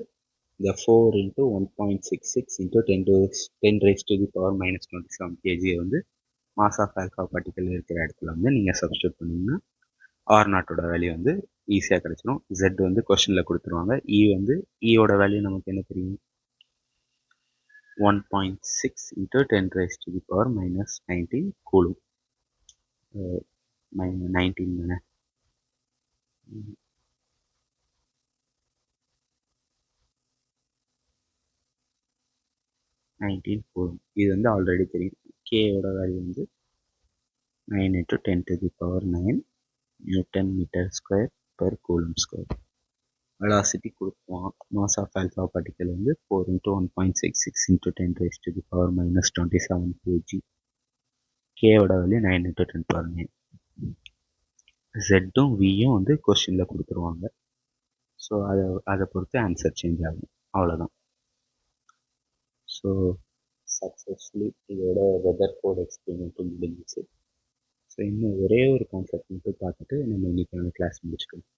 இந்த 4 × 1.66 × 10⁻⁻27 கேஜியை வந்து மாஸ் ஆஃப் ஆல்ஃபா பார்ட்டிகல் இருக்கிற இடத்துல வந்து நீங்கள் சப்ஸ்டியூட் பண்ணிங்கன்னா R0ஓட வேல்யூ வந்து ஈஸியாக கிடச்சிடும். Z வந்து கொஸ்டினில் கொடுத்துருவாங்க. வந்து ஈயோட வேல்யூ நமக்கு என்ன தெரியும், 1.6 × 10⁻⁻19 கூலும். 19 தானே. கூலும். இது வந்து ஆல்ரெடி தெரியும். கேயோட வேல்யூ வந்து 9 × 10⁻⁹ newton metre square per coulomb square. Velocity கொடுப்போம். மாஸ் ஆஃப் ஆல்ஃபா பார்ட்டிகல் வந்து 4 × 1.66 × 10⁻⁻27 கேஜி. கேயோட வேல்யூ 9 × 10⁻9. ஜெட்டும் வியும் வந்து கொஸ்டினில் கொடுத்துருவாங்க. ஸோ அதை பொறுத்து ஆன்சர் சேஞ்ச் ஆகும். அவ்வளோதான். ஸோ சக்ஸஸ்ஃபுல்லி இதோட வெதர்ஃபோர்ட் எக்ஸ்பெரிமெண்ட்டும் முடிஞ்சிச்சு. ஸோ இன்னும் ஒரே ஒரு கான்செப்ட் மட்டும் பார்த்துட்டு நம்ம இன்னைக்கான கிளாஸ் முடிச்சுக்கலாம்.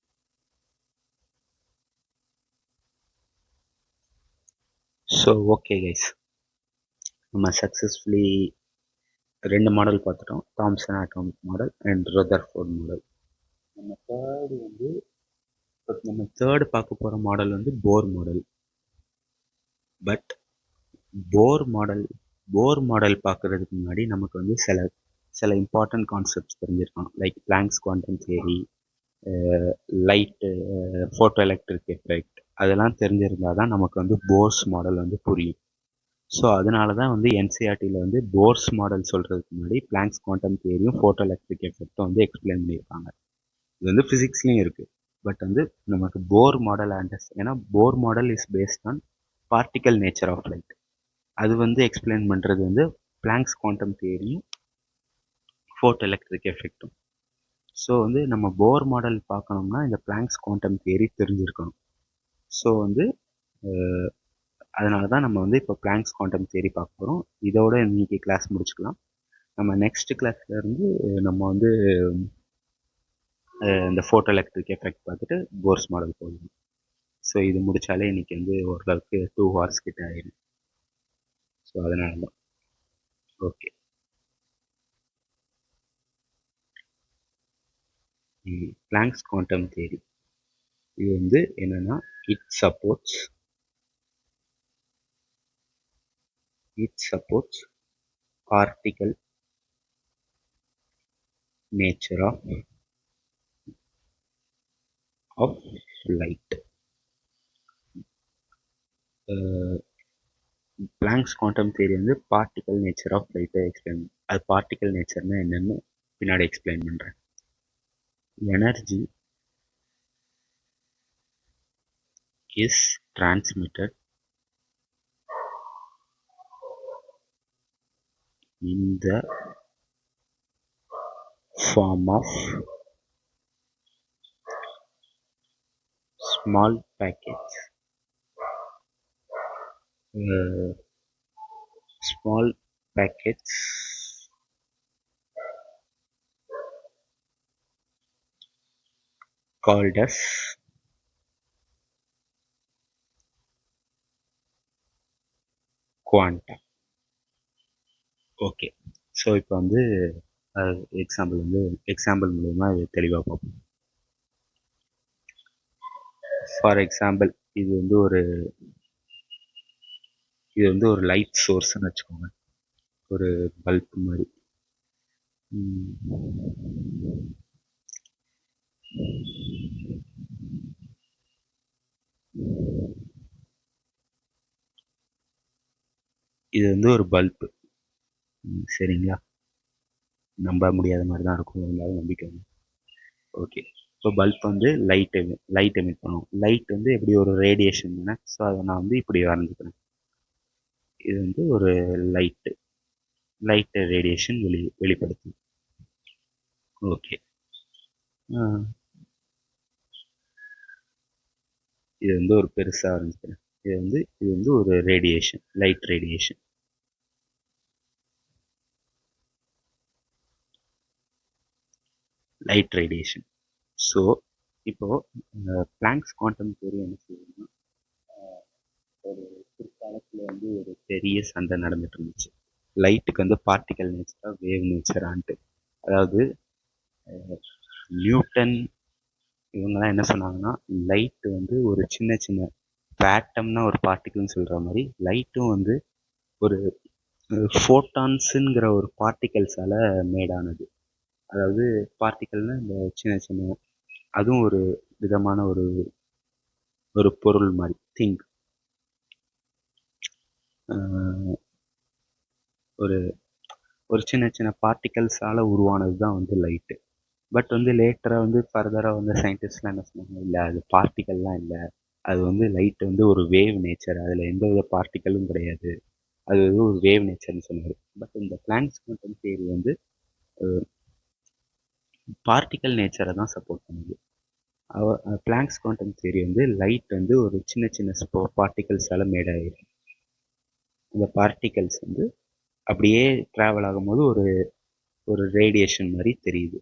ஸோ ஓகே கைஸ், நம்ம சக்ஸஸ்ஃபுல்லி 2 மாடல் பார்த்துட்டோம். Thomson atomic model and Rutherford model. நம்ம தேர்டு பார்க்க போகிற மாடல் வந்து Bohr model. But Bohr model பார்க்குறதுக்கு முன்னாடி நமக்கு வந்து சில இம்பார்ட்டன்ட் கான்செப்ட்ஸ் தெரிஞ்சிருக்கணும். Like Planck's quantum theory, light, photoelectric effect, அதெல்லாம் தெரிஞ்சிருந்தால் தான் நமக்கு வந்து போர்ஸ் மாடல் வந்து புரியும். ஸோ அதனால தான் வந்து என்சிஆர்டியில் வந்து போர்ஸ் மாடல் சொல்கிறதுக்கு முன்னாடி பிளாங்க்ஸ் குவாண்டம் தியரியும் ஃபோட்டோ எலக்ட்ரிக் எஃபெக்டும் வந்து எக்ஸ்பிளைன் பண்ணியிருக்காங்க. இது வந்து ஃபிசிக்ஸ்லேயும் இருக்குது. பட் வந்து நமக்கு போர் மாடல் ஏன்னா Bohr model is based on particle nature of light. அது வந்து எக்ஸ்பிளைன் பண்ணுறது வந்து பிளாங்க்ஸ் குவாண்டம் தியரியும் ஃபோட்டோ எலக்ட்ரிக் எஃபெக்டும். ஸோ வந்து நம்ம போர் மாடல் பார்க்கணும்னா இந்த பிளாங்க்ஸ் குவாண்டம் தியரி தெரிஞ்சிருக்கணும். ஸோ வந்து அதனால தான் நம்ம வந்து இப்போ பிளாங்க்ஸ் குவாண்டம் தியரி பார்க்க போகிறோம். இதோட இன்னைக்கு கிளாஸ் முடிச்சுக்கலாம். நம்ம நெக்ஸ்ட் கிளாஸ்ல இருந்து நம்ம வந்து இந்த ஃபோட்டோ எலக்ட்ரிக் எஃபெக்ட் பார்த்துட்டு போர்ஸ் மாடல் போகணும். ஸோ இது முடித்தாலே இன்றைக்கி வந்து ஓரளவுக்கு 2 hours கிட்ட ஆயிடும். ஸோ அதனால தான். ஓகே, பிளாங்க்ஸ் குவாண்டம் தியரி இது வந்து என்னென்னா it supports particle nature of light. Planck's quantum theory வந்து பார்ட்டிக்கல் நேச்சர் ஆஃப் லைட்டை எக்ஸ்பிளைன். அது பார்ட்டிக்கல் நேச்சர்னா என்னன்னு பின்னாடி எக்ஸ்பிளைன் பண்ணுறேன். Energy is transmitted in the form of small packets. Small packets called as quanta. Okay, so இப்போ வந்து example மூலமா இது தெளிவாக பார்ப்போம். ஃபார் எக்ஸாம்பிள் இது வந்து ஒரு லைட் சோர்ஸ்ன்னு வச்சுக்கோங்க, ஒரு பல்ப் மாதிரி. இது வந்து ஒரு பல்ப், சரிங்களா? நம்ப முடியாத மாதிரி தான் இருக்கும், இருந்தாலும் நம்பிக்கை. ஓகே, இப்போ பல்ப் வந்து லைட் எமிட் பண்ணும். லைட் வந்து எப்படி ஒரு ரேடியேஷன் தானே, ஸோ அதை நான் வந்து இப்படி வரைஞ்சிக்கிறேன். இது வந்து ஒரு லைட் ரேடியேஷன் வெளிப்படுத்தும். ஓகே, இது வந்து ஒரு பெருசாக வரைஞ்சிக்கிறேன். இது வந்து ஒரு ரேடியேஷன், லைட் ரேடியேஷன். ஸோ இப்போ பிளாங்க்ஸ் குவாண்டம் தியரி என்ன செய்யணும்னா, ஒரு பிற்காலத்தில் வந்து ஒரு பெரிய சண்டை நடந்துட்டு இருந்துச்சு. லைட்டுக்கு வந்து பார்ட்டிக்கல் நேச்சரா வேவ் நேச்சரான்ட்டு. அதாவது நியூட்டன் இவங்கெல்லாம் என்ன சொன்னாங்கன்னா, லைட் வந்து ஒரு சின்ன சின்ன ஆட்டம்னா ஒரு பார்ட்டிக்கல்னு சொல்கிற மாதிரி லைட்டும் வந்து ஒரு ஃபோட்டான்ஸுங்கிற ஒரு பார்ட்டிகல்ஸால் மேடானது. அதாவது பார்ட்டிக்கல்னா இந்த சின்ன சின்ன, அதுவும் ஒரு விதமான ஒரு பொருள் மாதிரி, திங்க். ஒரு சின்ன சின்ன பார்ட்டிகல்ஸால் உருவானது தான் வந்து லைட்டு. பட் வந்து லேட்டராக வந்து ஃபர்தராக வந்து சயின்டிஸ்ட்லாம் என்ன சொன்னாங்க, இல்லை அது பார்ட்டிக்கல்லாம் இல்லை, அது வந்து லைட் வந்து ஒரு வேவ் நேச்சர், அதில் எந்த வித பார்ட்டிக்கலும் கிடையாது, அது வந்து ஒரு வேவ் நேச்சர்னு சொன்னார். பட் இந்த பிளாங்க்ஸ் குவாண்டம் தியரி வந்து பார்ட்டிக்கல் நேச்சரை தான் சப்போர்ட் பண்ணுது. பிளாங்க்ஸ் குவாண்டம் தியரி வந்து லைட் வந்து ஒரு சின்ன சின்ன பார்ட்டிகல்ஸால் மேட் ஆகிடும். இந்த பார்ட்டிகல்ஸ் வந்து அப்படியே ட்ராவல் ஆகும்போது ஒரு ரேடியேஷன் மாதிரி தெரியுது.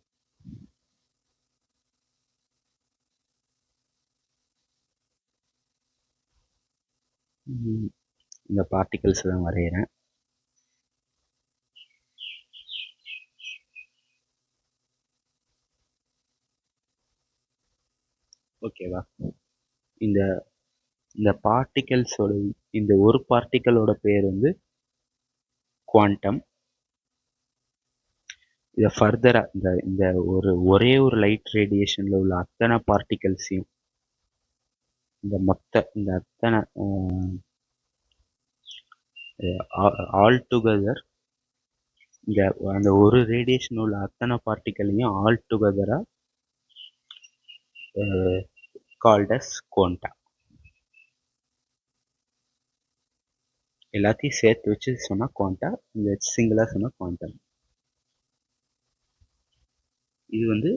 இந்த பார்ட்டிகல்ஸ் தான் வரைகிறேன். ஓகேவா? இந்த பார்ட்டிகல்ஸோட இந்த ஒரு பார்ட்டிக்கலோட பேர் வந்து குவாண்டம். இதை ஃபர்தராக இந்த ஒரே ஒரு லைட் ரேடியேஷனில் உள்ள அத்தனை பார்ட்டிகல்ஸையும், இந்த அத்தனை ஆல் டுகெதர், அந்த ஒரு ரேடியேஷன் உள்ள அத்தனை பார்ட்டிகலையும் ஆல் டுகெதரா கால்ட் அஸ் குவாண்டா. எல்லாத்தையும் சேர்த்து வச்சு சொன்னா குவாண்டா, இந்த சிங்கிளா சொன்னா குவாண்டம். இது வந்து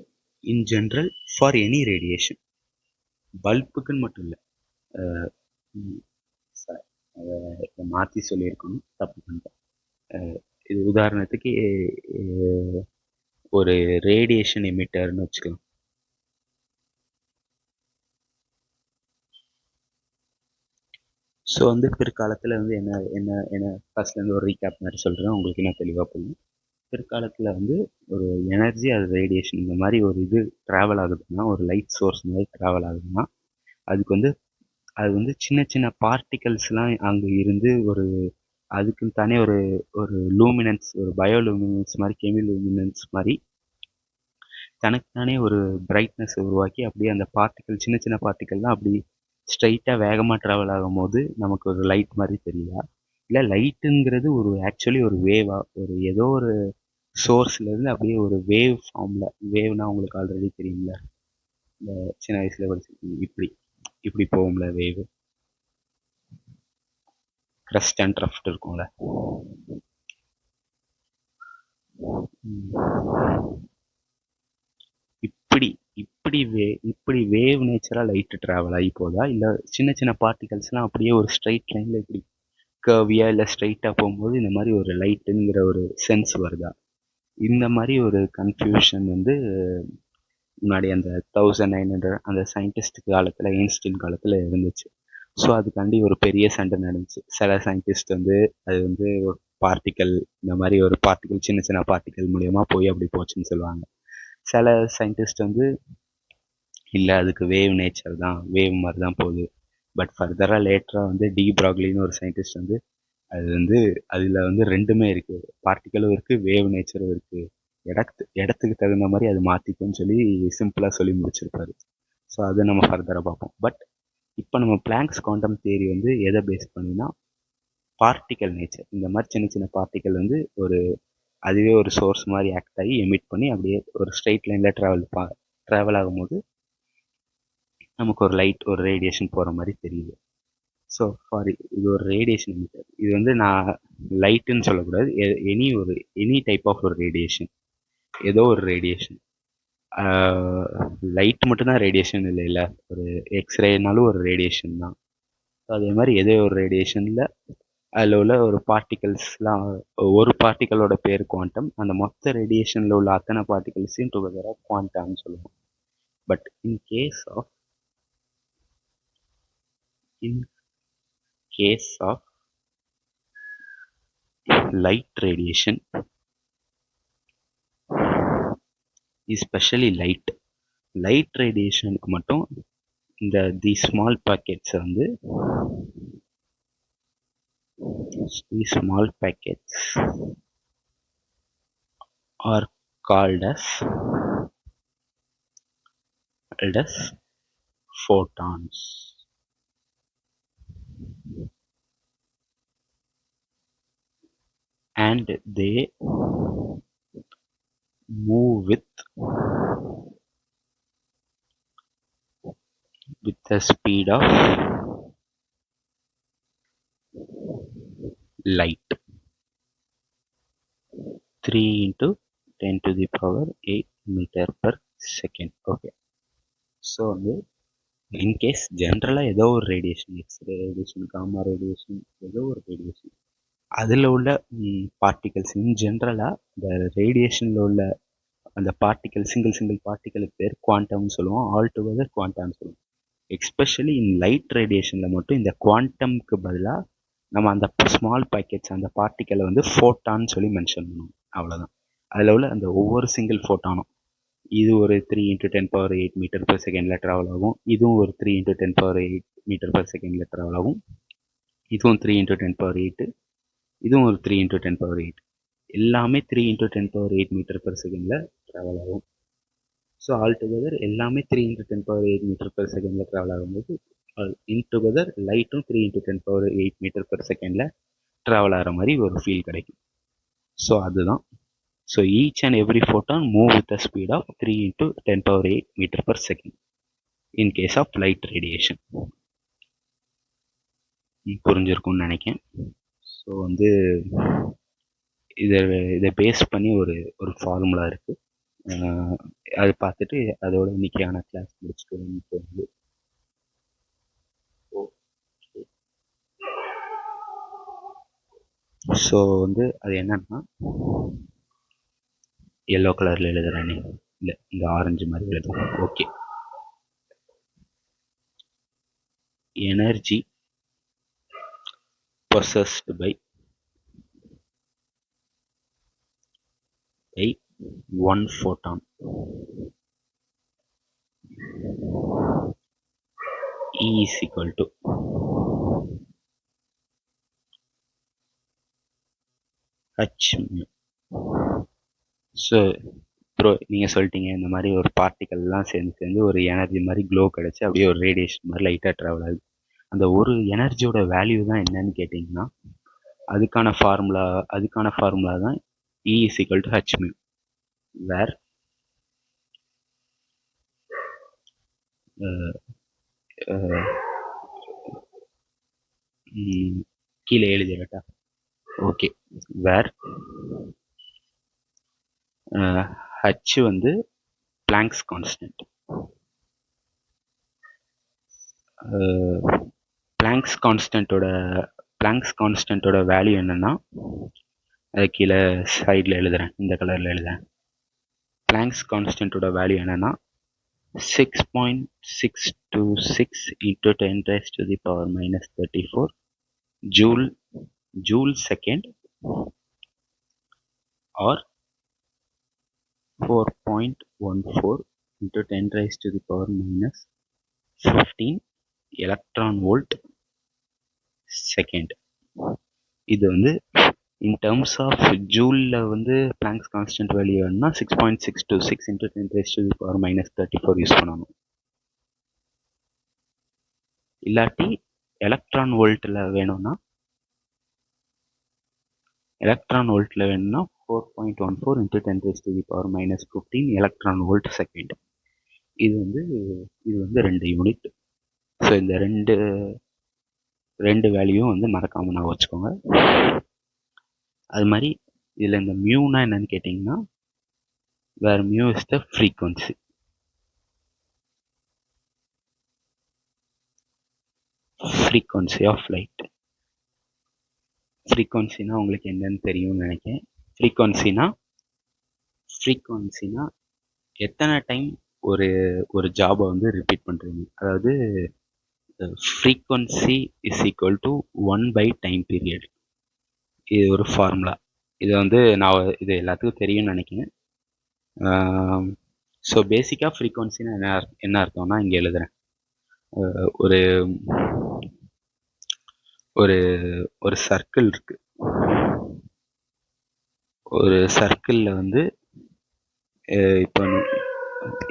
in general for any radiation, பல்புக்குன்னு மட்டும் இல்லை. இதை மாற்றி சொல்லியிருக்கணும், தப்பு பண்ணிட்டேன். இது உதாரணத்துக்கு ஒரு ரேடியேஷன் எமிட்டர்னு வச்சுக்கலாம். ஸோ வந்து பிற்காலத்தில் வந்து என்ன ஃபர்ஸ்ட்லேருந்து ஒரு ரீகேப் மாதிரி சொல்கிறேன், உங்களுக்கு என்ன தெளிவாக புரியும். பிற்காலத்தில் வந்து ஒரு எனர்ஜி, அது ரேடியேஷன் இந்த மாதிரி ஒரு இது ட்ராவல் ஆகுதுன்னா, ஒரு லைட் சோர்ஸ் மாதிரி ட்ராவல் ஆகுதுன்னா, அது வந்து சின்ன சின்ன பார்ட்டிகல்ஸ்லாம் அங்கே இருந்து அதுக்குன்னு தானே ஒரு லூமினன்ஸ், ஒரு பயோலூமினன்ஸ் மாதிரி, கெமி லூமினன்ஸ் மாதிரி தனக்குத்தானே ஒரு பிரைட்னஸ் உருவாக்கி அப்படியே அந்த பார்ட்டிகல், சின்ன சின்ன பார்ட்டிகல்லாம் அப்படி ஸ்ட்ரைட்டாக வேகமாக ட்ராவல் ஆகும்போது நமக்கு ஒரு லைட் மாதிரி தெரியுதா? இல்லை லைட்டுங்கிறது ஒரு ஆக்சுவலி ஒரு வேவா, ஒரு ஏதோ ஒரு சோர்ஸ்லேருந்து அப்படியே ஒரு வேவ் ஃபார்மில், வேவ்னா உங்களுக்கு ஆல்ரெடி தெரியும்ல, இந்த சின்ன வயசில் படிச்சிருக்கீங்க, இப்படி இப்படி போகும்ல வேவ், க்ரஸ்ட் அண்ட் ட்ரஃப்ட் இருக்கும்ல. இப்படி இப்படி இப்படி வேவ் நேச்சராக லைட்டு ட்ராவல் ஆகி போதா, இல்லை சின்ன சின்ன பார்ட்டிகல்ஸ்லாம் அப்படியே ஒரு ஸ்ட்ரைட் லைனில் இப்படி கர்வியாக இல்லை ஸ்ட்ரைட்டாக போகும்போது இந்த மாதிரி ஒரு லைட்டுங்கிற ஒரு சென்ஸ் வருதா? இந்த மாதிரி ஒரு கன்ஃபியூஷன் வந்து முன்னாடி அந்த 1900 அந்த சயின்டிஸ்ட் காலத்தில், ஐன்ஸ்டீன் காலத்தில் இருந்துச்சு. ஸோ அதுக்காண்டி ஒரு பெரிய சண்டை நடந்துச்சு. சில சயின்டிஸ்ட் வந்து அது வந்து ஒரு பார்ட்டிக்கல், இந்த மாதிரி ஒரு பார்ட்டிக்கல் சின்ன சின்ன பார்ட்டிக்கல் மூலியமா போய் அப்படி போச்சுன்னு சொல்லுவாங்க. சில சயின்டிஸ்ட் வந்து இல்லை அதுக்கு வேவ் நேச்சர் தான், வேவ் மாதிரி தான் போகுது. பட் ஃபர்தராக லேட்டராக வந்து டி ப்ராக்லின்னு ஒரு சயின்டிஸ்ட் வந்து அது வந்து அதில் வந்து ரெண்டுமே இருக்குது, பார்ட்டிக்கலும் இருக்குது, வேவ் நேச்சரும் இருக்குது, இடத்துக்கு தகுந்த மாதிரி அது மாற்றிக்கும்னு சொல்லி சிம்பிளாக சொல்லி முடிச்சிருப்பாரு. ஸோ அதை நம்ம ஃபர்தராக பார்ப்போம். பட் இப்போ நம்ம பிளாங்க்ஸ் குவாண்டம் தியரி வந்து எதை பேஸ் பண்ணினா, பார்ட்டிக்கல் நேச்சர், இந்த மாதிரி சின்ன சின்ன பார்ட்டிக்கல் வந்து ஒரு அதுவே ஒரு சோர்ஸ் மாதிரி ஆக்ட் ஆகி எமிட் பண்ணி அப்படியே ஒரு ஸ்ட்ரெயிட் லைனில் ட்ராவல் ஆகும்போது நமக்கு ஒரு லைட், ஒரு ரேடியேஷன் போகிற மாதிரி தெரியுது. ஸோ ஃபார் இது ஒரு ரேடியேஷன் எமிட்டர். இது வந்து நான் லைட்டுன்னு சொல்லக்கூடாது, எனி டைப் ஆஃப் ஒரு ரேடியேஷன், ஏதோ ஒரு ரேடியேஷன். லைட் மட்டும்தான் ரேடியேஷன் இல்லை, ஒரு எக்ஸ்ரேனாலும் ஒரு ரேடியேஷன் தான். அதே மாதிரி ஏதோ ஒரு ரேடியேஷனில் அதில் உள்ள ஒரு பார்ட்டிகல்ஸ்லாம், ஒரு பார்ட்டிக்கலோட பேர் குவாண்டம், அந்த மொத்த ரேடியேஷனில் உள்ள அத்தனை பார்ட்டிகல்ஸையும் டுகெதராக குவாண்டாம்னு சொல்லுவோம். But in case of light radiation, especially light radiationக்கு மட்டும் இந்த தி ஸ்மால் பாக்கெட்ஸ் வந்து, these small packets are called as photons. And they move with the speed of light, 3 into 10 to the power 8 meter per second. Okay. So வந்து in case ஜென்ரலாக ஏதோ ஒரு radiation, x ray radiation, gamma radiation, ஏதோ ஒரு radiation, அதில் உள்ள particles இன் ஜென்ரலாக இந்த ரேடியேஷனில் உள்ள அந்த பார்ட்டிகல், சிங்கிள் பார்ட்டிகளுக்கு பேர் குவாண்டம்னு சொல்லுவோம், ஆல் டுகெதர் குவாண்டம்னு சொல்லுவோம். எக்ஸ்பெஷலி இன் லைட் ரேடியேஷனில் மட்டும் இந்த குவாண்டம்க்கு பதிலாக நம்ம அந்த ஸ்மால் பாக்கெட்ஸ், அந்த பார்ட்டிக்கலை வந்து ஃபோட்டான்னு சொல்லி மென்ஷன் பண்ணுவோம், அவ்வளோதான். அதில் உள்ள அந்த ஒவ்வொரு சிங்கிள் ஃபோட்டானும், இது ஒரு 3 into 10 power 8 மீட்டர் per செகண்டில் ட்ராவல் ஆகும், இதுவும் ஒரு 3 into 10 power 8 மீட்டர் per செகண்டில் ட்ராவல் ஆகும், இதுவும் 3 into 10 power 8, இதுவும் ஒரு 3 into 10 power 8, எல்லாமே 3 into 10 power 8 மீட்டர் per செகண்டில் ட்ராவல் ஆகும். ஸோ ஆல் டுகெதர் எல்லாமே 3 into 10 power 8 மீட்டர் per செகண்டில் ட்ராவல் ஆகும்போது இன் டுகெதர் லைட்டும் 3 into 10 power 8 மீட்டர் per செகண்டில் ட்ராவல் ஆகிற மாதிரி ஒரு ஃபீல் கிடைக்கும். ஸோ அதுதான். So each and every photon move with the speed of 3 into 10 power 8 meter per second in case of light radiation. புரிஞ்சிருக்கும்னு நினைக்கிறேன். ஸோ வந்து இதை பேஸ் பண்ணி ஒரு ஃபார்முலா இருக்குது, அது பார்த்துட்டு அதோட இன்னைக்கான கிளாஸ் முடிச்சுட்டு வந்து ஸோ வந்து அது என்னன்னா, எல்லோ கலரில் எழுதுறேனே, இல்லை இந்த ஆரஞ்சு மாதிரி எழுதுறேன். Okay. Energy possessed by one photon E is equal to h mu. So bro நீங்கள் சொல்லிட்டீங்க இந்த மாதிரி ஒரு பார்ட்டிக்கல்லாம் சேர்ந்து ஒரு எனர்ஜி மாதிரி க்ளோ கிடச்சி அப்படியே ஒரு ரேடியேஷன் மாதிரி லைட்டாக ட்ராவல் ஆகுது. அந்த ஒரு எனர்ஜியோட வேல்யூ தான் என்னன்னு கேட்டிங்கன்னா அதுக்கான ஃபார்முலா தான் E is equal to h mu, where கீழே எழுதிடட்டா. ஓகே, வேர் h வந்து பிளாங்க்ஸ் கான்ஸ்டன்ட். பிளாங்க்ஸ் கான்ஸ்டன்ட்டோட வேல்யூ என்னன்னா, அது கீழே சைடில் எழுதுறேன், இந்த கலரில் எழுதுறேன். பிளாங்க்ஸ் கான்ஸ்டன்ட்டோட வேல்யூ என்னன்னா 6.626 into 10 raised to the power minus 34 joule second, or 4.14 into 10 raised to the power minus 15 electron volt second. இது வந்து இன் டர்ம்ஸ் ஆஃப் ஜூலில் வந்து பிளாங்க்ஸ் கான்ஸ்டன்ட் வேல்யூ வேணும்னா 6.626 into 10 raised to the power minus 34 use பண்ணணும். இல்லாட்டி electron வோல்ட்டில் வேணும்னா 4.14 into 10 raised to the power minus 15 electron volt second. இது வந்து 2 யூனிட். ஸோ இந்த ரெண்டு வேல்யூவும் வந்து மறக்காம நான் வச்சுக்கோங்க. அது மாதிரி இதில் இந்த மியூனா என்னன்னு கேட்டிங்கன்னா, where mu is the frequency. Frequency of light. ஃப்ரீக்வன்சினா உங்களுக்கு என்னன்னு தெரியும்னு நினைக்கிறேன். ஃப்ரீக்வன்சினா எத்தனை டைம் ஒரு ஜாபை வந்து ரிப்பீட் பண்ணுறீங்க. அதாவது ஃப்ரீக்வன்சி இஸ் ஈக்குவல் டு 1/டைம் பீரியட். இது ஒரு ஃபார்முலா. இது வந்து இது எல்லாத்துக்கும் தெரியும்னு நினைக்கிறேன். ஸோ பேசிக்காக ஃப்ரீக்வன்சினா என்ன அர்த்தம்னா, இங்கே எழுதுகிறேன். ஒரு ஒரு ஒரு சர்க்கிள் இருக்கு. ஒரு சர்க்கிளில் வந்து இப்போ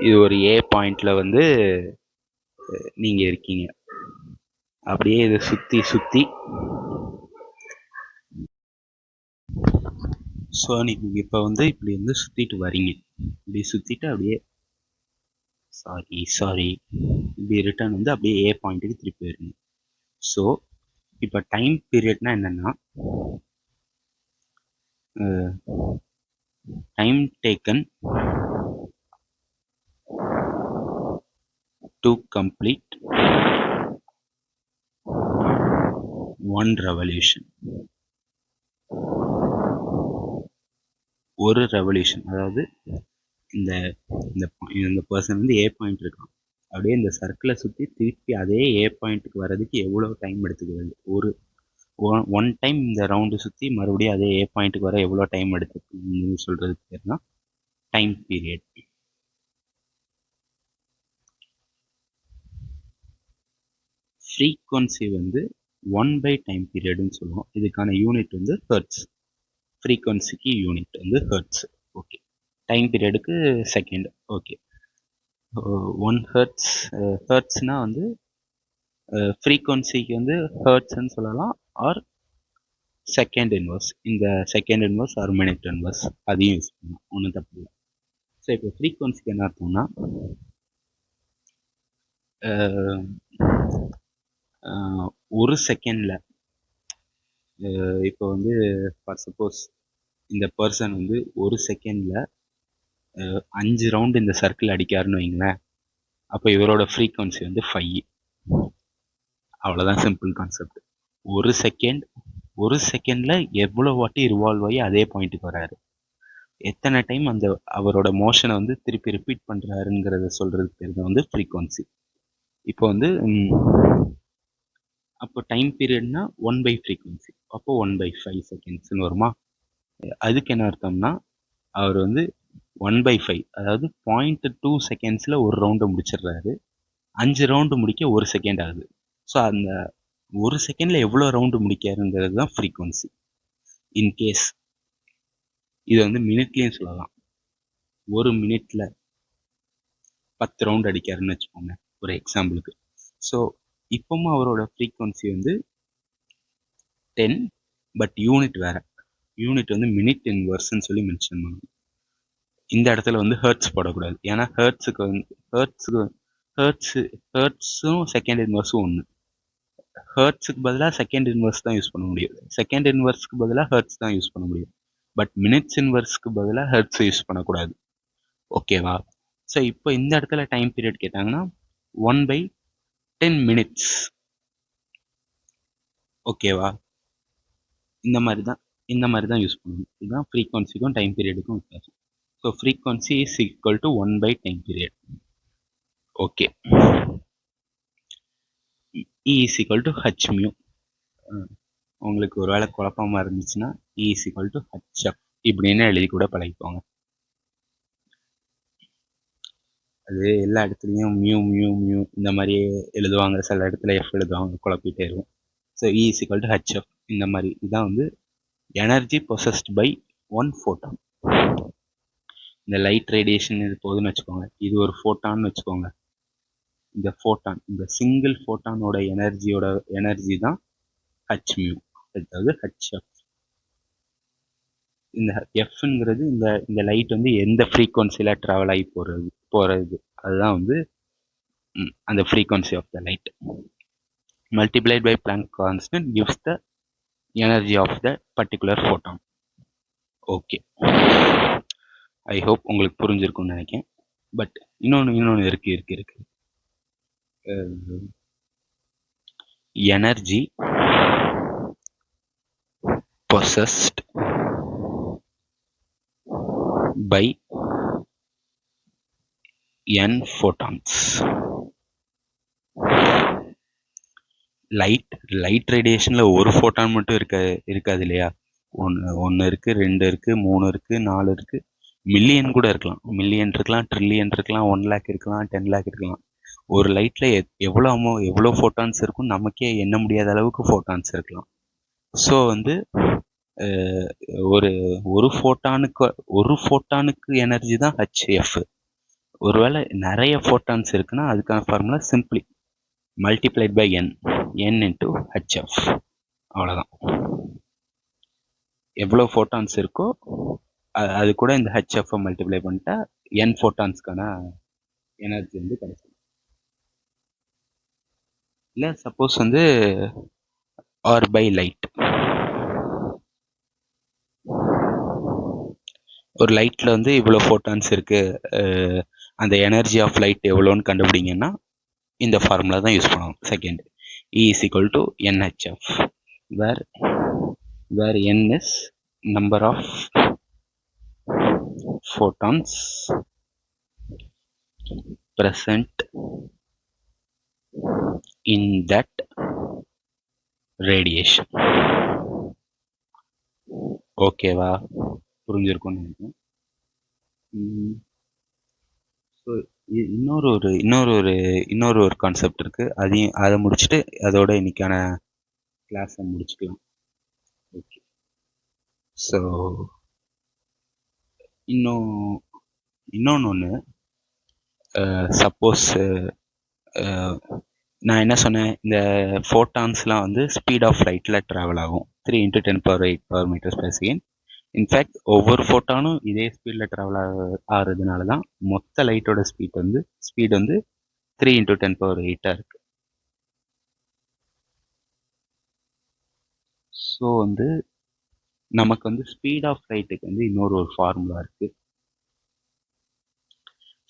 இது ஒரு ஏ பாயிண்ட்ல வந்து நீங்கள் இருக்கீங்க. அப்படியே இதை சுற்றி ஸோ நீங்கள் இப்போ வந்து இப்படி வந்து சுற்றிட்டு வரீங்க. இப்படி சுற்றிட்டு அப்படியே சாரி இப்படி ரிட்டர்ன் வந்து அப்படியே ஏ பாயிண்ட்டுக்கு திருப்பி வருங்க. ஸோ இப்போ டைம் பீரியட்னா என்னென்னா, time taken to complete one revolution. ஒரு ரெவல்யூஷன், அதாவது இந்த பர்சன் வந்து ஏ பாயிண்ட் இருக்கான். அப்படியே இந்த சர்க்கிளை சுற்றி திருப்பி அதே ஏ பாயிண்ட்டுக்கு வர்றதுக்கு எவ்வளோ டைம் எடுத்துக்கிறது. ஒன் டைம் இந்த ரவுண்டு சுற்றி மறுபடியும் அதே ஏ பாயிண்ட்டுக்கு வர எவ்வளோ டைம் எடுத்துக்குன்னு சொல்கிறதுக்கு பேர் தான் டைம் பீரியட். ஃப்ரீக்வன்சி வந்து 1/டைம் பீரியட்னு சொல்லுவோம். இதுக்கான யூனிட் வந்து ஹெர்ட்ஸ். ஃப்ரீக்வன்சிக்கு யூனிட் வந்து ஹெர்ட்ஸ். ஓகே, டைம் பீரியடுக்கு செகண்ட். Okay, 1 hertz. ஹெர்ட்ஸ்னால் வந்து ஃப்ரீக்வன்சிக்கு வந்து ஹெர்ட்ஸ்ன்னு சொல்லலாம், ஆர் செகண்ட் இன்வர்ஸ். இந்த second inverse or minute inverse அதையும் யூஸ் பண்ணலாம், ஒன்றும் தப்பு இல்லை. ஸோ இப்போ ஃப்ரீக்வன்சிக்கு என்ன அர்த்தம்னா, ஒரு செகண்டில் இப்போ வந்து ஃபார் சப்போஸ் இந்த பர்சன் வந்து ஒரு செகண்டில் 5 ரவுண்டு இந்த சர்க்கிள் அடிக்காருன்னு வைங்களேன். அப்போ இவரோட ஃப்ரீக்வன்சி வந்து 5. அவ்வளோதான், சிம்பிள் கான்செப்ட். ஒரு செகண்டில் எவ்வளோ வாட்டி ரிவால்வ் ஆகி அதே பாயிண்ட்டுக்கு வராரு, எத்தனை டைம் அந்த அவரோட மோஷனை வந்து திருப்பி ரிப்பீட் பண்ணுறாருங்கிறத சொல்கிறதுக்கு பேர் தான் வந்து ஃப்ரீக்வன்சி. இப்போ வந்து அப்போ டைம் பீரியட்னா 1/ஃப்ரீக்வன்சி, அப்போ 1/5 செகண்ட்ஸ்னு வருமா. அதுக்கு என்ன அர்த்தம்னா, அவர் வந்து 1/5, அதாவது 0.2 செகண்ட்ஸில் ஒரு ரவுண்டை முடிச்சிடுறாரு. 5 ரவுண்டு முடிக்க 1 செகண்ட் ஆகுது. ஸோ அந்த ஒரு செகண்டில் எவ்வளோ ரவுண்டு முடிக்காருங்கிறது தான் ஃப்ரீக்வன்சி. இன்கேஸ் இது வந்து மினிட்லேயும் சொல்லலாம். ஒரு மினிட்ல 10 ரவுண்ட் அடிக்காருன்னு வச்சுக்கோங்க ஒரு எக்ஸாம்பிளுக்கு. ஸோ இப்போவும் அவரோட ஃப்ரீக்வன்சி வந்து 10 பட் யூனிட் வேறு. யூனிட் வந்து மினிட் இன்வர்ஸ்ன்னு சொல்லி மென்ஷன் பண்ணணும். இந்த இடத்துல வந்து ஹெர்ட்ஸ் போடக்கூடாது. ஏன்னா ஹெர்ட்ஸும் செகண்ட் இன்வர்ஸும் ஒன்று. ஹெர்ட்ஸுக்கு பதிலாக செகண்ட் இன்வர்ஸ் தான் யூஸ் பண்ண முடியும். செகண்ட் இன்வர்ஸ்க்கு பதிலாக ஹெர்ட்ஸ் தான் யூஸ் பண்ண முடியும். பட் மினிட்ஸ் இன்வர்ஸ்க்கு பதிலாக ஹெர்ட்ஸ் யூஸ் பண்ணக்கூடாது. ஓகேவா? ஸோ இப்போ இந்த இடத்துல டைம் பீரியட் கேட்டாங்கன்னா 1/10 minutes. ஓகேவா? இந்த மாதிரி தான் யூஸ் பண்ணணும். இதுதான் ஃப்ரீக்வன்சிக்கும் டைம் பீரியடுக்கும் வித்தியாசம். So frequency is equal to 1/10 period. Okay. E is equal to h mu. உங்களுக்கு ஒரு வேளை குழப்பமாக இருந்துச்சுன்னா E is equal to hf இப்படின்னு எழுதி கூட பழகிக்கோங்க. அது எல்லா இடத்துலையும் மியூ இந்த மாதிரி எழுதுவாங்க, சில இடத்துல எஃப் எழுதுவாங்க, குழப்பிட்டே இருக்கும். So E is equal to hf இந்த மாதிரி. இதான் வந்து energy possessed by one photon. இந்த லைட் ரேடியேஷன் இது போகுதுன்னு வச்சுக்கோங்க, இது ஒரு ஃபோட்டான்னு வச்சுக்கோங்க. இந்த ஃபோட்டான், இந்த சிங்கிள் ஃபோட்டானோட எனர்ஜி தான் ஹச் மியூ, அதாவது ஹச்எஃப். இந்த எஃப்ங்கிறது இந்த லைட் வந்து எந்த ஃப்ரீக்வன்சியில் ட்ராவல் ஆகி போகிறது அதுதான் வந்து அந்த frequency of the light. Multiplied by Planck constant gives the energy of the particular photon. Okay, I hope உங்களுக்கு புரிஞ்சிருக்கும்னு நினைக்கிறேன். பட் இன்னொன்று இருக்கு. Energy possessed by n photons. Light ரேடியேஷன்ல ஒரு ஃபோட்டான் மட்டும் இருக்காது இல்லையா? ஒன்று இருக்கு, 2 இருக்கு, 3 இருக்கு, 4 இருக்கு, மில்லியன் கூட இருக்கலாம். மில்லியன் இருக்கலாம், ட்ரில்லியன் இருக்கலாம், 1 lakh இருக்கலாம், 10 lakh இருக்கலாம். ஒரு லைட்ல எவ்வளோ ஃபோட்டான்ஸ் இருக்கும் நமக்கே எண்ண முடியாத அளவுக்கு ஃபோட்டான்ஸ் இருக்கலாம். ஸோ வந்து ஒரு ஃபோட்டானுக்கு எனர்ஜி தான் ஹெச்எஃப். ஒருவேளை நிறைய ஃபோட்டான்ஸ் இருக்குன்னா அதுக்கான formula simply multiplied by n into HF. அவ்வளோதான். எவ்வளோ ஃபோட்டான்ஸ் இருக்கோ அது கூட இந்த ஹெச்எஃப்ஐ மல்டிப்ளை பண்ணிட்டா n ஃபோட்டான்ஸ்க்கான எனர்ஜி வந்து கிடைக்கும். இல்லை சப்போஸ் வந்து ஆர் பை லைட், ஒரு லைட்டில் வந்து இவ்வளோ ஃபோட்டான்ஸ் இருக்குது, அந்த எனர்ஜி ஆஃப் லைட் எவ்வளோன்னு கண்டுபிடிங்கன்னா இந்த ஃபார்முலா தான் யூஸ் பண்ணுவோம். Second, E is equal to NHF, where N is number of photons present in that radiation. ஓகேவா? புரிஞ்சிருக்கும்னு நினைக்கிறேன். ஸோ இன்னொரு ஒரு கான்செப்ட் இருக்குது, அதை முடிச்சுட்டு அதோட இன்னைக்கான கிளாஸை முடிச்சுக்கலாம். ஓகே. ஸோ இன்னொன்று சப்போஸ் நான் என்ன சொன்னேன், இந்த ஃபோட்டான்ஸ்லாம் வந்து ஸ்பீட் ஆஃப் லைட்டில் ட்ராவல் ஆகும், 3 × 10⁸ m/s. இன்ஃபேக்ட் ஒவ்வொரு ஃபோட்டானும் இதே ஸ்பீடில் ட்ராவல் ஆகிறதுனால தான் மொத்த லைட்டோட ஸ்பீட் வந்து 3 × 10⁸ இருக்கு. ஸோ வந்து நமக்கு வந்து ஸ்பீட் ஆஃப் லைட்டுக்கு வந்து இன்னொரு ஃபார்முலா இருக்கு.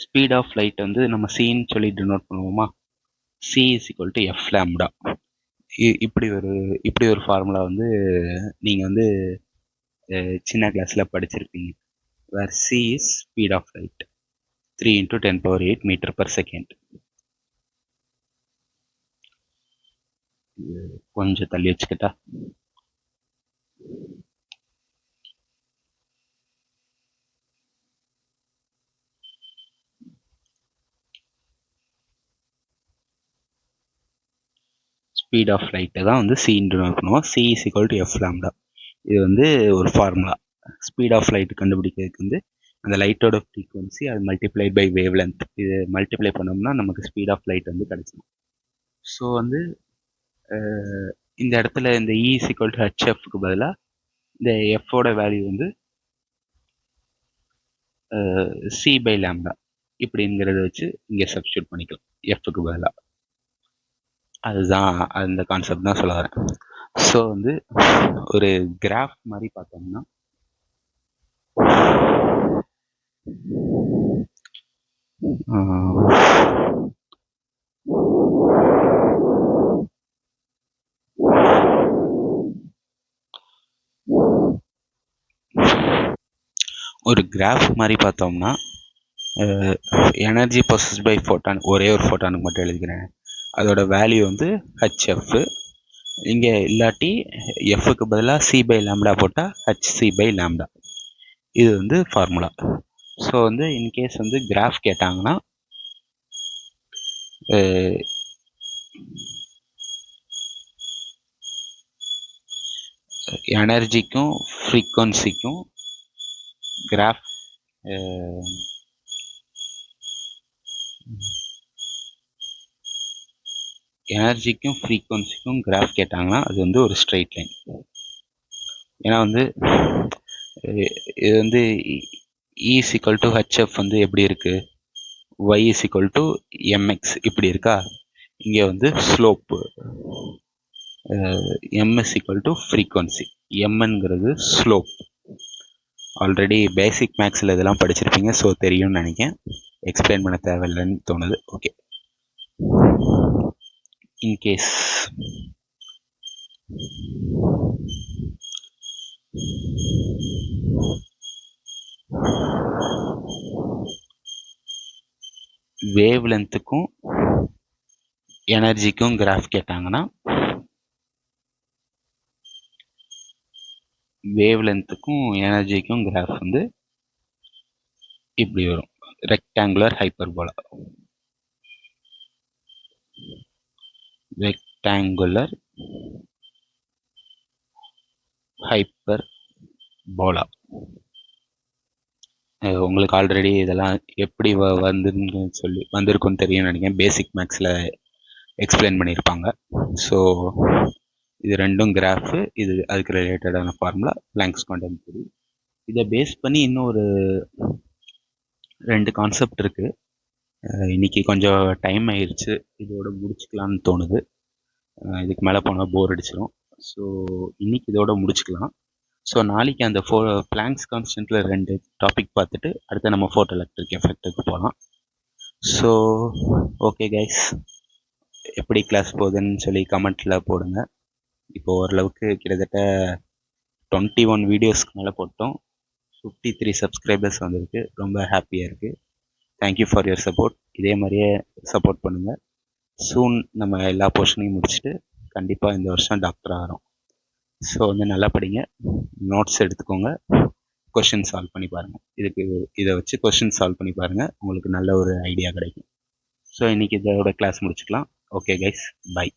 ஸ்பீட் ஆஃப் லைட் வந்து நம்ம சின்னு சொல்லி டினோட் பண்ணுவோமா? C is equal to f lambda. இப்படி ஒரு ஃபார்முலா வந்து நீங்கள் வந்து சின்ன கிளாஸில் படிச்சிருப்பீங்க. வேர் C is speed of light, 3 × 10⁸ m/s. கொஞ்சம் தள்ளி வச்சுக்கிட்டா ஸ்பீட் ஆஃப் லைட்டை தான் வந்து சின்னு பண்ணுவோம். C is equal to f lambda. இது வந்து ஒரு ஃபார்முலா. ஸ்பீட் ஆஃப் லைட் கண்டுபிடிக்கிறதுக்கு வந்து அந்த லைட்டோட ஃப்ரீக்வன்சி அது மல்டிப்ளை பை வேவ் லென்த், இது மல்டிப்ளை பண்ணோம்னா நமக்கு ஸ்பீட் ஆஃப் லைட் வந்து கிடைச்சிடும். ஸோ வந்து இந்த இடத்துல இந்த E is equal to HFக்கு பதிலாக இந்த Fோட வேல்யூ வந்து C by lambda இப்படிங்கிறத வச்சு இங்கே சப்ஸ்டியூட் பண்ணிக்கலாம் எஃப்க்கு பதிலாக. அதுதான் அந்த கான்செப்ட் தான் சொல்ல வரேன். ஸோ வந்து ஒரு கிராஃப் மாதிரி பார்த்தோம்னா ஒரு கிராஃப் மாதிரி பார்த்தோம்னா எனர்ஜி பொசஸ்ட் பை ஃபோட்டான், ஒரே ஒரு ஃபோட்டானுக்கு மட்டும் எழுதிக்கிறேன், அதோட வேல்யூ வந்து ஹெச்எஃப். இங்கே இல்லாட்டி எஃப்க்கு பதிலாக சி பை லேம்டா போட்டால் ஹெச்சி பை லேம்டா. இது வந்து ஃபார்முலா. ஸோ வந்து இன்கேஸ் வந்து கிராஃப் கேட்டாங்கன்னா எனர்ஜிக்கும் ஃப்ரீக்வன்சிக்கும் கிராஃப் எனர்ஜிக்கும் ஃப்ரீக்வன்சிக்கும் கிராஃப் கேட்டாங்கன்னா அது வந்து ஒரு ஸ்ட்ரெயிட் லைன். ஏன்னா வந்து இது வந்து E is equal to HF வந்து எப்படி இருக்குது, Y is equal to MX இப்படி இருக்கா. இங்கே வந்து slope M is equal to frequency, Mங்கிறது ஸ்லோப். ஆல்ரெடி பேசிக் மேக்ஸில் இதெல்லாம் படிச்சிருப்பீங்க, ஸோ தெரியும்னு நினைக்கிறேன், எக்ஸ்பிளைன் பண்ண தேவையில்லைன்னு தோணுது. ஓகே, இன்கேஸ் வேவ் லென்த்துக்கும் எனர்ஜிக்கும் கிராஃப் கேட்டாங்கன்னா வேவ் லென்த்துக்கும் எனர்ஜிக்கும் கிராஃப் வந்து இப்படி வரும், ரெக்டாங்குலர் ஹைப்பர்போலா. Rectangular hyperbola. உங்களுக்கு ஆல்ரெடி இதெல்லாம் எப்படி வந்திருக்குன்னு தெரியும்னு நினைக்கிறேன், பேசிக் மேக்ஸில் எக்ஸ்பிளைன் பண்ணியிருப்பாங்க. ஸோ இது ரெண்டும் கிராஃபு, இது அதுக்கு ரிலேட்டடான ஃபார்முலா, பிளாங்க்ஸ் குவாண்டம் தியரி. இதை பேஸ் பண்ணி இன்னும் ஒரு 2 கான்செப்ட் இருக்குது. இன்றைக்கி கொஞ்சம் டைம் ஆயிடுச்சு, இதோட முடிச்சுக்கலான்னு தோணுது. இதுக்கு மேலே போனால் போர் அடிச்சிடும். ஸோ இன்றைக்கி இதோட முடிச்சுக்கலாம். ஸோ நாளைக்கு அந்த பிளாங்க்ஸ் கான்ஸ்டன்ட்டில் 2 டாபிக் பார்த்துட்டு அடுத்து நம்ம ஃபோட்டோ எலக்ட்ரிக் எஃபெக்ட்டுக்கு போகலாம். ஸோ ஓகே கைஸ், எப்படி கிளாஸ் போகுதுன்னு சொல்லி கமெண்ட்டில் போடுங்க. இப்போ ஓரளவுக்கு கிட்டத்தட்ட 21 வீடியோஸ்க்கு மேலே போட்டோம், 53 சப்ஸ்கிரைபர்ஸ் வந்திருக்கு, ரொம்ப ஹாப்பியாக இருக்குது. Thank you for your support. இதே மாதிரியே சப்போர்ட் பண்ணுங்கள். சூன் நம்ம எல்லா போர்ஷனையும் முடிச்சுட்டு கண்டிப்பாக இந்த வருஷம் டாக்டர் ஆகிறோம். ஸோ வந்து நல்லா படிங்க, நோட்ஸ் எடுத்துக்கோங்க, கொஷின் சால்வ் பண்ணி பாருங்கள். இதை வச்சு கொஷின் சால்வ் பண்ணி பாருங்கள், உங்களுக்கு நல்ல ஒரு ஐடியா கிடைக்கும். ஸோ இன்றைக்கி இதோட கிளாஸ் முடிச்சுக்கலாம். Okay guys, by.